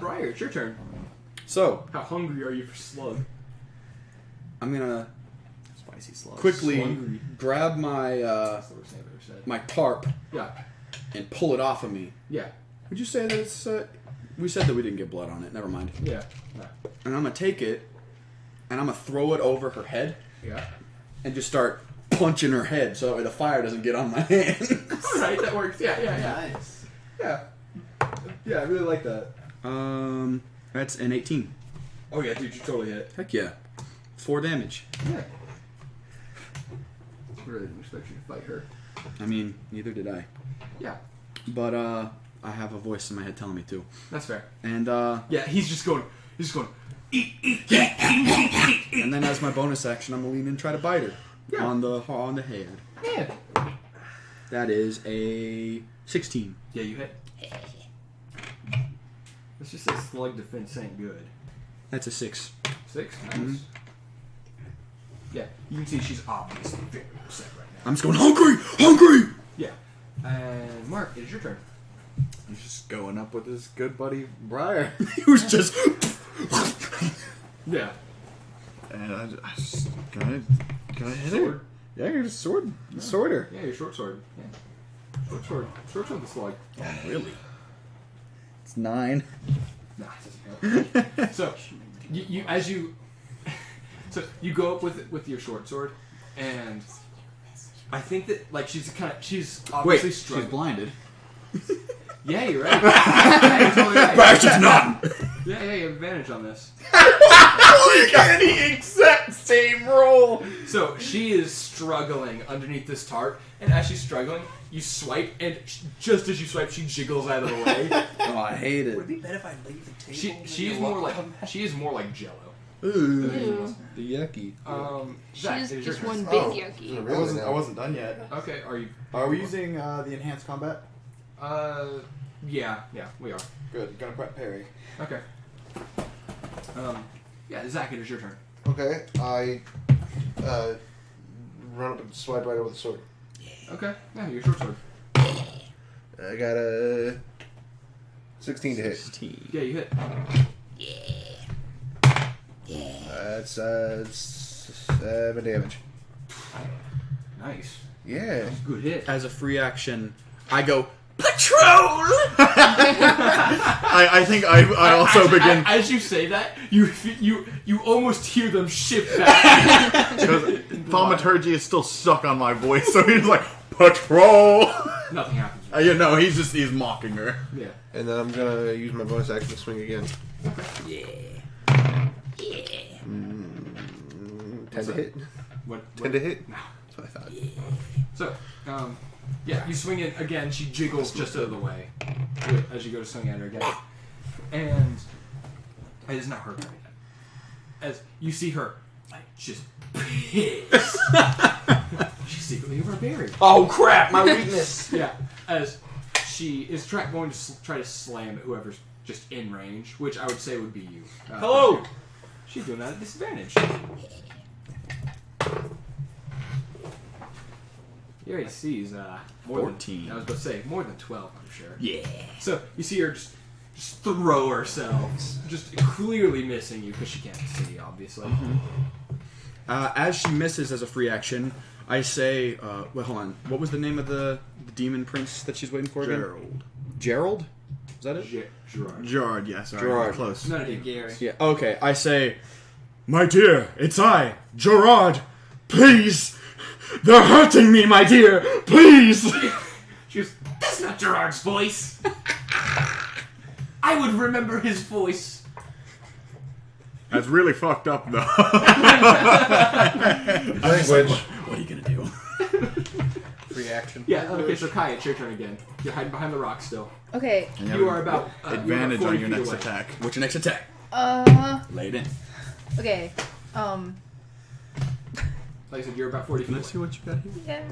Briar, it's your turn. So, How hungry are you for slug? I'm gonna Spicy slug. quickly Sluggery. grab my That's the worst thing I've ever said. my tarp Yeah. and pull it off of me. Yeah. Would you say that it's? We said that we didn't get blood on it. Never mind. Yeah. Right. And I'm gonna take it, and I'm gonna throw it over her head, Yeah. and just start punching her head so that way the fire doesn't get on my hand. All right, that works. Yeah. Yeah. Yeah. Nice. Yeah. Yeah. I really like that. That's an 18. Oh yeah, dude, you totally hit it. Heck yeah. 4 damage. Yeah. I really didn't expect you to fight her. I mean, neither did I. Yeah. But I have a voice in my head telling me to. That's fair. And Yeah, he's just going. and then as my bonus action, I'm gonna lean in and try to bite her Yeah. on the head. Yeah. That is a 16. Yeah, you hit. Let's just say slug defense ain't good. That's a 6. 6? Nice. Yeah, you can see she's obviously very upset right now. I'm just going hungry. Yeah. And Mark, it is your turn. He's just going up with his good buddy Briar. He was just. Yeah. And I just can I hit Sword. her? Yeah, you're just sword her. Yeah, your short sword. Yeah. Short sword the slug. Oh, really? It's 9. Nah, it doesn't count. So, so you go up with your short sword, and I think that like she's obviously struggling. She's blinded. Yeah, you're right. Yeah, you're totally right. Bastion's not. Yeah, you have advantage on this. We got the exact same roll. So she is struggling underneath this tarp, and as she's struggling, you swipe, and just as you swipe, she jiggles out of the way. Oh, I hate it. Would it be better if I leave the table? She is more like Jello. Ooh, the yucky. Zach, She's it is your just turn. one big yucky. I wasn't done yet. Okay, are you? Are we using the enhanced combat? Yeah, we are. Good. Gonna prep parry. Okay. Yeah, Zach, it is your turn. Okay, I run up and swipe right over the sword. Okay, yeah, your short sword. I got a 16 to hit. 16. Yeah, you hit. That's 7 damage. Nice. Yeah. Good hit. As a free action, I go patrol. I think I also begin. As you say that, you almost hear them shift back. Because thaumaturgy is still stuck on my voice, so he's like, patrol! Nothing happens. He's mocking her. Yeah. And then I'm gonna use my bonus action to swing again. Yeah. 10 to hit. What? 10 to hit? No. That's what I thought. So, yeah, you swing it again. She jiggles just out of the way as you go to swing at her again, and it is not her turn yet. As you see her, like, just pissed. She's secretly a barbarian. Oh crap! My weakness. Yeah, as she is going to try to slam at whoever's just in range, which I would say would be you. Hello. She's doing that at disadvantage. Your AC is more 14. than, I was about to say more than 12, I'm sure. Yeah. So you see her just throw herself, just clearly missing you because she can't see, obviously. As she misses as a free action, I say, well, hold on. What was the name of the demon prince that she's waiting for again? Gerald. Gerald? Is that it? Gerard. Gerard, yeah, sorry. Gerard. Close. None of you. Gary. Yeah, okay. I say, my dear, it's I, Gerard. Please. They're hurting me, my dear. Please. She goes, that's not Gerard's voice. I would remember his voice. That's really fucked up, though. Language. What are you going to do? Free action. Yeah, okay, so Kai, it's your turn again. You're hiding behind the rock still. Okay. You are about Advantage you are on 40 your feet next away. attack. What's your next attack? Uh. Lay it in. Okay. Like I said, you're about 40 feet away. Let's see what you got here. Yeah.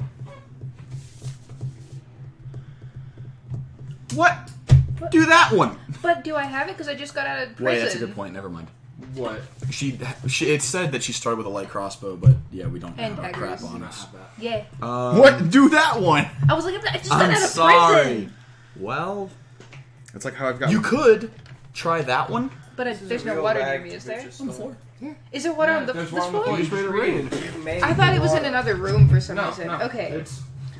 What? Do that one. But do I have it? Because I just got out of prison. Wait, that's a good point. Never mind. What? It said that she started with a light crossbow, but yeah, we don't And have our crap daggers. on Not us. have that. Yeah. What? Do that one! I was like, I just got I'm out of sorry. prison. Well, That's like how I've got. you could try that one. But there's no water near me, is there? Is there water on the There's floor? water on the floor. You made I thought it was in water. another room for some No, reason. no. Okay.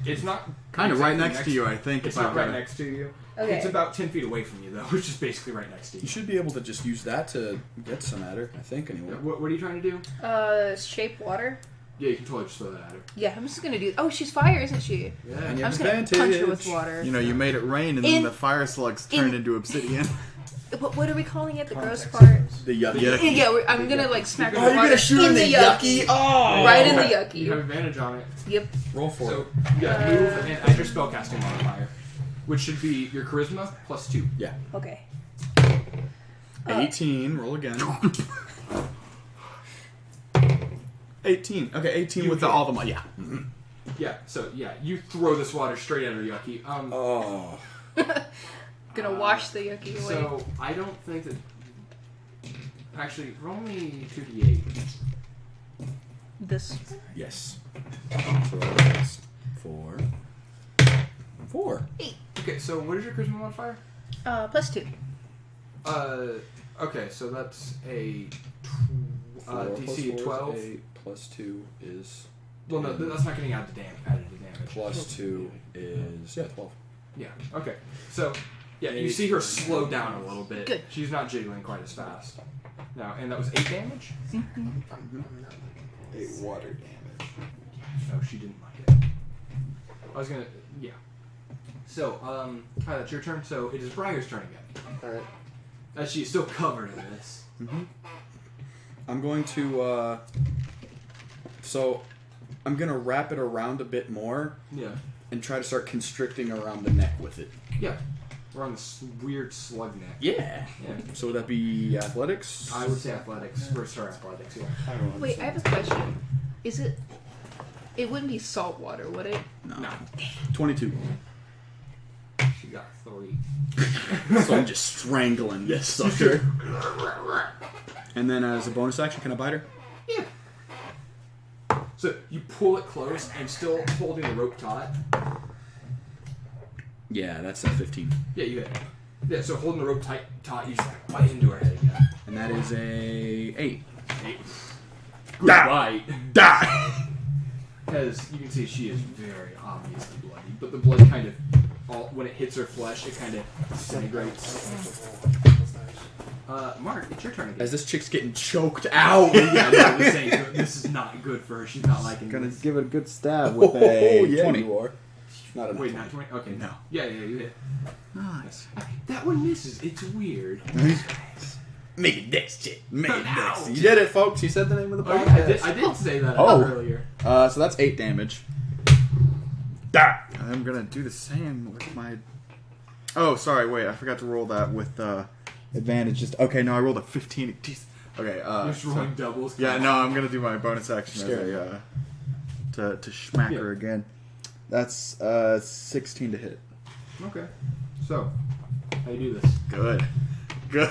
It's not Kind of right exactly next to you, I think. It's if I not right remember. next to you. Okay. It's about 10 feet away from you, though, which is basically right next to you. You should be able to just use that to get some at her. I think anyway. What are you trying to do? Shape water? Yeah, you can totally just throw that at her. Yeah, I'm just gonna do. Oh, she's fire, isn't she? Yeah. And you I'm have just gonna punch her advantage. with water. You know, you made it rain, and In- then the fire slugs turned into obsidian. What are we calling it? The gross Context part? The yucky. Yeah, I'm gonna like smack her Oh, with you're water gonna shoot in the yucky. Oh! Right in the You yucky. have advantage on it. Yep. Roll for So it. you got move and add your spellcasting modifier, which should be your charisma plus 2. Yeah. Okay. 18. Roll again. 18. Okay, 18 You with hit. all the money. Yeah. Yeah. So yeah, you throw this water straight at her, Yucky. Oh. Gonna wash the yucky away. So I don't think that. Actually, roll me 2d8. This. Yes. So that's 4. 4. Okay, so what is your charisma modifier? +2. Okay, so that's a DC 12. 8 plus 2 is. Well, no, that's not getting added to damage. Plus 2 is 12. Yeah. Okay. So, yeah, you see her slow down a little bit. Good. She's not jiggling quite as fast. Now, and that was 8 damage. 8 water damage. No, she didn't like it. I was gonna. Yeah. So, Kyla, it's your turn. So it is Briar's turn again. All right. As she's still covered in this. I'm going to, so I'm going to wrap it around a bit more Yeah. and try to start constricting around the neck with it. Yeah. We're on this weird slug neck. Yeah. Yeah. So would that be athletics? I would say athletics. First start athletics, yeah. Wait, I have a question. Is it? It wouldn't be salt water, would it? No. No. 22. She got 3. So I'm just strangling this sucker. And then as a bonus action, can I bite her? Yeah. So you pull it close and still holding the rope taut. Yeah, that's a 15. Yeah, you hit. Yeah, so holding the rope taut, you just bite into her head again. And that is a 8. Good bite. Die! As you can see, she is very obviously bloody, but the blood kind of, when it hits her flesh, it kind of disintegrates. Mark, it's your turn again. As this chick's getting choked out. Yeah, no, this ain't good. This is not good for her. She's not liking Gonna this. give it a good stab with a yeah, 20. you are. Not enough. Wait, not 20? Okay. No. Yeah, you hit. Nice. That one misses. It's weird. Make it next, chick. Make it Ow. next. You did it, folks. You said the name of the Oh, podcast. yeah, I did say that Oh. earlier. So that's 8 damage. Die. I'm gonna do the same with my. Oh, sorry. Wait, I forgot to roll that with advantage. Just okay. No, I rolled a 15. Jeez. Okay. You're just rolling doubles. Yeah. No, I'm gonna do my bonus action Scary. as a to smack her again. That's 16 to hit. Okay. So, how you do this? Good. Good.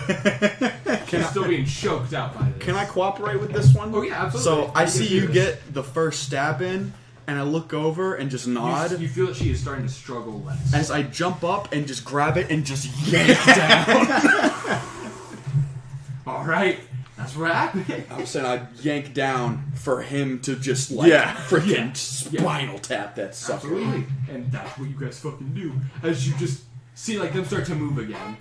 She's still being choked out by this. Can I cooperate with this one? Oh, yeah, absolutely. So I see can do you this. get the first stab in, and I look over and just nod. You feel that she is starting to struggle less. As I jump up and just grab it and just yank down. All right, that's what happened. I'm saying I yank down for him to just freaking Yeah. spinal tap that sucker. Absolutely, and that's what you guys fucking do. As you just see like them start to move again.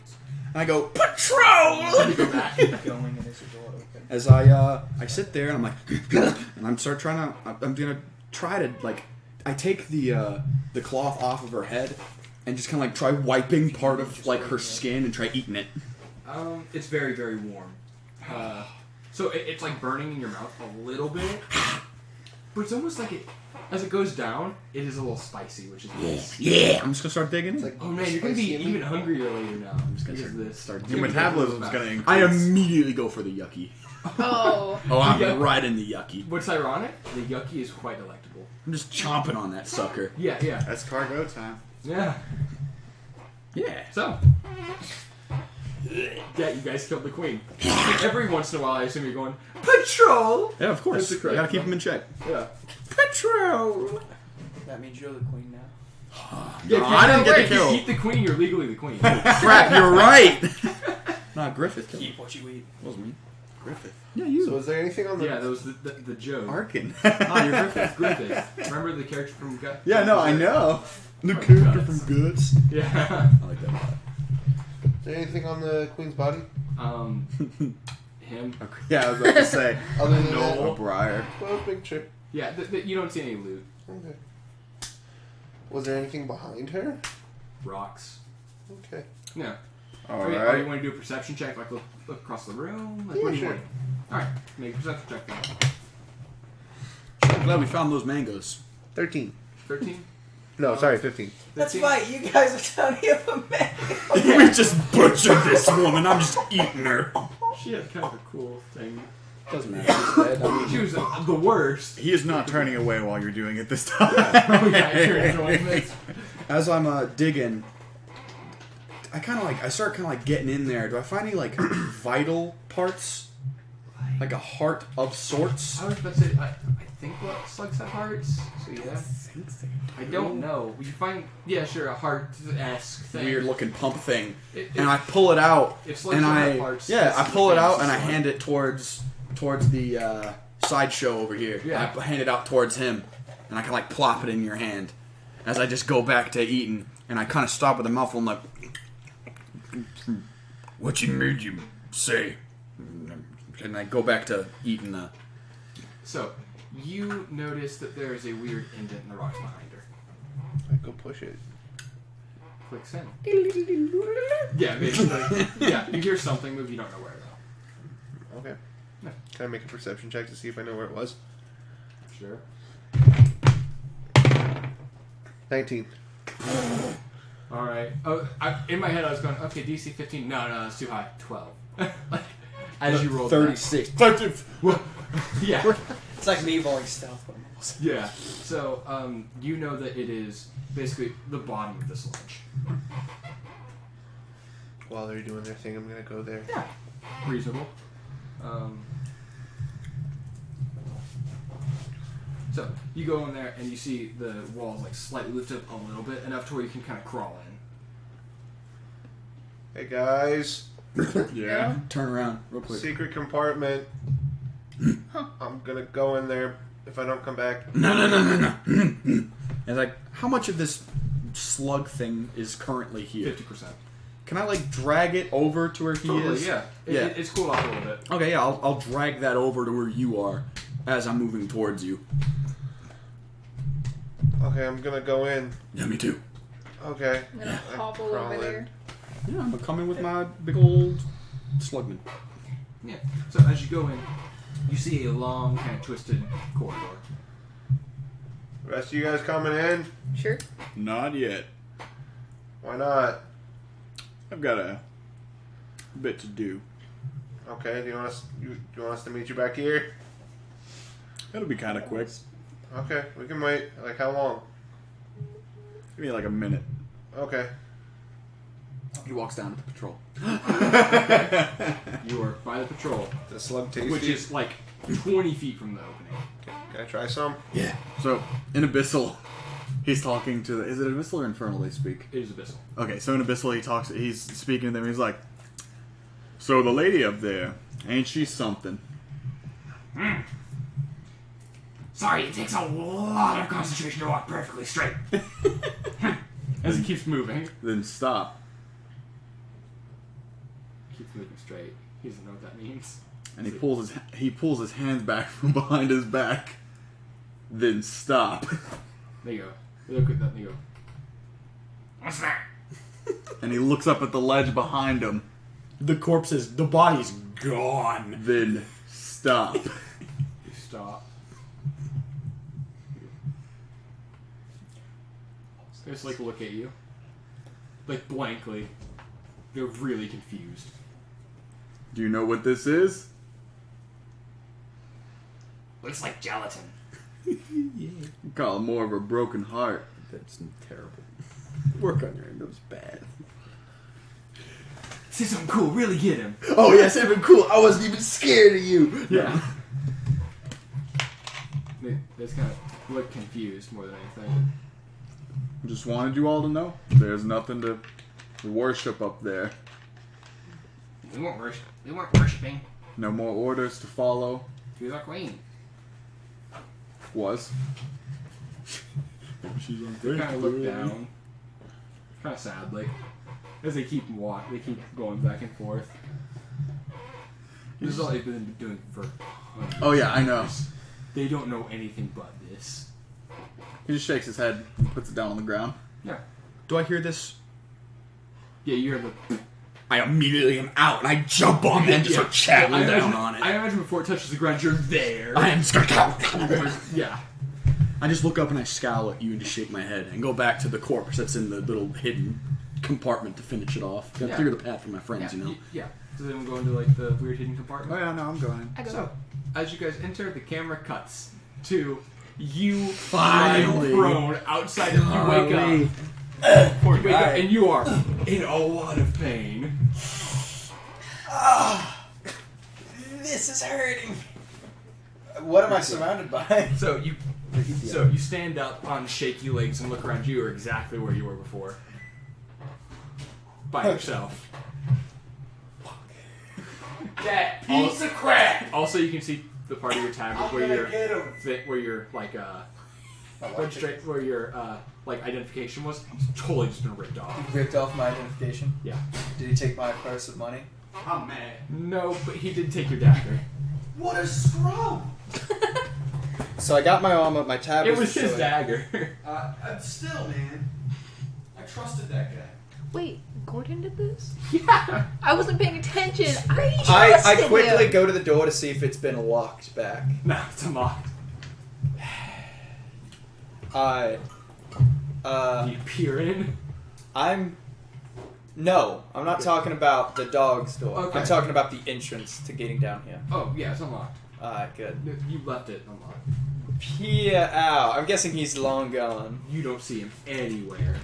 And I go patrol. You go back. Going and there's a door open. As I sit there and I'm like, and I'm gonna try to like, I take the cloth off of her head and just kind of like try wiping part of like her skin and try eating it. It's very, very warm. So it's like burning in your mouth a little bit, but it's almost like as it goes down, it is a little spicy, which is nice. Yeah, I'm just gonna start digging. It's like Oh man, you're gonna be spicy even hungrier later now. I'm just gonna start Your metabolism's gonna increase. I immediately go for the yucky. Oh. Oh, I'm Yeah. right in the yucky. What's ironic? The yucky is quite delectable. I'm just chomping on that sucker. Yeah, yeah, That's cargo time. yeah. Yeah. So, yeah, you guys killed the queen. Every once in a while, I assume you're going patrol. Yeah, of course. That's the You correct gotta keep one. him in check. Yeah. Patrol. That means you're the queen now. Yeah, No, I didn't get the if you kill. eat the queen, you're legally the queen. Crap, you're right. Nah, Griffith killed me. Eat what you eat. Wasn't me. Griffith. Yeah, you. So is there anything on the? Yeah, that was the joke. Arkin. Oh, you're Griffith. Griffith. Remember the character from Gut? Yeah, no, I know. The Oh, character Guts. from Guts. Yeah. I like that a lot. Is there anything on the queen's body Him. Yeah, I was about to say. other than A briar. that? Well, big trick. Yeah, you don't see any loot. Okay. Was there anything behind her? Rocks. Okay. Yeah. All Oh, you right. want to do a perception check? Like look across the room? Like, Yeah, what do you sure. want? Alright, make a perception check then. I'm glad we found those mangoes. 13. 13? No, sorry, 15. That's 15? right, you guys are telling me of a man. We just butchered this woman. I'm just eating her. She had kind of a cool thing. Doesn't matter. She's dead. I mean, She was the worst. He is not turning away while you're doing it this time. Oh yeah, you're enjoying this. as I'm digging, I start kind of like getting in there. Do I find any like vital parts, like a heart of sorts? I was about to say, I think slugs have hearts. So yeah. I don't know. You find a heart-esque thing. Weird looking pump thing, If- and I pull it out, if slugs and don't I have hearts, yeah, that's I the pull it thing, out it's and a I slug. hand it towards the sideshow over here. Yeah. I hand it out towards him, and I can like plop it in your hand as I just go back to eating, and I kind of stop with a mouthful and like, what you made you say? And I go back to eating the. So, you notice that there is a weird indent in the rocks behind her. I go push it. Click send. Yeah, basically. Yeah, you hear something move, you don't know where though. Okay. Yeah. Can I make a perception check to see if I know where it was? Sure. 19. Alright. Oh, in my head I was going, okay, DC 15. No, that's too high. 12. Like, as you rolled 36. Well, yeah. It's like me rolling stealth almost. Yeah. So, you know that it is basically the bottom of this ledge. While they're doing their thing, I'm gonna go there. Yeah. Reasonable. So, you go in there and you see the walls like slightly lift up a little bit, enough to where you can kind of crawl in. Hey guys, Yeah. Turn around real quick. secret compartment. I'm gonna go in there. If I don't come back, No. And like, how much of this slug thing is currently here? 50%. Can I like drag it over to where he Totally, is? yeah. It's cooled off a little bit. Okay, yeah, I'll drag that over to where you are as I'm moving towards you. okay, I'm gonna go in. Yeah, me too. Okay. I'm gonna I hobble crawl over in. there. Yeah, I'm coming with my big old slugman. Yeah. So as you go in, you see a long, kind of twisted corridor. The rest of you guys coming in? Sure. Not yet. Why not? I've got a bit to do. Okay. Do you want us to meet you back here? It'll be kind of quick. Okay, we can wait. Like how long? Give me like a minute. Okay. He walks down to the patrol. You are by the patrol, The slug tasty. which is like 20 feet from the opening. Can I try some? Yeah. So, in Abyssal, he's talking to the... Is it Abyssal or Infernal they speak? It is abyssal. Okay, so in Abyssal he's speaking to them, he's like, so the lady up there, ain't she something? Sorry, it takes a lot of concentration to walk perfectly straight. As he keeps moving. Then stop. Keeps moving straight. He doesn't know what that means. And he pulls his hands back from behind his back. Then stop. There you go. They look at that and they go, What's that? And he looks up at the ledge behind him. The body's gone. Then stop. you stop. They just like look at you. Like blankly. They're really confused. Do you know what this is? Looks like gelatin. Call it more of a broken heart. That's terrible. Work on your end. That was bad. See something cool, really get him. Oh yes, it'd been cool. I wasn't even scared of you. Yeah. They just kind of look confused more than anything. Just wanted you all to know. There's nothing to worship up there. We weren't worshiping. No more orders to follow. She was our queen. Was. She's on They kind of look down, kind of sadly, as they keep going back and forth. This is all they've been doing for hundreds Oh yeah, I know. of years. They don't know anything but this. He just shakes his head and puts it down on the ground. Yeah. Do I hear this? Yeah, you're the. I immediately am out and I jump on it and just start chatting down on it. I imagine before it touches the ground, you're there. I am scared. Yeah. I just look up and I scowl at you and just shake my head and go back to the corpse that's in the little hidden compartment to finish it off. Gotta Yeah. clear the path for my friends, Yeah. you know. Yeah. Does anyone go into like the weird hidden compartment? Oh yeah, no, I'm going. I go. So, as you guys enter, the camera cuts to you Finally. lying prone outside of you wake up. Golly. You wake up and you are in a lot of pain. This is hurting. What am I surrounded by? So you stand up on shaky legs and look around. You are exactly where you were before, by yourself. That piece of crap. Also, you can see the part of your tablet where your where your identification was totally just been ripped off. He ripped off my identification? Yeah. Did he take my purse of money? I'm mad. No, but he did take your dagger. What a scrub! So I got my armor, my tab It was his dagger. I'm still, man. I trusted that guy. Wait, Gordon did this? Yeah. I wasn't paying attention. I I quickly him. go to the door to see if it's been locked back. No, it's unlocked. You peer in. No, I'm not talking about the dog's door. Okay. I'm talking about the entrance to getting down here. Oh yeah, it's unlocked. Alright, good. You left it unlocked. Peer out. I'm guessing he's long gone. You don't see him anywhere.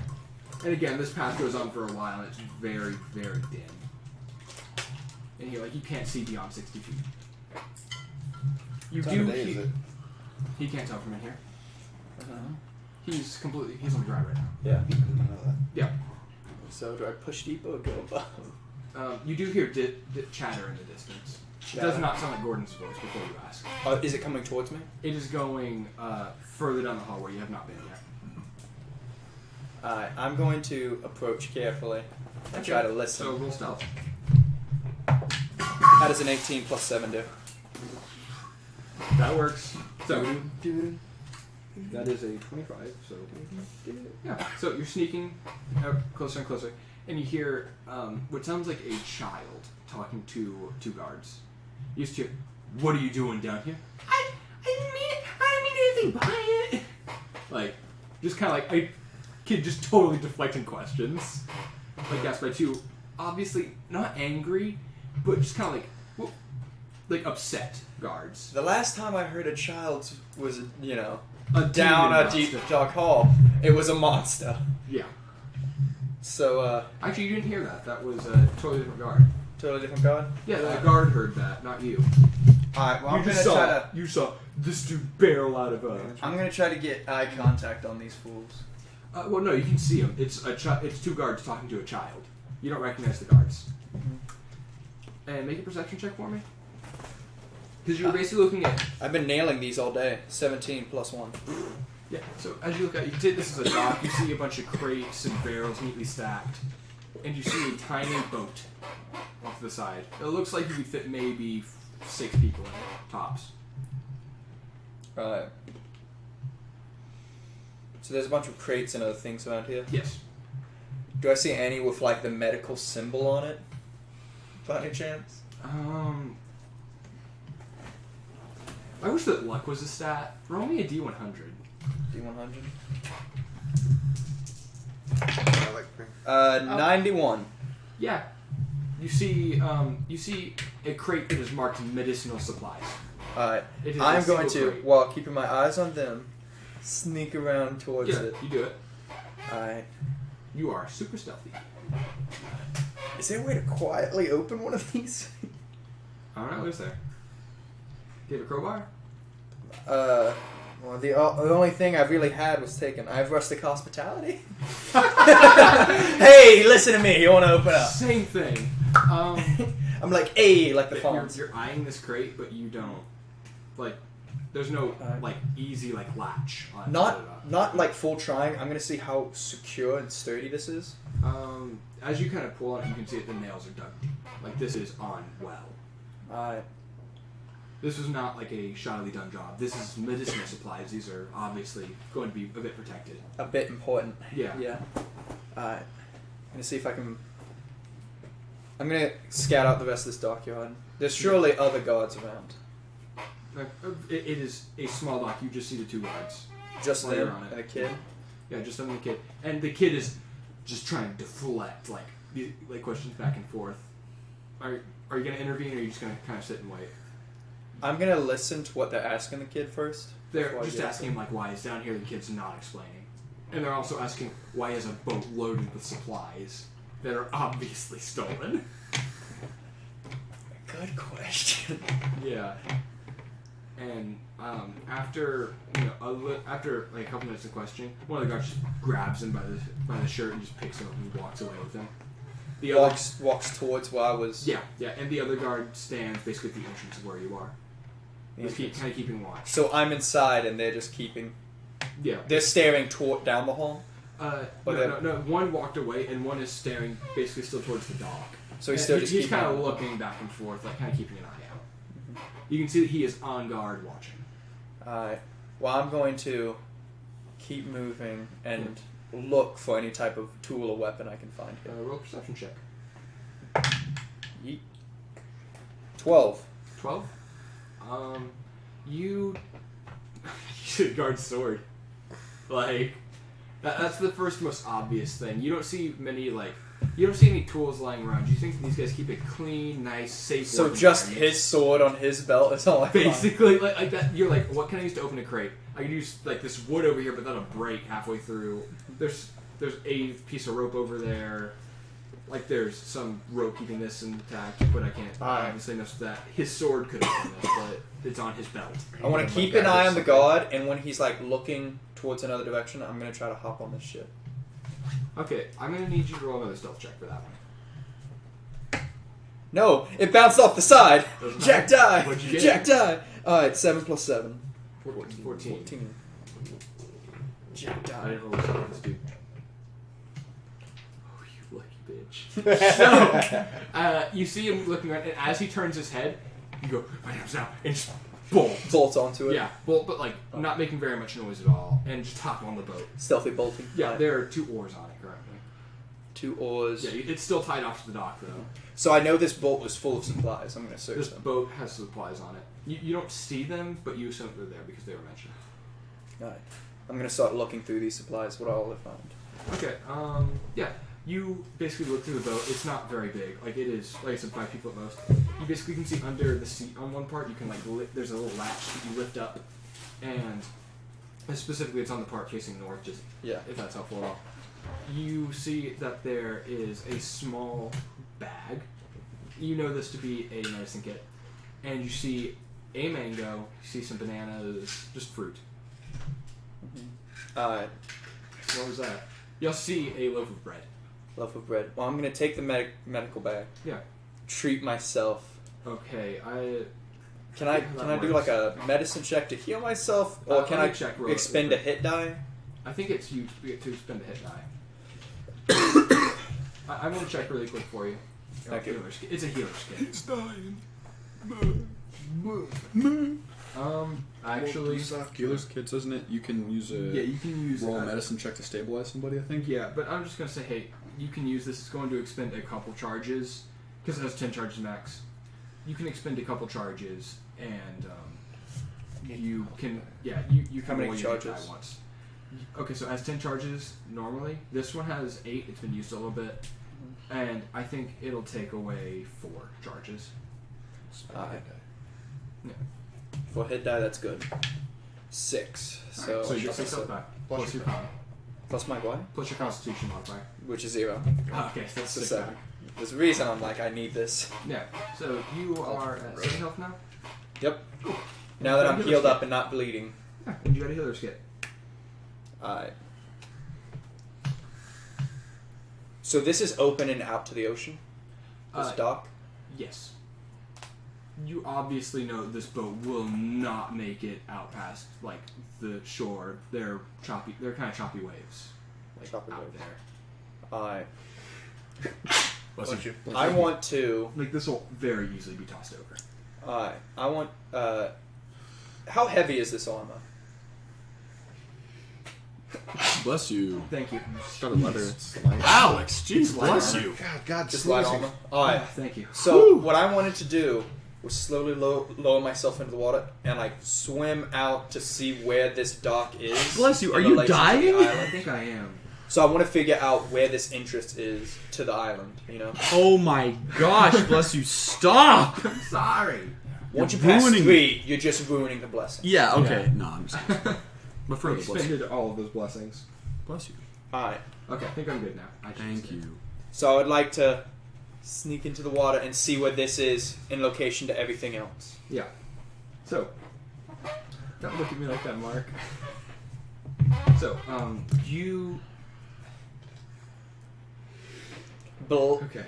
And again, this path goes on for a while, and it's very, very dim. And you can't see beyond 60 feet. You What time do. of day is it? He can't tell from in here. Uh-huh. He's on the ground right now. Yeah. I didn't know that. Yeah. So do I push deep or go above? You do hear chatter in the distance. It does not sound like Gordon's voice before you ask. Is it coming towards me? It is going further down the hall where you have not been yet. Alright, I'm going to approach carefully and try to listen. So roll stealth. How does an 18 plus 7 do? That works. So that is a 25. So yeah. So you're sneaking closer and closer, and you hear what sounds like a child talking to two guards. You just hear, "What are you doing down here?" I didn't mean anything by it. Like, just kind of like a kid just totally deflecting questions. Like asked by two, obviously not angry, but just kind of like upset guards. The last time I heard a child was, A down demon a deep monster. dark hall. It was a monster. Yeah. So, Actually, you didn't hear that. That was a totally different guard. totally different guard? Yeah, the guard heard that, not you. Alright, well, You saw this dude barrel out of I'm gonna try to get eye contact on these fools. well, no, you can see him. It's it's two guards talking to a child. You don't recognize the guards. And make a perception check for me. Because you're basically looking at... I've been nailing these all day. 17 plus 1. Yeah, so as you look at... this is a dock. You see a bunch of crates and barrels neatly stacked. And you see a tiny boat off to the side. It looks like you could fit maybe 6 people in it, tops. Right. So there's a bunch of crates and other things around here. Yes. Do I see any with, the medical symbol on it? By any chance? I wish that luck was a stat. Roll me a D100. D100? I like 91. Yeah. You see a crate that is marked medicinal supplies. Alright. It is I'm a going single to, crate. while keeping my eyes on them, sneak around towards Yeah, it. you do it. Alright. You are super stealthy. Is there a way to quietly open one of these? I don't know, is there? Do you have a crowbar? Well, the only thing I really had was taken. I have rustic hospitality. Hey, listen to me. You want to open up? Same thing. I'm like, hey, like the phones. You're eyeing this crate, but you don't. There's no, easy, latch on it. Not like full trying. I'm going to see how secure and sturdy this is. As you kind of pull on it, you can see that the nails are dug deep. This is on well. Alright. This was not a shoddily done job. This is medicinal supplies. These are obviously going to be a bit protected. A bit important. Yeah. Yeah. Alright. I'm going to see if I can... I'm going to scout out the rest of this dockyard. There's surely other guards around. It is a small dock. You just see the two guards. Just While you're them on it. and a kid. Yeah, just them and the kid. And the kid is just trying to deflect, these questions back and forth. Are you going to intervene, or are you just going to kind of sit and wait? I'm going to listen to what they're asking the kid first. They're before I just get asking him, why he's down here. The kid's not explaining. And they're also asking why he has a boat loaded with supplies. that are obviously stolen. Good question. Yeah. And after after like a couple minutes of questioning, one of the guards just grabs him by the shirt and just picks him up and walks away with him. The Walks towards where I was. yeah, and the other guard stands basically at the entrance of where you are. Just kind of keeping watch. So I'm inside and they're just keeping. Yeah. They're staring down the hall. No. One walked away and one is staring basically still towards the dock. So he's still he's kind of looking back and forth, like kind of keeping an eye out. You can see that he is on guard watching. Alright. Well, I'm going to keep moving and look for any type of tool or weapon I can find here. Roll a perception check. Yeet. 12. 12? You should guard sword. Like, that's the first most obvious thing. You don't see any tools lying around. You think these guys keep it clean, nice, safe. So just his sword on his belt is all I find. Basically, like that. You're like, what can I use to open a crate? I could use like this wood over here, but that'll break halfway through. There's a piece of rope over there. Like there's some rope keeping this intact, but I can't obviously mess with that. His sword could open this, but it's on his belt. I want to keep an eye on the guard, and when he's like looking towards another direction, I'm gonna try to hop on this ship. Okay, I'm gonna need you to roll another stealth check for that one. No, it bounced off the side. Doesn't Jack matter. die. What'd you get? Jack die. Alright, 7 plus 7. 14. Jack I die. didn't roll this dude. Oh, you lucky bitch. So, you see him looking around, and as he turns his head, you go, my name's now, and just Bolt onto it. Yeah, bolt, but like not making very much noise at all, and just hop on the boat. Stealthy bolting. Yeah, there are 2 oars on it currently. 2 oars. Yeah, it's still tied off to the dock though. So I know this boat was full of supplies. I'm gonna search This them. boat has supplies on it. You don't see them, but you assume they're there because they were mentioned. Alright. I'm gonna start looking through these supplies. What all I find. Okay, yeah. You basically look through the boat. It's not very big. Like it is, like I said, 5 people at most. You basically can see under the seat on one part. You can there's a little latch that you lift up, and specifically it's on the part facing north. Just if that's helpful at all. You see that there is a small bag. You know this to be a medicine kit, and you see a mango. You see some bananas, just fruit. Alright. What was that? You'll see a loaf of bread. Loaf of bread. Well, I'm gonna take the medical bag. Yeah. Treat myself. Okay, Can I do like a medicine check to heal myself, or can I check expend a hit die? I think it's you get to spend a hit die. I'm gonna check really quick for you. Thank you. It's a healer skin. It's dying. Actually, Healer's kits, isn't it? You can use a you can use roll a medicine check to stabilize somebody, I think. Yeah, but I'm just gonna say, hey, you can use this. It's going to expend a couple charges because it has 10 charges max. You can expend a couple charges, and you can you can How many roll your hit charges? die once. Okay, so it has 10 charges normally. This one has 8. It's been used a little bit, and I think it'll take away 4 charges. For hit die, that's good. 6. So, So you get 6 health back. Plus your con. plus my what? Plus your constitution modifier. Which is 0. Okay, so that's So 6 7. back. There's a reason I'm like, I need this. Yeah, so you are at 7 health now? Yep. Now that I'm healed up and not bleeding. Yeah, and you got a healer's kit. Alright. So this is open and out to the ocean? This dock? Yes. You obviously know this boat will not make it out past like the shore. They're choppy. They're kind of choppy waves, like Choppy out waves. there. Alright. Bless you. I want to... Like this will very easily be tossed over. Alright. I want... how heavy is this armor? Bless you. Thank you. It's got a leather. It's light. Alex, jeez, bless armor. you. God, Just light armor? Alright. Thank you. So what I wanted to do was slowly lower myself into the water and like swim out to see where this dock is. Bless you. in Are you relation to the dying? island. I think I am. So I want to figure out where this interest is to the island. You know. Oh my gosh, bless you. Stop. I'm sorry. Once you You're pass ruining- 3, you're just ruining the blessing. Yeah, okay. Yeah. No, I'm just But for I the bless you. expended all of those blessings. Bless you. Alright. Okay, I think I'm good now. Thank you. So I would like to sneak into the water and see where this is in location to everything else. Yeah. So, don't look at me like that, Mark. So, you... Okay,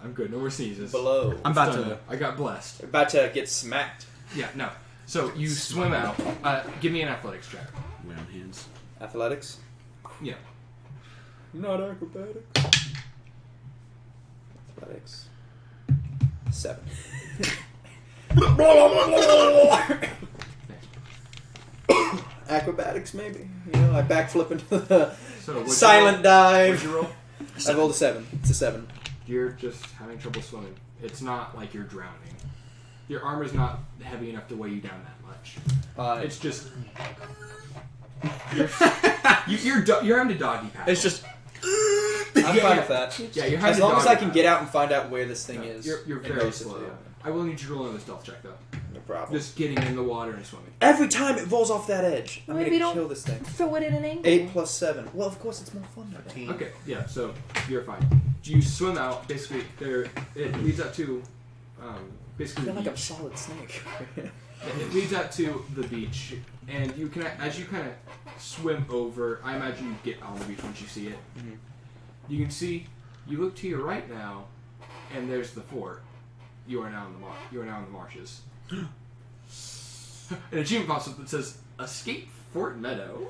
I'm good. No more sneezes. Below. I'm about to. I got blessed. About to get smacked. Yeah, no. So, you swim out. Give me an athletics check. Way on hands. Athletics? Yeah. Not acrobatic. Athletics. 7. Acrobatics, maybe. You know, I backflip into the silent dive. What'd you roll? I rolled a 7. It's a 7. You're just having trouble swimming. It's not like you're drowning. Your armor's not heavy enough to weigh you down that much. It's just you're having to doggy paddle. It's just. I'm fine with that. Yeah, you're having as to long as I doggy can get out and find out where this thing is. You're very slow. I will need you to roll another stealth check though. No problem. Just getting in the water and swimming. Every time it rolls off that edge, I'm Maybe gonna don't kill this thing. throw it in an angle. 8 plus 7. Well, of course it's more fun that way. Okay, yeah, so you're fine. You swim out, basically, it leads up to, basically I feel the like I'm a beach. solid snake. It leads out to the beach, and you can, as you kind of swim over, I imagine you get on the beach once you see it. Mhm. You can see, you look to your right now, and there's the fort. You are now in the marshes. An achievement pops up that says, Escape Fort Meadow.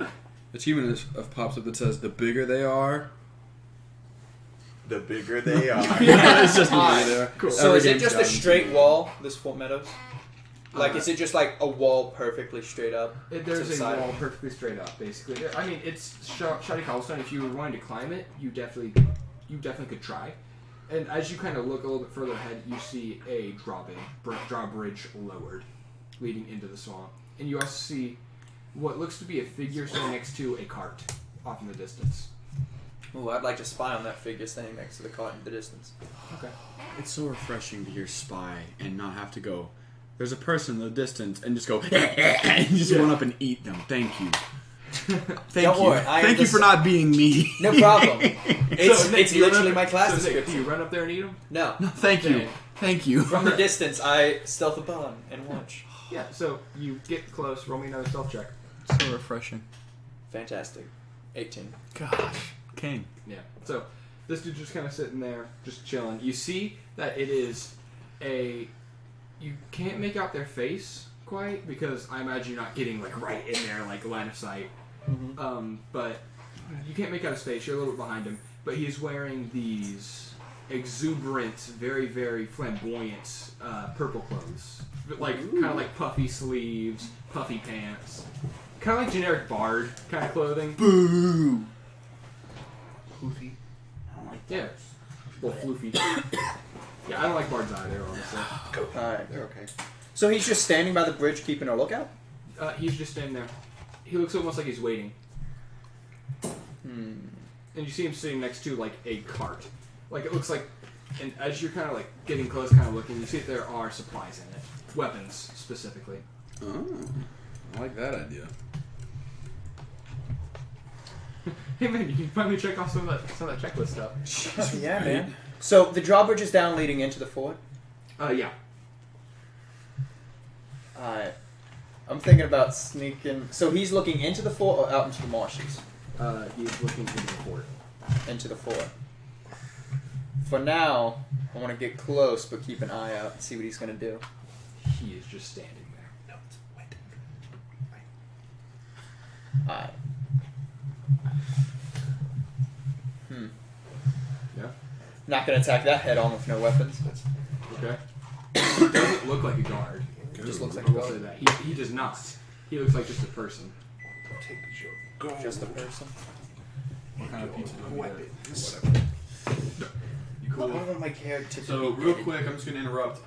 Achievement pops up that says, the bigger they are, The bigger they are. it's just the bigger they are. Cool. So Every is it game's just a gotten straight to- wall, this Fort Meadows? Like, Uh, is it just like a wall perfectly straight up? to There's the a side? wall perfectly straight up, basically. I mean, it's shoddy cobblestone. If you were wanting to climb it, you definitely could try. And as you kind of look a little bit further ahead, you see a drawbridge lowered, leading into the swamp. And you also see what looks to be a figure standing next to a cart off in the distance. Ooh, I'd like to spy on that figure standing next to the cart in the distance. Okay. It's so refreshing to hear spy and not have to go. There's a person in the distance and just go and just run up and eat them. Thank you. Thank Don't you. worry, I am Thank you the for not being me. No problem. It's you run literally up- my class so, Nick, description. do you run up there and eat them? No. Thank you. Okay. Thank you. From the distance, I stealth upon and watch. Yeah, so you get close, roll me another stealth check. So refreshing. Fantastic. 18. Gosh. King. Yeah. So this dude's just kind of sitting there, just chilling. You see that it is you can't make out their face quite because I imagine you're not getting like right in there, like line of sight. Mm-hmm. But you can't make out his face. You're a little bit behind him, but he's wearing these exuberant, very very flamboyant purple clothes, like kind of like puffy sleeves, puffy pants, kind of like generic bard kind of clothing. Boo. Poofy. Yeah. Well, floofy. Yeah, I don't like bards either, honestly. Alright. They're okay. So he's just standing by the bridge keeping a lookout? He's just standing there. He looks almost like he's waiting. Hmm. And you see him sitting next to, like, a cart. Like, it looks like... And as you're kind of, like, getting close, kind of looking, you see that there are supplies in it. Weapons, specifically. Oh, I like that idea. Hey, man, you can finally check off some of that checklist stuff. Yeah, man. So the drawbridge is down leading into the fort? Yeah. Alright. I'm thinking about sneaking... So he's looking into the fort or out into the marshes? He's looking into the fort. Into the fort. For now, I want to get close but keep an eye out and see what he's going to do. He is just standing there. No, it's wet. Alright. Yeah? Not going to attack that head on with no weapons. Okay. He doesn't look like a guard. Just looks like I a will say guard. that. He does not. He looks like just a person. Take your gold. Just a person. What kind of pizza do we Weapons. Whatever. You I cool? don't want my character to So be real dead. quick, I'm just gonna interrupt.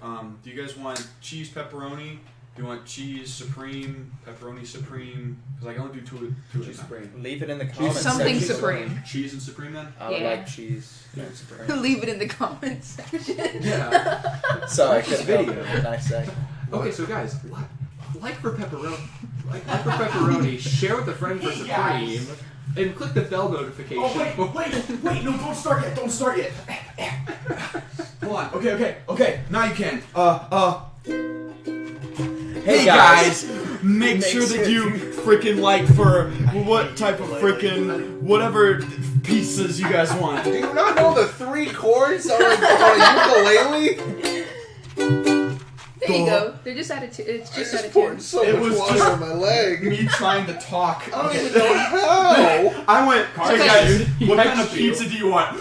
Do you guys want cheese pepperoni? Do you want cheese supreme, pepperoni supreme? Because I can only do two at a Cheese time. supreme. Leave it in the comments. Something section. supreme. Cheese and supreme then? I would Yeah. like cheese and supreme. Leave it in the comments section. Yeah. Sorry, I Like this couldn't video. help it. Nice say. Okay, so guys, like for pepperoni, share with a friend for supreme. And click the bell notification. Oh, wait, no, don't start yet. Hold on, okay, now you can. Hey guys, make sure that you freaking like for what type of freaking whatever pieces you guys want. Do you not know the 3 chords on a ukulele? There you go. They're just out of it's just out of Poured tune. so It much was water just on my leg. Me trying to talk. I don't even know how. I went, hey guys, what kind of pizza do you want?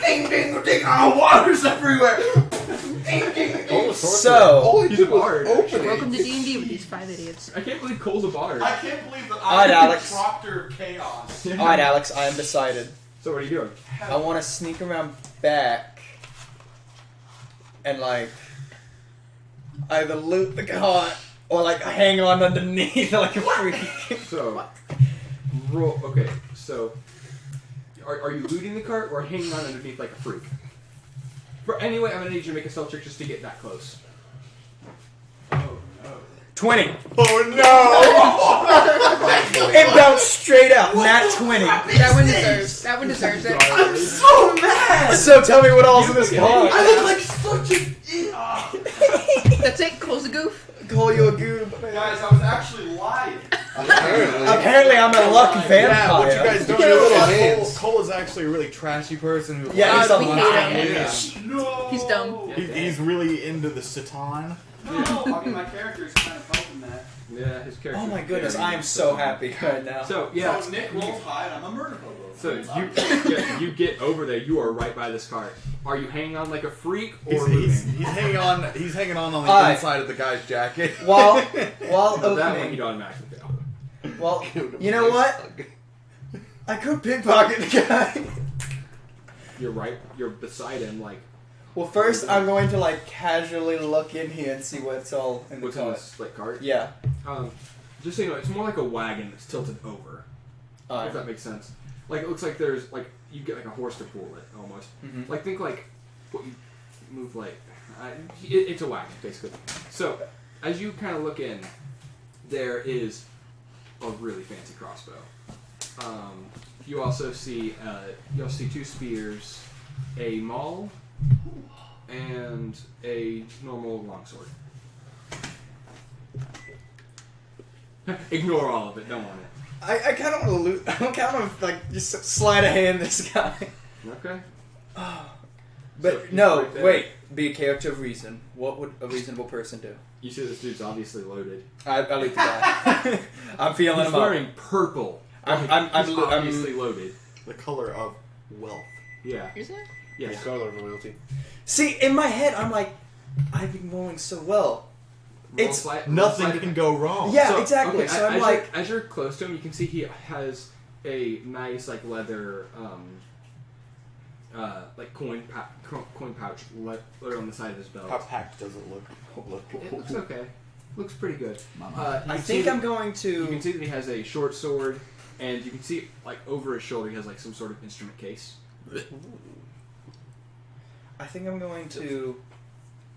Ding, ding, ding, oh, water's everywhere. Ding, ding, ding. So, All he He's did a was bard. open Welcome it. to D&D with these 5 idiots. I can't believe Cole's a bard. I can't believe that Alright, I'm the Alex. proctor of chaos. alright, Alex, I am decided. So what are you doing? I want to sneak around back and like either loot the cart or like hang on underneath like a freak. So, roll. Okay, so are you looting the cart or hanging on underneath like a freak? For anyway, I'm gonna need you to make a stealth check just to get that close. 20. Oh no! It bounced straight out. Nat 20. That one deserves. That one deserves it. I'm so mad! So tell me what all's in this cart. I look like such a... That's it. Close the goof. Call you a goob. Guys, I was actually lying. Apparently I'm a luck vampire. Yeah, what you guys don't Get know little is hands. Cole is actually a really trashy person who Yeah, he's we a hate him. Yeah. No! He's dumb. He's really into the Satan. No, I mean, my character's kind of helping that. Yeah, his character. Oh my goodness, I am so happy right now. So yeah. So Nick rolls high and I'm a murder hobo. So you get over there. You are right by this cart. Are you hanging on like a freak or He's looting? hanging on. He's hanging on the Alright. inside of the guy's jacket. While No, that one opening, he'd automatically fail. well, you know what? I could pickpocket the guy. You're right. You're beside him. Like Well, first I'm going to like casually look in here and see what's all in the what's in cart. this like cart. Yeah. Just so you know, it's more like a wagon that's tilted over. If that makes sense. Like it looks like there's like you get like a horse to pull it almost. Mhm. Like think like what you move like it's a wagon basically. So as you kind of look in, there is a really fancy crossbow. You also see 2 spears, a maul, and a normal longsword. Ignore all of it. Don't want it. I kind of want to loot. I kind of like just slide a hand this guy. Okay. But So he's no, right there. wait. Be a character of reason. What would a reasonable person do? You see this dude's obviously loaded. I loot the guy. I'm feeling He's him up. wearing purple. I'm He's obviously loaded. The color of wealth. Yeah. Is it? Yes. Color of loyalty. See, in my head, I'm like, I've been rolling so well. Roll It's- roll Nothing slide- can go wrong. Yeah, So, exactly. okay, so I'm as like, you're, as you're close to him, you can see he has a nice like leather like coin pouch leather on the side of his belt. How packed does it look? It looks okay. Looks pretty good. You I can think see I'm that- going You can to. see that he has a short sword, and you can see like over his shoulder he has like some sort of instrument case. I think I'm going to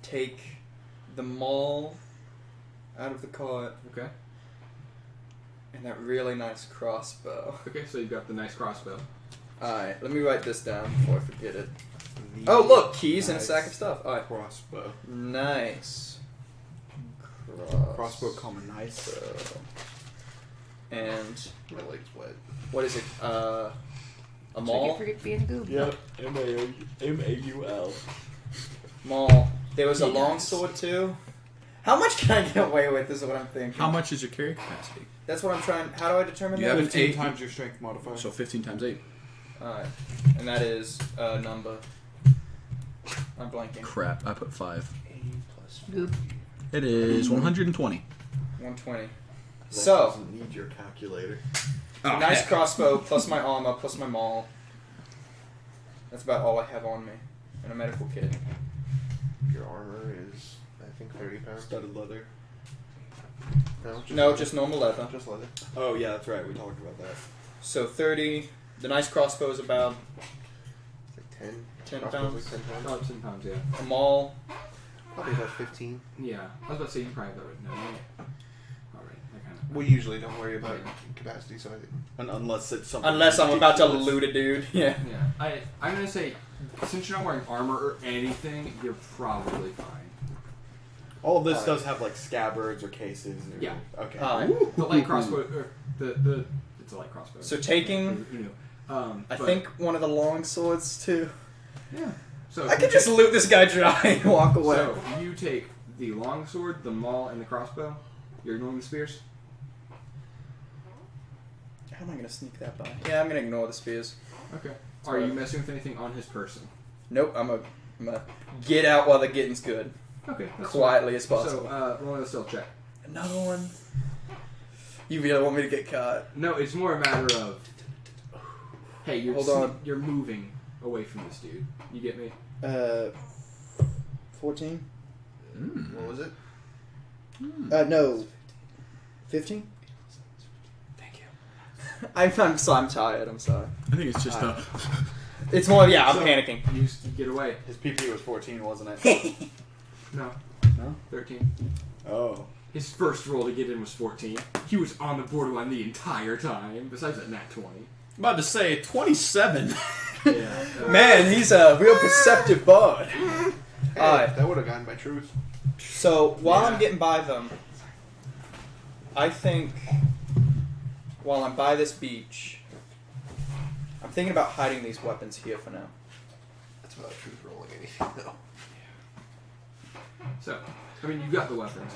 take the maul out of the cart Okay. and that really nice crossbow. Okay, so you've got the nice crossbow. Alright, let me write this down before I forget it. Oh, look, keys and a sack of stuff. Alright, Crossbow. nice. Crossbow common nice. And My leg's wet. what is it? A So you maul? forget being a goob. Yep. M-A-U-L. Maul. There was a Yes. long sword too. How much can I get away with is what I'm thinking. How much is your carry capacity? That's what I'm trying. How do I determine You that? have 15 8 times your strength modifier. So 15 times 8. Alright. And that is a number. I'm blanking. Crap, I put 5. 80 plus Goop. It is 120. 120. That So, doesn't need your calculator. Oh, nice heck. crossbow plus my armor plus my maul. That's about all I have on me. And a medical kit. Your armor is, I think, 30 pounds. Studded leather. No, leather. just normal leather. Just leather. Oh yeah, that's right. We talked about that. So 30. The nice crossbow is about It's like 10. 10 Crossbow's pounds. Like 10 pounds. Oh, 10 pounds, yeah. A maul. Probably about 15. Yeah. I was about to say you probably have that written down. Right? Alright, I kind of. We usually don't worry about capacity, so I think. Unless it's something. Unless I'm about to ridiculous. loot a dude. Yeah. Yeah. I'm gonna say, since you're not wearing armor or anything, you're probably fine. All of this does have like scabbards or cases. Or, Yeah. Okay. The light crossbow, or the it's a light crossbow. So taking, I but- think one of the long swords too. Yeah. So I could just loot this guy dry and walk away. So you take the long sword, the maul, and the crossbow. You're ignoring the spears. How am I gonna sneak that by? Yeah, I'm gonna ignore the spears. Okay. Are you messing with anything on his person? Nope, I'm gonna get out while the getting's good. Okay. That's Quietly as fine. possible. So roll a stealth check. Another one. You really want me to get caught? No, it's more a matter of, hey, Hold on. You're moving away from this dude. You get me? 14? What was it? No. 15? Thank you. I'm tired, I'm sorry. I think it's just a. It's more, yeah, I'm So- panicking. You get away. His PP was 14, wasn't it? No. No? 13. Oh. His first roll to get in was 14. He was on the borderline the entire time, besides that nat 20. I'm about to say 27. Yeah. Man, he's a real perceptive bard. Hey, Alright. that would have gotten by truth. So, while I'm getting by them, I think while I'm by this beach, I'm thinking about hiding these weapons here for now. That's without truth rolling anything, though. So, I mean, you got the weapons.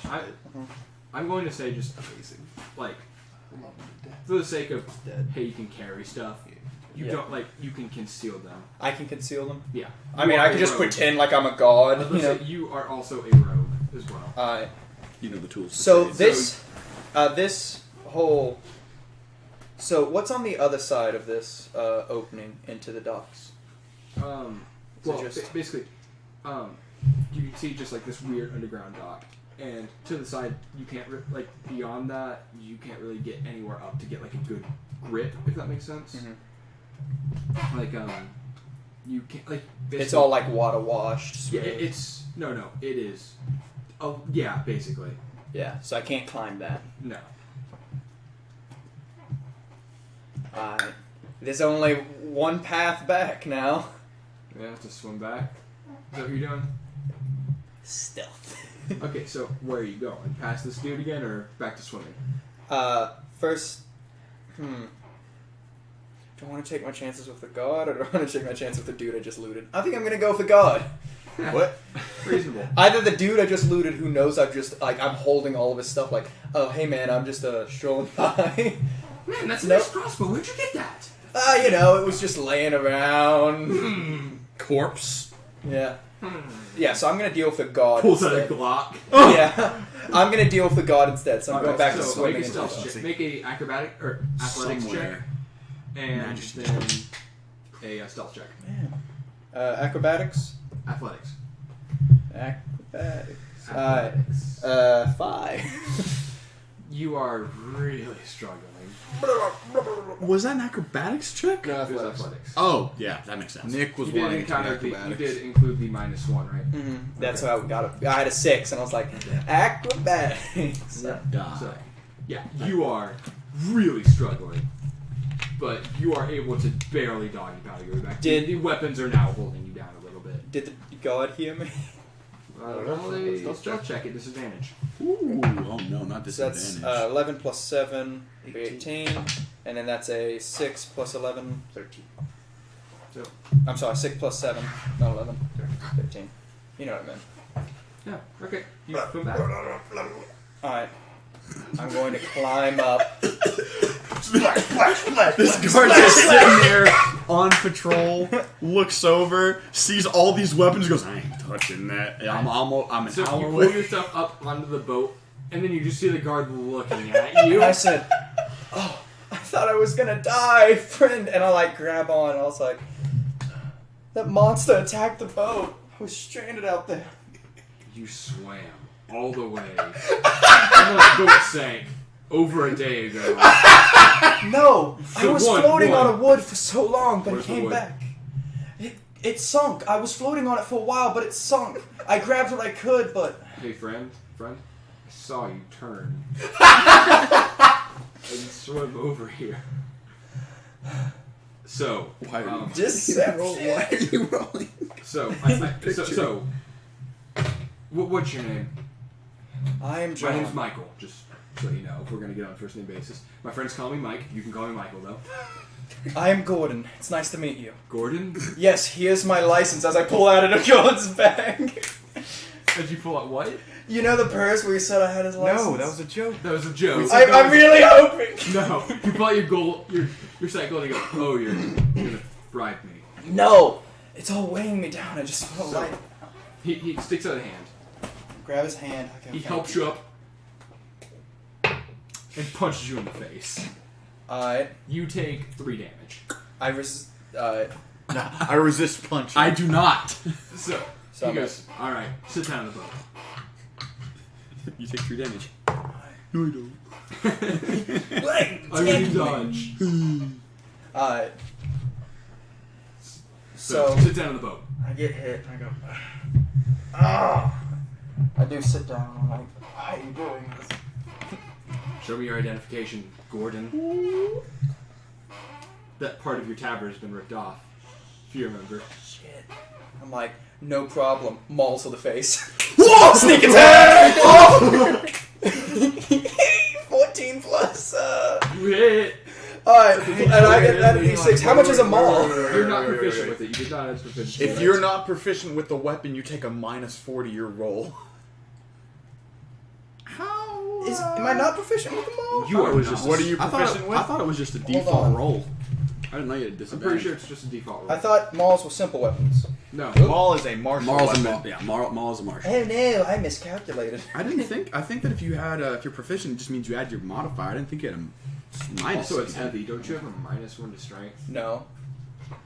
I'm going to say just, Amazing. like, I love him to death. for the sake of, Dead. hey, you can carry stuff. You Yeah. don't, like, you can conceal them. I can conceal them. Yeah. I mean, You I are can a just rogue. pretend like I'm a I god. was You gonna know? say, you are also a rogue as well. Alright. You know the tools. to So trade. this whole. So what's on the other side of this opening into the docks? Well, just- basically, you can see just like this weird underground dock, and to the side, you can't like beyond that, you can't really get anywhere up to get like a good grip, if that makes sense. Mm-hmm. Like you can't like. It's all like water washed. Yeah, it's no, it is. Oh yeah, basically Yeah, so I can't climb that. no. Alright. There's only one path back now. You have to swim back. Is that what you're doing? Stealth. Okay, so where are you going? Past this dude again, or back to swimming? First, do I want to take my chances with the god, or do I want to take my chance with the dude I just looted? I think I'm gonna go with the god. What? Reasonable. Either the dude I just looted who knows I'm holding all of his stuff, like, oh, hey man, I'm just strolling by. Man, that's a Nope. nice crossbow. Where'd you get that? It was just laying around. corpse. Yeah. Yeah, so I'm gonna deal with the god Pulls out a instead. Glock. Yeah. I'm gonna deal with the god instead, so I'm going back to so swimming. Make a and stealth stuff. check. Make a acrobatic or athletics Somewhere. check, and Majesty. then a stealth check. Acrobatics? Athletics. Acrobatics. Athletics. 5. You are really struggling. Was that an acrobatics check? No, it was athletics. Oh, yeah, that makes sense. Nick was You did wanting to encounter the. You acrobatics. did include the -1, right? Mm-hmm. That's how I got it. I had a 6, and I was like, acrobatics. Die. So, yeah, you are really struggling, but you are able to barely doggy paddle your way back. The weapons are now holding you down a little bit. Did the god hear me? Roll a stealth check at disadvantage. Ooh, oh no, not So that's disadvantage. 11 plus 7 would be 18, and then that's a 6 plus 11, 13. So, I'm sorry, 6 plus 7, not 11, 13. You know what I meant. yeah, okay. You come back. Alright. I'm going to climb up. This guard just sitting there on patrol, looks over, sees all these weapons, goes, I ain't touching that. I'm an So hour you pull away. yourself up onto the boat, and then you just see the guard looking at you. I said, oh, I thought I was gonna die, friend. And I grab on, and I was like, that monster attacked the boat. I was stranded out there. You swam all the way. And the boat sank over a day ago. No, I The was wood, floating wood. on a wood for so long, but Where's it the came wood? back. It sunk. I was floating on it for a while, but it sunk. I grabbed what I could, but Hey, friend, I saw you turn. and swim over here. So, Deception. Why are you rolling? so, what's your name? I am My John. name's Michael, just so you know, if we're gonna get on a first name basis. My friends call me Mike, you can call me Michael though. I am Gordon. It's nice to meet you. Gordon? Yes, here's my license as I pull out of Gordon's bag. Did you pull out what? You know the purse where you said I had his license? No, that was a joke. That was a joke. I'm really hoping. No, you pull out your cycle and you go, oh, you're gonna bribe me. No, it's all weighing me down. I just want to light. He sticks out a hand. Grab his hand. Okay, He helps you up and punches you in the face. Alright. You take 3 damage. I resist. I resist punching. I do not. So So he goes, alright, sit down in the boat. You take 3 damage. Wait, I'm gonna dodge. Alright. So So sit down in the boat. I get hit and I go. Ah. I do sit down. I'm like, how are you doing? Show me your identification, Gordon. That part of your tabard has been ripped off, if you remember. Shit. I'm like, no problem. Maul to the face. Sneak attack! 14 plus. You hit! Alright, and I get that at D6. How much is a maul? You're not proficient with it. You did not have proficiency. If you're not proficient with the weapon, you take a -4 to your roll. Am I not proficient with the maul? You are not. What are you I proficient with? thought it was just a Hold default on. roll. I didn't know you had I'm disadvantage. pretty sure it's just a default roll. I thought mauls were simple weapons. No. Maul is a martial Maul's a weapon. Maul is a martial. Oh no, I miscalculated. I didn't think. I think that if you had, if you're proficient, it just means you add your modifier. I didn't think you had a minus. Also, it's heavy. Don't you have a -1 to strength? No.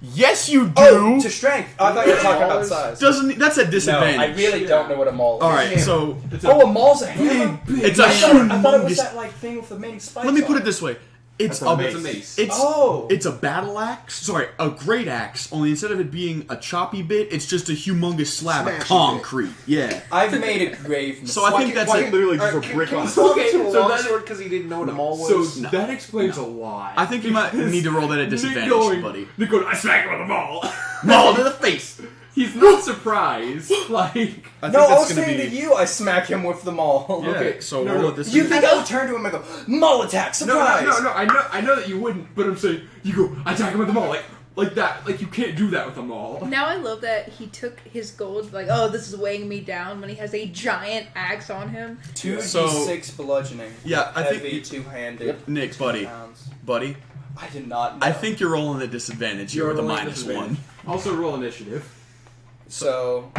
Yes, you do. Oh, to strength. I thought you were talking about size. Doesn't that's a No, disadvantage? I really don't know what a maul is. All right, so Oh, a maul's a hammer? it's a I thought it was humongous. that like thing with the many spikes. Let me on put it this way: it's That's a a mace. It's Oh. it's a battle axe. Sorry, a great axe. Only instead of it being a choppy bit, it's just a humongous slab of Smashy concrete. Yeah. I've made a grave mistake. So I think that's a, literally just a brick on. Okay, so that- longsword because he didn't know what a maul was. So that explains a lot. I think you might need to roll that at disadvantage, buddy. Nick going, I smack him with a maul. Maul to the face. He's not surprised. Like, I think No, I that's was gonna saying be. to you, I smack him with the maul. Yeah, Okay, so no, roll no. at this. You think I would turn to him and go, maul attack, surprise! no. I know that you wouldn't, but I'm saying you go. I attack him with a maul, like that. Like you can't do that with a maul. Now I love that he took his gold, like, oh, this is weighing me down, when he has a giant axe on him. 2d6 bludgeoning. Yeah, I think Heavy, you- two-handed. Nick, buddy, Pounds. buddy. I did not know. I think you're rolling at disadvantage here with a rolling -1. disadvantage. Also roll initiative. So,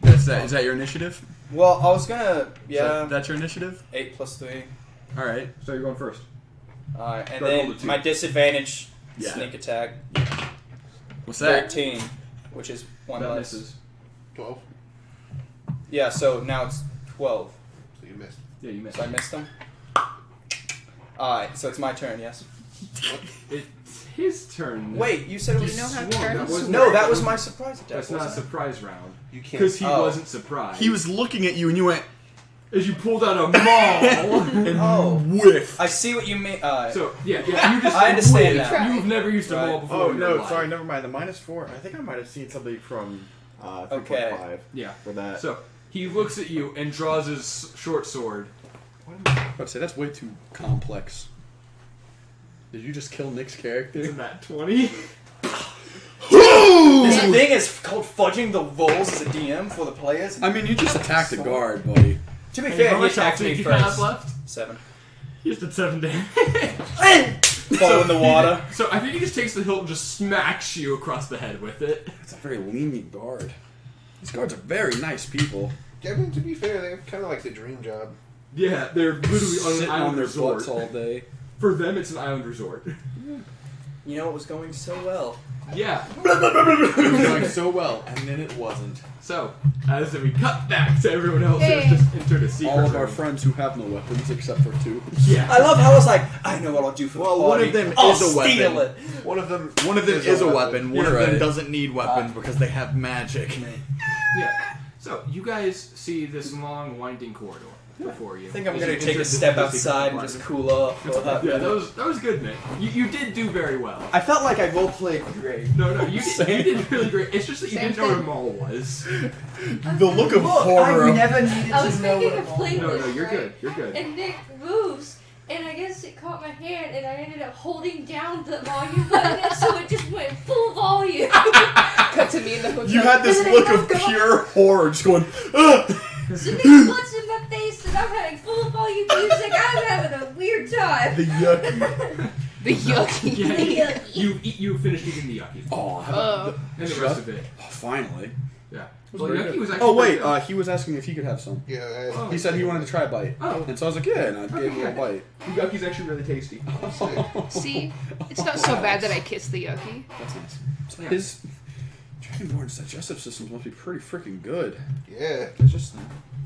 That's that. Is that your initiative? well, I was gonna, yeah, That's your initiative. 8 plus 3. All right. So you're going first. Alright, and Go roll then the 2. my disadvantage, Yeah. sneak attack, What's that? 13, which is 1 That less. misses. 12. Yeah, so now it's 12. So you missed. Yeah, you missed. So I missed him. Alright, so it's my turn, yes. It's his turn. Wait, you said it Do was... you know how swung. turns That wasn't- No, that was my surprise attack. That's not a wasn't it? surprise round. You can't. Because he Oh. wasn't surprised. He was looking at you, and you went As you pulled out a maul. and Oh. whiff. I see what you mean. So, yeah, you just. I understand whiffed. now. You've never used a Right. maul before. Oh in your no, life. sorry, never mind. The -4. I think I might have seen something from 3.5 Yeah. for that. So, he looks at you and draws his short sword. I'd say that's way too complex. Did you just kill Nick's character? Isn't that 20? This thing is called fudging the rolls as a DM for the players. I mean, you just attacked a guard, buddy. To be Hey, fair, how he much attacked health me did you have first. left? 7. He just did 7 damage. Fall in the water. So I think he just takes the hilt and just smacks you across the head with it. That's a very lenient guard. These guards are very nice people. I mean, to be fair, they're kind of like the dream job. Yeah, they're literally on an Sitting island on their resort. butts all day. For them, it's an island resort. You know, it was going so well. Yeah. It was going so well, and then it wasn't. So, as we cut back to everyone else Hey. who's just entered a secret All of our room. friends who have no weapons except for 2. Yeah. I love how it's like, I know what I'll do for Well, the one party. of them I'll is a weapon. steal it. One of them One of them is a weapon. One You're of them right. doesn't need weapons because they have magic. Yeah. So So, you guys see this long, winding corridor before you. I think I'm As gonna you take enter a the step secret outside and compartment. just cool off. Yeah, that was good, Nick. You did do very well. I felt like I roleplayed great. No, you did really great. It's just that you Same didn't know where thing. Maul was. The look of horror. I never needed I was to know making what a it play No, with you're right? good. You're good. And Nick moves, and I guess it caught my hand, and I ended up holding down the volume button, so it just went full volume. Cut to me in the hotel. You had this look of pure horror, just going. Ugh. So Nick's butts in my face, and I'm having full volume music. I'm having a weird time. The yucky. The yucky. Yeah, you finished eating the yucky. Oh, And the rest of it. finally. Yeah. was Well, very yucky good. was actually Oh wait, pretty good. he was asking if he could have some. Yeah. Oh. He said he wanted to try a bite. Oh. And so I was like, yeah, and I gave him a bite. Yucky's actually really tasty. See, it's not so bad that I kissed the yucky. That's nice. His Dragonborn's digestive systems must be pretty freaking good. Yeah. It's just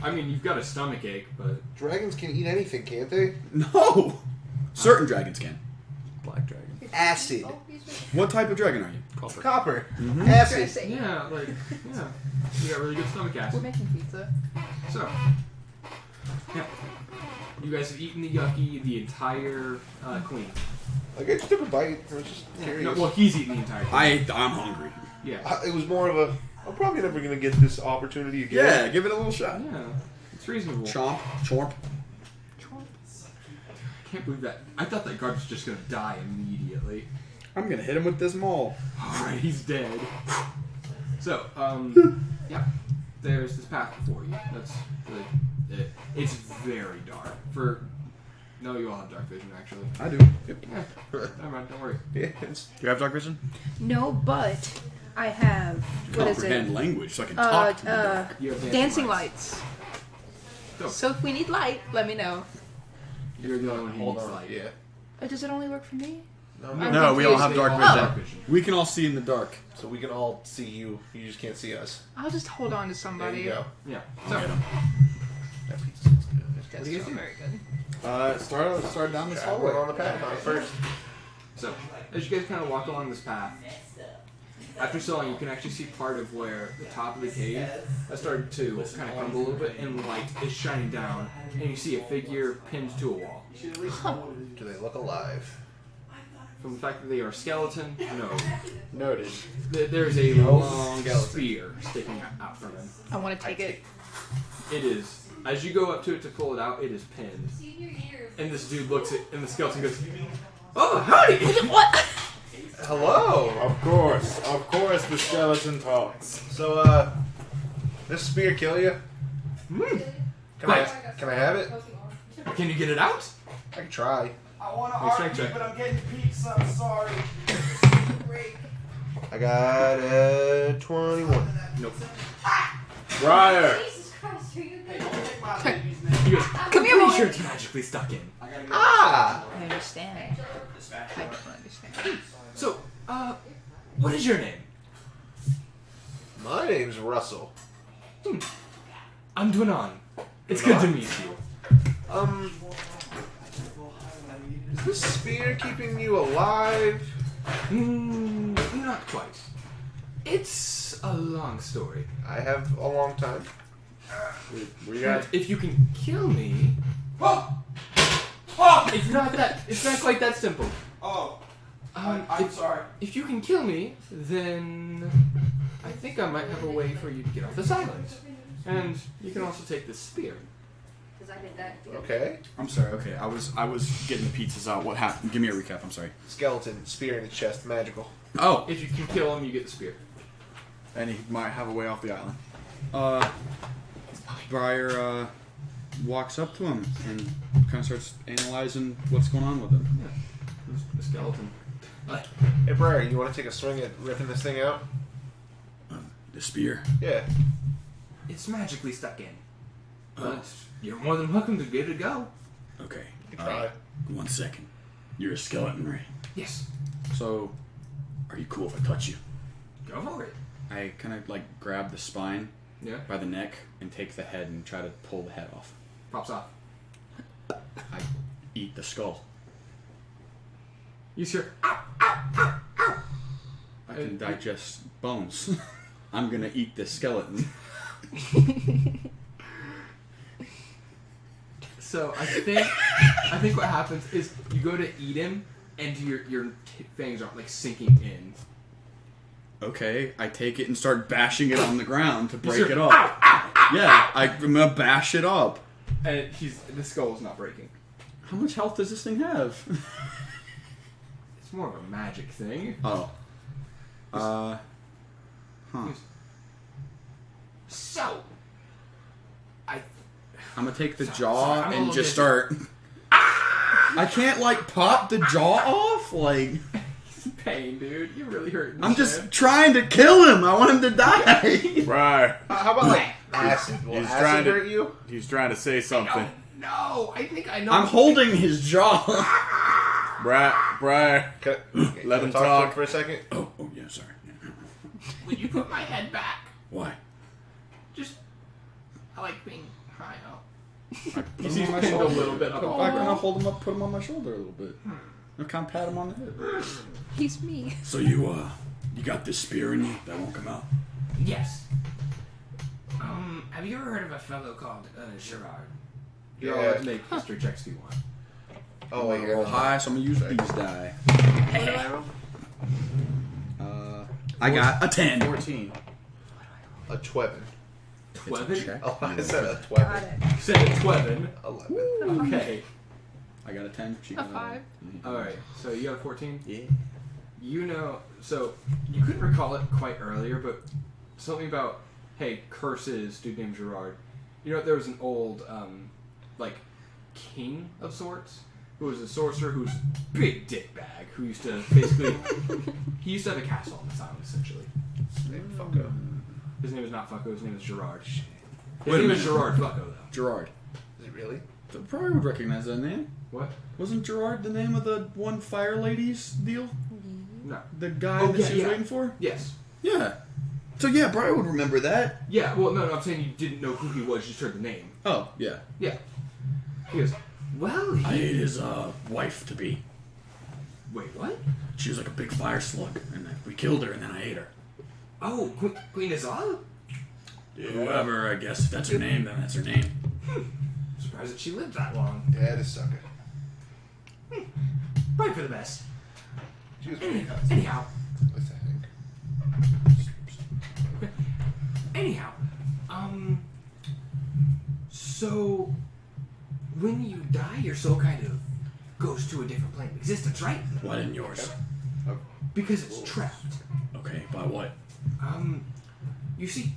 I mean, you've got a stomach ache, but Dragons can eat anything, can't they? no. Certain dragons can. Black dragon. Acid. What type of dragon are you? Copper. Mm-hmm. Acid. yeah, you got really good stomach We're acid. making pizza. So, yeah, you guys have eaten the yucky, the entire queen. Like, I just took a bite. I was just curious. No, well, he's eaten the entire queen. I'm hungry. Yeah, It was more of a. I'm probably never gonna get this opportunity again. Yeah, give it a little shot. yeah, it's reasonable. Chomp, chomp. I can't believe that. I thought that guard was just gonna die immediately. I'm gonna hit him with this maul. Alright, he's dead. So, yeah, there's this path before you. That's really it. It's very dark. No, you all have dark vision, actually. I do. Yep. Yeah, never mind, don't worry. Yeah. Do you have dark vision? No, but I have. What is Comprehend it? language, so I can talk to the dark. You have Dancing lights. So, So if we need light, let me know. you're the only one who Hold needs on. light. Yeah. Does it only work for me? No, No, we all have They dark all vision. have dark vision. We can all see in the dark. So we can all see you. You just can't see us. I'll just hold on to There somebody. you go. Yeah. I'll get So, 'em. That pizza is good. That's do you so do? very good. Start down this Traveling hallway. on the path. On first. so as you guys kind of walk along this path, after so long, you can actually see part of where the top of the cave has started to kind of crumble a little bit, and light is shining down, and you see a figure pinned to a wall. Do they look alive? From the fact that they are skeleton, no. Noted. There's a long spear sticking out from him. I want to take it. It is. As you go up to it to pull it out, it is pinned. And this dude looks at, and the skeleton goes, "Oh, howdy!" What? Hello. Of course, the skeleton talks. So, this spear kill you? Mm. Can I have it? Can you get it out? I can try. I want to Make argue, check. but I'm getting pizza. I'm sorry. I got 21. Nope. Briar. Jesus Christ, are you good? Take my baby's name. He goes, Come here, pretty boy. sure it's magically stuck in. Ah! I understand. I don't understand. So, what is your name? My name's Russell. I'm Dwanan. It's good to meet you. Is this spear keeping you alive? Not quite. It's a long story. I have a long time. We got. If you can kill me, it's not quite that simple. Oh, I'm if, sorry. if you can kill me, then I think I might have a way for you to get off this island. And you can also take this spear. Because I did that. Okay. I'm sorry. Okay, I was getting the pizzas out. What happened? Give me a recap. I'm sorry. Skeleton, spear in the chest, magical. Oh, If you can kill him, you get the spear. and he might have a way off the island. Briar walks up to him and kind of starts analyzing what's going on with him. The skeleton. Hey, Briar, you want to take a swing at ripping this thing out? The spear. Yeah. It's magically stuck in. But you're more than welcome to give it a go. Okay. Try. 1 second. You're a skeleton, right? Yes. So, are you cool if I touch you? Go for it. I kind of like grab the spine Yeah. by the neck and take the head and try to pull the head off. Pops off. I eat the skull. You hear, I can digest bones. I'm gonna eat this skeleton. So I think what happens is you go to eat him, and your fangs are like sinking in. Okay, I take it and start bashing it on the ground to break Sure. it up. Ow, ow, ow. Yeah, I'm gonna bash it up. And the skull is not breaking. How much health does this thing have? It's more of a magic thing. Oh. Huh. So, I'm gonna take the Sorry, jaw I'm a and little just dizzy. start. I can't like pop the jaw off. Like pain, dude. You're really hurting. I'm just trying to kill him. I want him to die. Right. How about like acid? Will He's acid trying to- hurt you? He's trying to say something. No, I think I know. I'm holding his jaw. Briar. Can Let I him talk to talk. him for a second. Oh yeah, sorry. Would you put my head back? Why? Just, I like being high up. Put He's him on my pinned a shoulder. little bit up. I kind of hold him up, put him on my shoulder a little bit. I kind of pat him on the head. He's me. So you got this spear in you that won't come out. Yes. Have you ever heard of a fellow called Gerard? You're Yeah. allowed to make history checks if you want. Oh wait, Roll high, so I'm gonna use these die. What do I roll? I got a 10. 14. a twevin. Twevin? Oh, I said a Got twevin. it. You said a Twevin. 11. Okay. I got a 10. She A got 5. Alright, so you got a 14? Yeah. You know, so you couldn't recall it quite earlier, but something about, hey, curses, dude named Gerard. You know, there was an old, like, king of sorts, who was a sorcerer who's big dick bag, who used to basically, he used to have a castle on this island, essentially. Name Funko. His name is not Fucko, his name is Gerard. His Wait a name is minute. Gerard Fucko, though. Gerard. Is it really? I probably would recognize that name. What? Wasn't Gerard the name of the one fire lady's deal? No. The guy Oh, that yeah, she was yeah. waiting for? Yes. Yeah. So yeah, Brian would remember that. Yeah, well, no, I'm saying you didn't know who he was, you just heard the name. Oh, yeah. Yeah. He goes, well, I ate his wife to be. Wait, what? She was like a big fire slug, and then we killed her, and then I ate her. Oh, Queen Azala? Whoever, I guess, if that's her name, then that's her name. Surprised that she lived that long. Yeah, it is sucker. Probably for the best. She was pretty nice. Anyhow. At least I think. Anyhow. So, when you die, your soul kind of goes to a different plane of existence, right? Why didn't yours? Because it's trapped. Okay, by what? You see,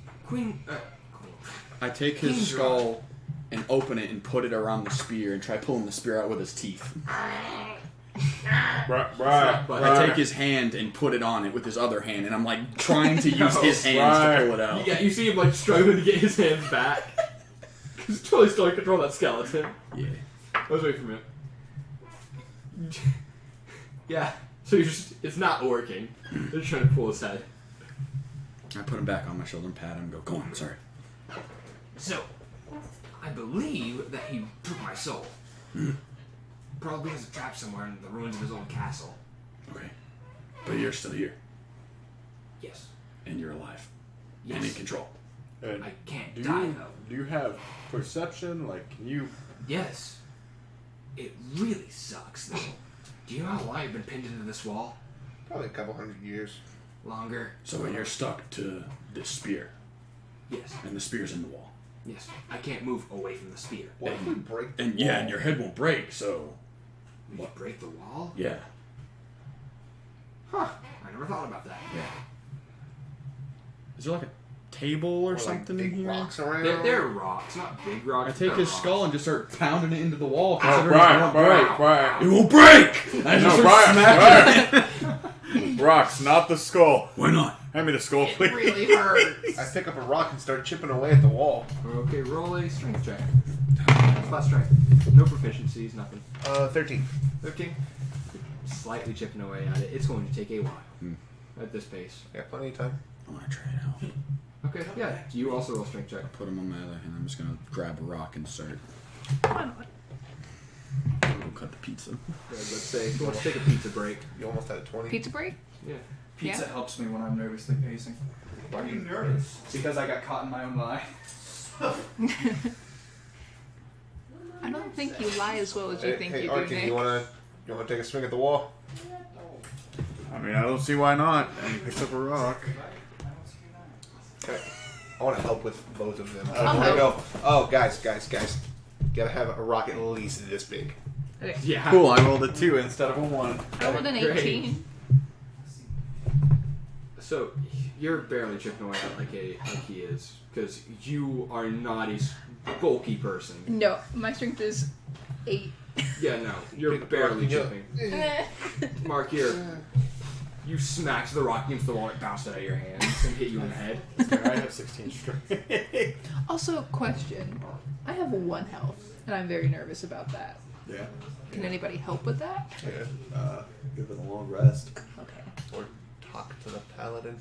I take his King skull and open it and put it around the spear and try pulling the spear out with his teeth. I take his hand and put it on it with his other hand, and I'm like trying to use his hands to pull it out. Yeah, you see him like struggling to get his hands back. He's totally still in control of that skeleton. Yeah. I was waiting for a minute. Yeah, so you're just, it's not working. They're trying to pull his head. I put him back on my shoulder and pat him and go, go on, sorry. So, I believe that he took my soul. Probably has a trap somewhere in the ruins of his old castle. Okay. But you're still here. Yes. And you're alive. Yes. And in control. And I can't do die, you, though. do you have perception? Like, can you... Yes. It really sucks, though. Do you know how long I've been pinned into this wall? Probably a couple 100 years. Longer. So you're stuck to this spear. Yes. And the spear's in the wall. Yes. I can't move away from the spear. What if we break the And yeah, and your head won't break, so... We could break the wall? Yeah. Huh. I never thought about that. Yeah. Is there like a table or like something big in here? rocks around? They're rocks, not big rocks. I take they're his rocks. skull and just start pounding it into the wall. Oh, considering it won't break. Brian. It won't break! I just start smacking it. Rocks, not the skull. Why not? Hand me the skull, It please. really hurts. I pick up a rock and start chipping away at the wall. Okay, roll a strength check. Flat strength. No proficiencies, nothing. 13. 15. Slightly chipping away at it. It's going to take a while. At this pace. Yeah, plenty of time. I want to try it out. Okay, yeah. You also roll strength check. Put him on my other hand. I'm just gonna grab a rock and start. Why not? Go cut the pizza. Let's take a pizza break. You almost had a 20. Pizza break? Yeah. Pizza Yeah. helps me when I'm nervously pacing. Why are you nervous? Because I got caught in my own lie. I don't think you lie as well as you think hey, you do, Arkin, Nick. you wanna take a swing at the wall? I mean, I don't see why not. And he picks up a rock. Okay. I want to help with both of them. I'll I go, help. oh, guys. Gotta have a rock at least this big. Okay. Yeah. Cool, I rolled a 2 instead of a 1. I rolled an Great. 18. So you're barely chipping away at like he is, because you are not a bulky person. No, my strength is 8. Yeah, no, you're barely Yeah. chipping. Mark, you smacked the rock against the wall, it bounced out of your hands and hit you in the head. I have 16 strength. Also, question. I have 1 health, and I'm very nervous about that. Yeah. Can anybody help with that? Yeah. Give it a long rest. Okay. Or talk to the paladin.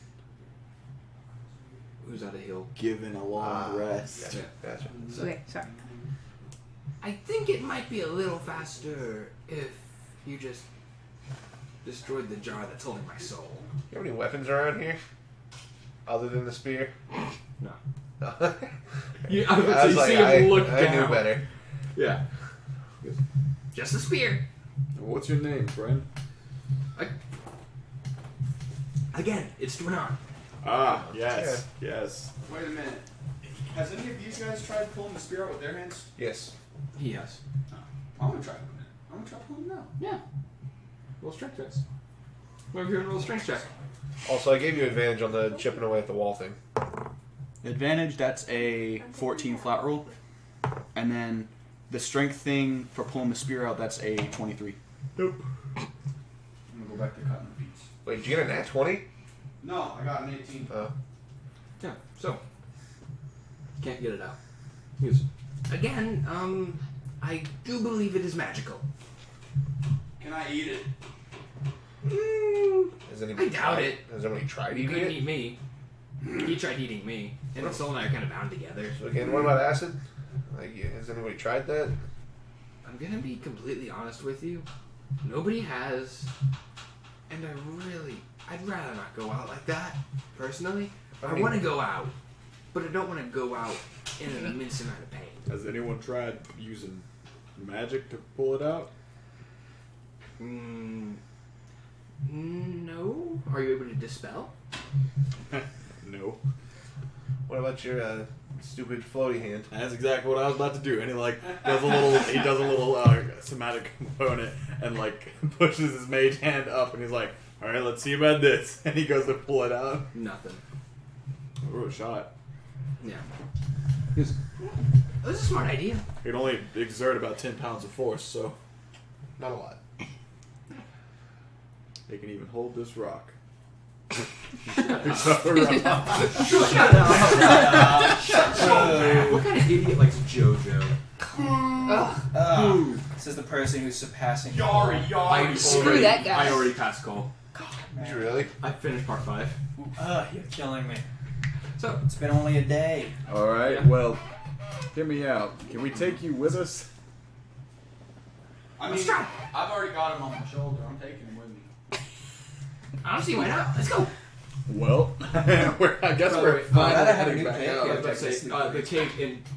Who's out of heal? Given a long rest. Gotcha. Okay, sorry. I think it might be a little faster if you just destroyed the jar that's holding my soul. You have any weapons around here? Other than the spear? No. No. You I was see like, him look I down. knew better. Yeah. Just a spear. What's your name, friend? Again, it's Dwenar. Ah, yes. Yes. Wait a minute. Has any of these guys tried pulling the spear out with their hands? Yes. He has. I'm gonna try pulling it. I'm gonna try pulling it now. Yeah. Roll strength checks. Whatever you want to roll a strength check. Also, I gave you advantage on the chipping away at the wall thing. Advantage, that's a 14 flat roll. And then the strength thing for pulling the spear out, that's a 23. Nope. I'm gonna go back to cutting the piece. Wait, did you get a nat 20? No, I got an 18. Yeah, so. Can't get it out. He goes, again, I do believe it is magical. Can I eat it? Has anybody I doubt tried, it. Has anybody tried He eating couldn't it? eat me. He tried eating me. And the soul and I are kind of bound together. So again, what about acid? Like, has anybody tried that? I'm gonna be completely honest with you. Nobody has. And I'd rather not go out like that, personally. I want to go out, but I don't want to go out in an immense amount of pain. Has anyone tried using magic to pull it out? No. Are you able to dispel? No. What about your stupid floaty hand? That's exactly what I was about to do. And he does a little somatic component and pushes his mage hand up and he's like, all right, let's see about this. And he goes to pull it out. Nothing. Ooh, a shot. Yeah. He goes, oh, this is a smart idea. He can only exert about 10 pounds of force, so Not a lot. they can even hold this rock. Shut up. What kind of idiot likes JoJo? This is the person who's surpassing. Screw that guy. I already passed Cole. Did you really? I finished part 5. You're killing me. So, It's been only a day. All right, Yeah. well, hear me out. Can we take you with us? I Let's mean, try. I've already got him on my shoulder. I'm taking him with me. I don't see why not. Let's go. Well, I guess By the we're way, finally I have a heading new back cake. I was out. about to say,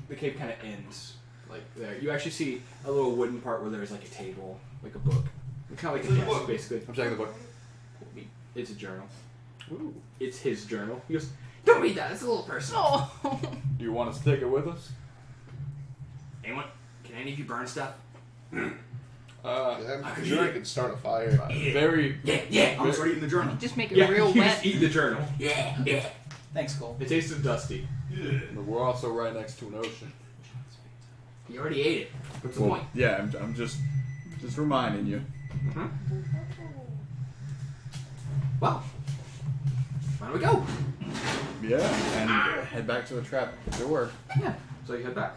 the cave kind of ends like there. You actually see a little wooden part where there's like a table, like a book, kind of like a desk, basically. I'm checking the book. It's a journal. Ooh. It's his journal. He goes, "Don't read that. It's a little personal." Oh. Do you want us to take it with us? Anyone? Can any of you burn stuff? I'm sure I could start a fire. Very. Yeah. I'm just reading the journal. Just make it Yeah. real You wet. just eat the journal. Yeah. Thanks, Cole. It tasted dusty. But we're also right next to an ocean. You already ate it. What's the Well, point? yeah, I'm just reminding you. Well, why don't we go? Yeah, and head back to the trap door Yeah. So you head back.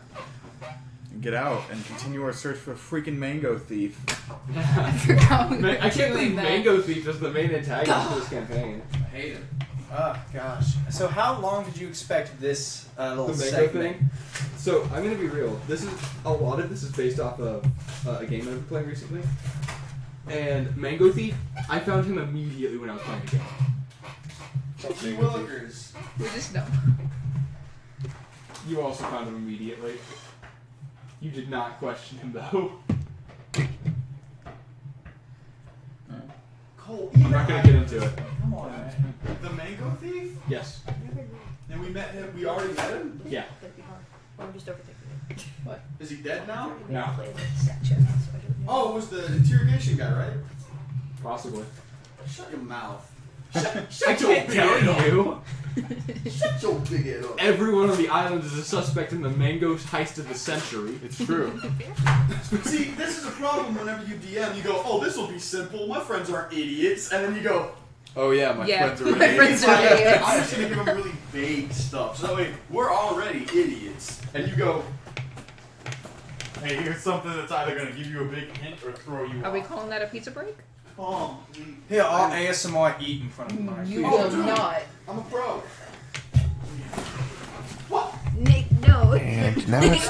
and get out and continue our search for a freaking mango thief. I forgot we were I can't doing believe that. Mango Thief is the main antagonist for this campaign. I hate him. Oh gosh. So how long did you expect this little The mango segment? thing. So I'm gonna be real. This is a lot of this is based off of a game I've been playing recently. And Mango Thief, I found him immediately when I was playing the game. Gee Willikers. We just know. You also found him immediately. You did not question him though. Cole, I'm not gonna get into it. Come on, man. The mango thief? Yes. And we met him. We already met him? Yeah. Or I'm just overthinking it. What? Is he dead now? No. Oh, it was the interrogation guy, right? Possibly. Shut your mouth. I can't tell you. Shut your big head up. Everyone on the island is a suspect in the mango heist of the century. It's true. See, this is a problem whenever you DM. You go, oh, this will be simple. My friends aren't idiots. And then you go, Oh yeah, my friends are my friends are idiots. I'm just going to give them really vague stuff. So that way, we're already idiots. And you go, Hey, here's something that's either gonna give you a big hint or throw you Are off. we calling that a pizza break? Here, I'll ASMR eat in front of my You Oh, will dude. not. I'm a pro. Nick, no. And now it's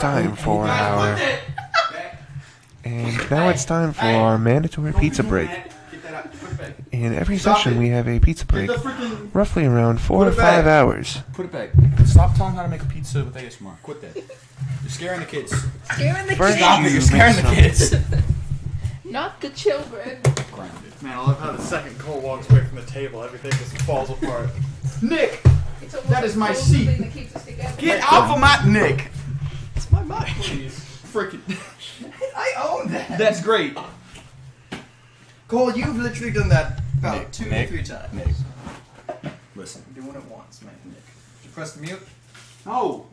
time for our mandatory pizza break. Get that out. Put it back. In every Stop session, it. we have a pizza break, Get the freaking... roughly around 4 Put to it back. 5 hours. Put it back. Stop telling how to make a pizza with ASMR. Quit that. You're scaring the kids. Scaring the First, kids. Stop it. you You're scaring the make kids. Not the children. Man, I love how the second Cole walks away from the table, everything just falls apart. Nick! It's almost That is the my closest seat. thing that keeps us together. Get off of my... Nick! It's my mic. Please. Freaking... I own that. That's great. Cole, you've literally done that about Nick, 2 Nick, or 3 times. Nick. Listen. You're doing it once, man. Nick. Did you press the mute? No.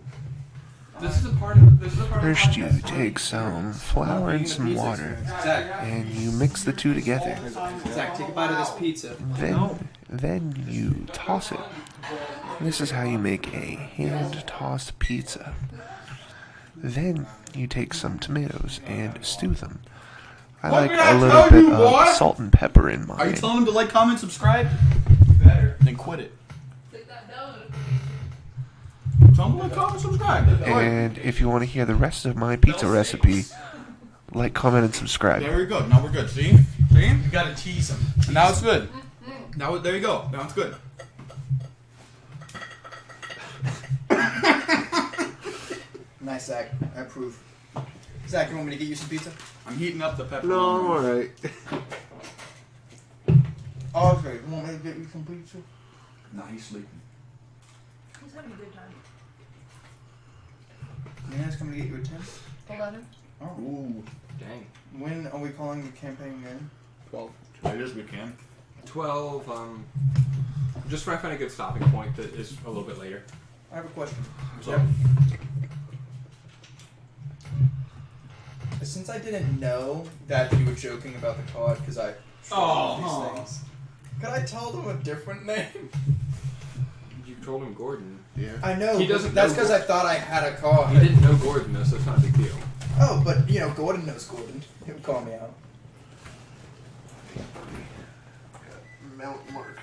This is a part of the First, you podcast. take some flour and some water, Zach, and you mix the two together. Zach, take a bite of this pizza. Then you toss it. This is how you make a hand-tossed pizza. Then you take some tomatoes and stew them. I What like did I a tell little bit you, boy? of salt and pepper in Are you mine. telling them to like, comment, subscribe? Better. Then quit it. Tell them to like, comment, subscribe. And if you want to hear the rest of my pizza recipe, like, comment, and subscribe. There we go. Now we're good. See? See? You gotta tease them. And now it's good. Now there you go. Now it's good. Nice, Zach. I approve. Zach, you want me to get you some pizza? I'm heating up the pepperoni. No, I'm alright. Oh, okay. You want me to get you some pizza? Nah, he's sleeping. He's having a good time. Nana's coming to get you at 10? 11. Oh. Ooh. Dang. When are we calling the campaign again? 12. I guess we can. 12, just try to find a good stopping point that is a little bit later. I have a question. So, Since I didn't know that you were joking about the card because I Oh. these things, could I tell them a different name? You told him Gordon. Yeah. I know. He doesn't That's know because I thought I had a card. He didn't know Gordon though, so it's not a big deal. Oh, but you know, Gordon knows Gordon. He would call me out. Mount Mark.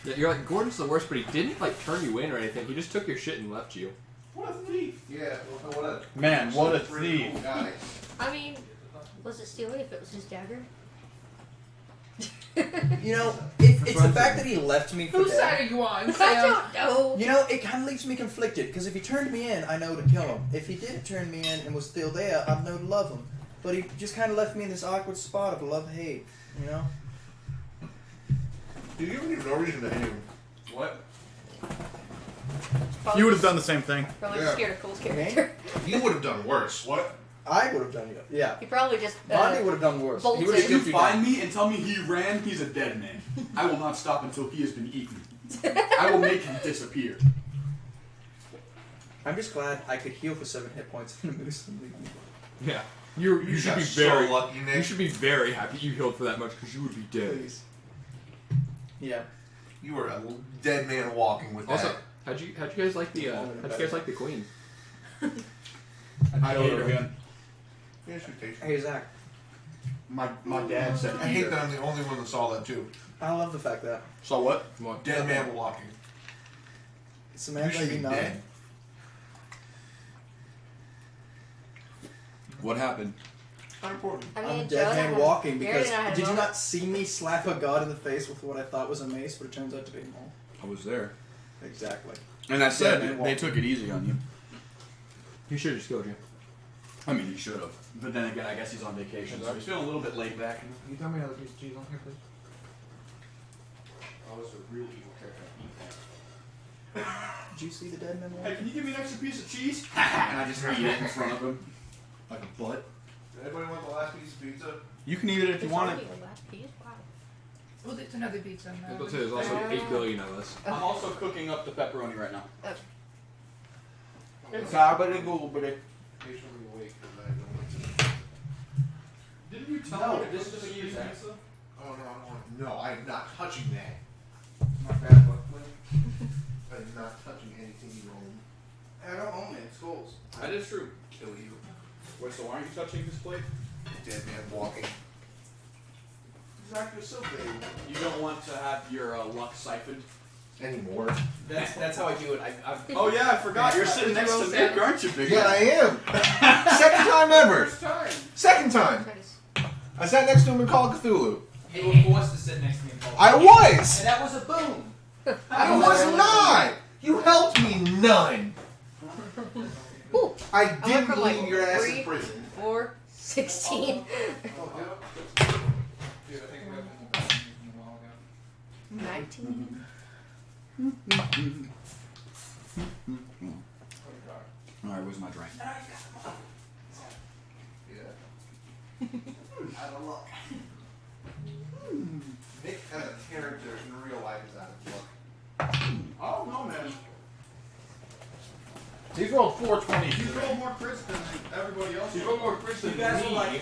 Yeah, you're like, Gordon's the worst, but he didn't like turn you in or anything. He just took your shit and left you. what a thief. Yeah, well, what a Man, what a pretty thief. cool guy. I mean, was it stealing if it was his dagger? You know, it's the fact that he left me for Whose dead. side are you on, I Sam? don't know. You know, it kind of leaves me conflicted because if he turned me in, I know to kill him. If he didn't turn me in and was still there, I'd know to love him. But he just kind of left me in this awkward spot of love-hate. You know? Dude, you have no reason to hate him. What? You would have done the same thing. Probably Yeah. scared of Cole's character. You would have done worse. What? I would have done it. Yeah. He probably just Bonnie would have done worse. bolted. He would have If you skipped you find down. me and tell me he ran, he's a dead man. I will not stop until he has been eaten. I will make him disappear. I'm just glad I could heal for 7 hit points in the moose. Yeah. You should got be so very lucky, Nick. You should be very happy you healed for that much because you would be dead. Please. Yeah. You were a dead man walking with Also, that. how'd you guys like the queen? I hate her again. Yeah, she takes Hey, Zach. My dad said I hate that I'm the only one that saw that too. I love the fact that So what? What? Dead man walking. You Samantha, should be you know. dead. What happened? Unimportant. I I'm mean, a dead man walking because Jared and I had did you moment. not see me slap a god in the face with what I thought was a mace, but it turns out to be a mole? I was there. Exactly. And I said Dead man they walking. took it easy on you. You should have just killed you. I mean, he should have. But then again, I guess he's on vacation, so he's feeling a little bit laid back. Can you tell me another piece of cheese on here, please? Oh, this is a real evil character. Did you see the dead man Hey, walking? can you give me an extra piece of cheese? And I just eat it in front of him. Like a butt. Anybody want the last piece of pizza? You can eat it if you want it. It's already the last piece? Wow. Well, there's another pizza in there. I'll say there's also 8 billion of us. I'm also cooking up the pepperoni right now. Patiently wait because I don't want to. Didn't you tell me this is a pizza? Oh no, I don't want. No, I'm not touching that. Not bad, but I'm not touching anything you own. I don't own it. It's Cole's. that is true. Kill you. Wait, so why aren't you touching this plate? Dead man walking. Zach, you're so big. You don't want to have your luck siphoned? Anymore. That's how I do it. Oh yeah, I forgot. You're sitting next to Nick, aren't you, big Yeah, guy? I am. Second time ever. First time. Second time. I sat next to him in Call of Cthulhu. You were forced to sit next to me and call. I was. And that was a boom. I was not. You helped me none. Ooh, I went didn't from, like, leave your ass 3, in prison. 4, 16. 19. Alright, where's my drink? Out of luck. Nick as a character in real life is out of luck. Oh no, man. He's rolled 420. You roll more crits than everybody else. He's rolled more crits than You guys me. were like, did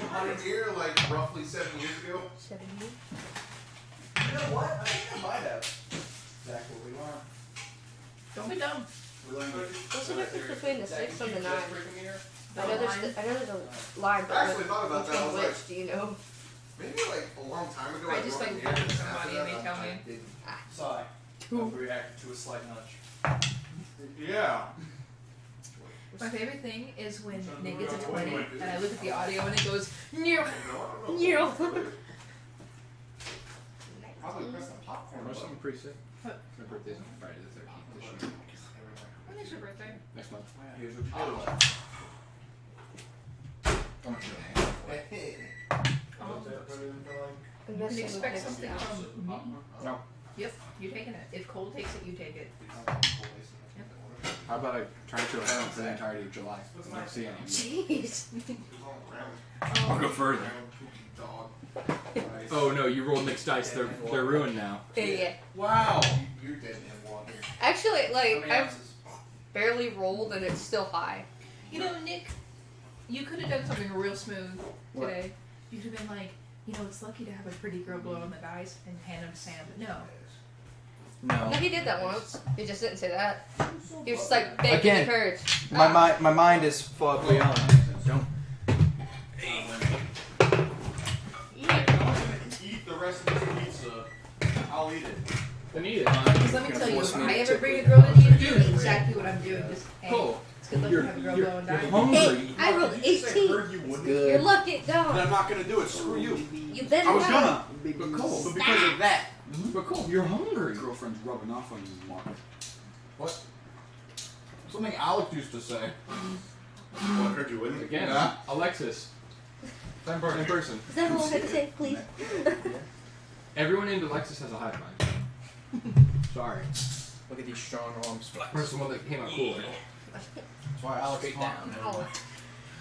you come in here like roughly 7 years ago? 70. You know what? I think I might have. Zach, what we want? Don't be dumb. What's the difference between the 6 and the 9? I know line. there's a line, but I actually thought about that. I was which, like, do you know? maybe like a long time ago. I just brought like it here, talking to and after somebody and that, they tell I me. didn't. Sigh. Overreacted to a slight nudge. Yeah. My favorite thing is when Nick gets a 20 and I look at the audio and it goes, Near. Near. Probably press the popcorn. Or something pretty sick. What? My birthday's on Friday the 13th this year. When is your birthday? Next month. Here's what you You can expect something from me. No. Yep, you're taking it. If Cole takes it, you take it. How about I try to chill out for the entirety of July? I don't see any. Jeez. I'll go further. Oh no, you rolled mixed dice. They're ruined now. Yeah. Wow. You're dead man walking. Actually, How like, many I've ounces? barely rolled and it's still high. You know, Nick, you could have done something real smooth today. You could have been like, you know, it's lucky to have a pretty girl blow on the dice and hand him to Sam, but no. No. No, he did that once. He just didn't say that. He was just like begging Again, the courage. My mind is far beyond. Don't. Eat the rest of this pizza. I'll eat it. Then eat it. Because let me Gonna tell you, force if me I to ever tip bring a it. girl in here, do exactly what I'm doing. Just, hey, Cool. it's good luck to have a girl blow and die. Hungry. I rolled 18. Heard you wouldn't. You're lucky, Then I'm go. not gonna do it. Screw you. You better I was not. gonna, But Cole. but because of that, But Cole, you're hungry. girlfriend's rubbing off on you, Mark. What? Something Alex used to say. Well, I heard you wouldn't. Again, Yeah. Alexis. Same person. Is that all I had to say, please? Everyone named Alexis has a hive mind. Sorry. Look at these strong arms. Where's the one that came out cooler? That's why Alex Straight talked. down. Oh.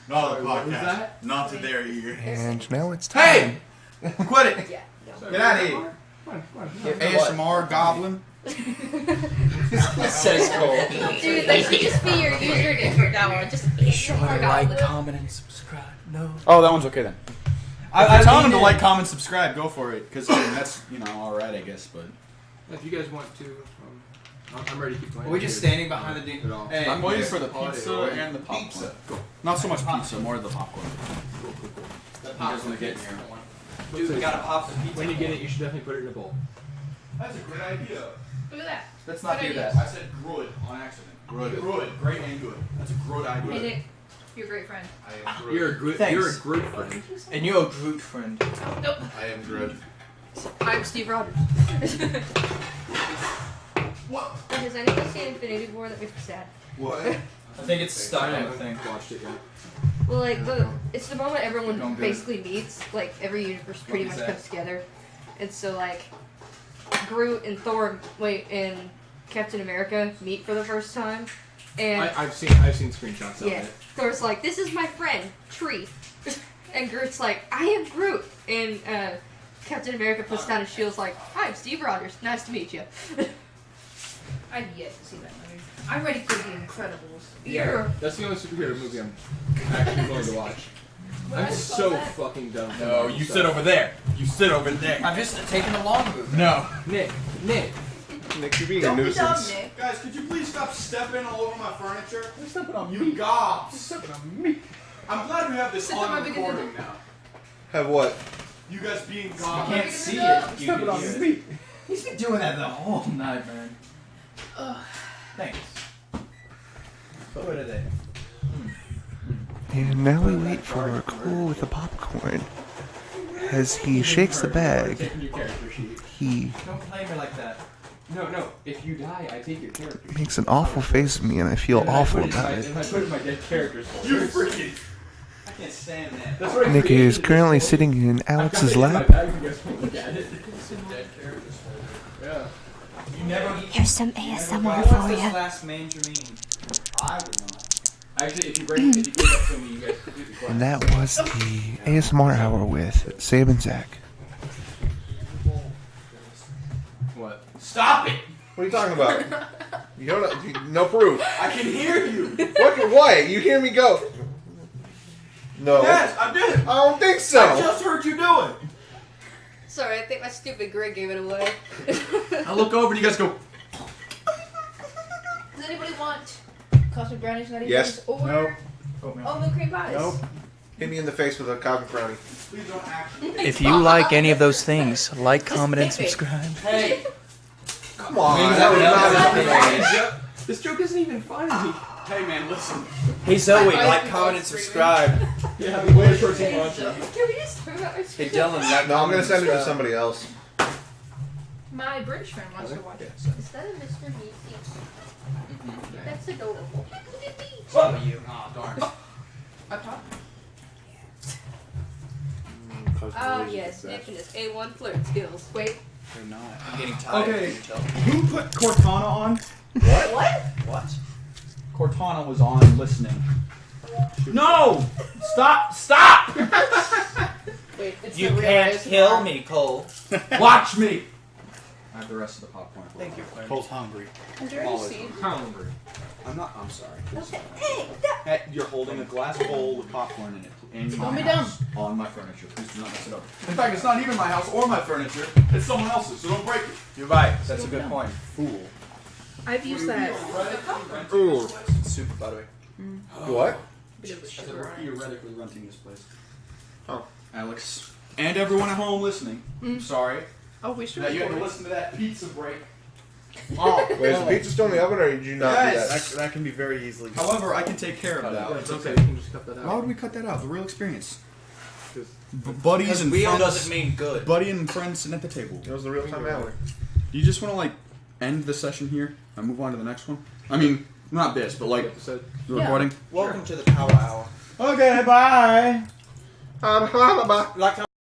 Not a What was podcast. that? Not to their ear. And now it's time. Hey! Quit it! Yeah. Get out of here. ASMR goblin. Says Cole. Dude, that should just be your username from now on. Just like, comment, and subscribe. No. Oh, that one's okay then. I Tell them leaned to in. like, comment, subscribe. Go for it, because that's alright, I guess. But If you guys want to, I'm ready to keep playing. Are we just standing behind the dude? At all. Hey, I'm waiting yeah. for the pizza and the popcorn. Pizza. Not so much pizza, more the popcorn. The You guys wanna get in here? Dude, we gotta pop some pizza. When you get it, you should definitely put it in a bowl. That's a great idea. Look at that. Let's not Good do idea. that. I said good on accident. Good. Good. Great and good. That's a good Hey, idea. Nick, You're a great friend. I am Groot. You're a Groot. Thanks. You're a Groot friend. And you're a Groot friend. Nope. I am Groot. I'm Steve Rogers. What? Has anyone seen Infinity War? That makes me sad. What? I think it's stuck. I I haven't think. watched it yet. Well, like it's the moment everyone Don't do basically meets. Like every universe pretty much is that? comes together, and so like Groot and Thor, and Captain America meet for the first time, and I've seen screenshots of yeah, it. Thor's like, "This is my friend, Tree," and Groot's like, "I am Groot," and Captain America puts down his shield, like, "Hi, I'm Steve Rogers. Nice to meet you." I've yet to see that movie. I'm ready for The Incredibles. Yeah. That's the only superhero movie I'm actually going to watch. I'm so fucking dumb. No, you sit over there. You sit over there. I'm just taking a long move. No, Nick. Nick, you're being Don't a be dumb, nuisance. Nick. Guys, could you please stop stepping all over my furniture? You're stepping on You me. gobs. You're stepping on me. I'm glad we have this Sit on my on big recording window. now. Have what? You guys being I gobs. can't see You're it. You Stepping can on hear it. me. He's been doing that the whole night, man. Thanks. What are they? And now we wait for Cole with the popcorn. As he shakes the bag, Taking your character sheet. he Don't play me like that. No. If you die, I take your character sheet. makes an awful face at me, and I feel And I awful put about in it. my- I put in my dead characters. You freaking. I can't stand that. That's what I Nick created is this currently folder. sitting in I've got Alex's it in my lap. bag, you guys can look at it. Dead characters. Yeah. You never. Here's some Who ASMR wants for this you. last name, Jermaine? I would not. Actually, if you give it to me, you guys completely quiet. And that was the ASMR hour with Sam and Zach. What? Stop it! What are you talking about? You don't. No proof. I can hear you. What? You hear me go? No. Yes, I did. I don't think so. I just heard you do it. Sorry, I think my stupid grin gave it away. I look over and you guys go. Does anybody want custard brownies, nutty Yes. Buddies, or Nope. almond cream pies? Nope. Hit me in the face with a cotton brownie. Please don't actually. If you like any of those things, like, comment, and pick it. subscribe. Hey, Come on. Maybe That was that not was- a this joke isn't even funny. Hey man, listen. Hey Zoe, I like, think comment, I'm and screaming. subscribe. Yeah, happy way short and launcher. Can we just talk about our Hey Dylan, like, No, I'm gonna comment, send it to subscribe. somebody else. My British friend wants to watch it. Is that a Mr. Meaty? That's adorable. Some of you. Oh darn. I popped. Oh yes, Nick and his A1 flirt skills. Wait. They're not. I'm getting tired. Okay. Can you tell? Who put Cortana on? What? What? Cortana was on listening. No! Stop! Wait, it's You the real can't ASMR. kill me, Cole. Watch me! I have the rest of the popcorn. Thank you. Cole's hungry. Is there any seed? Hungry. I'm sorry. Okay. Hey, Hey, you're holding a glass bowl with popcorn in it. In Don't my be dumb. house, on my furniture. Please do not mess it up. In fact, it's not even my house or my furniture. It's someone else's, so don't break it. You're right. That's a good point. Fool. I've used that. Ooh. Super, by the way. What? Because of I said sugar we're on it. theoretically renting this place. Oh. Alex. And everyone at home listening. I'm sorry Oh, we should that you had to record it. listen to that pizza break. Oh, wait, is the pizza still in the oven, or did you not Yes. do That can be very easily. However, I can take care of that. It's okay. You can just cut that out. Why would we cut that out? The real experience. Because Buddies Because and real friends. doesn't mean good. Buddy and friends sitting at the table. that? It was the real time alley. Do you just want to like end the session here and move on to the next one? I mean, not this, but like episode. the recording. Welcome to the Power Hour. Okay, bye. Bye. Like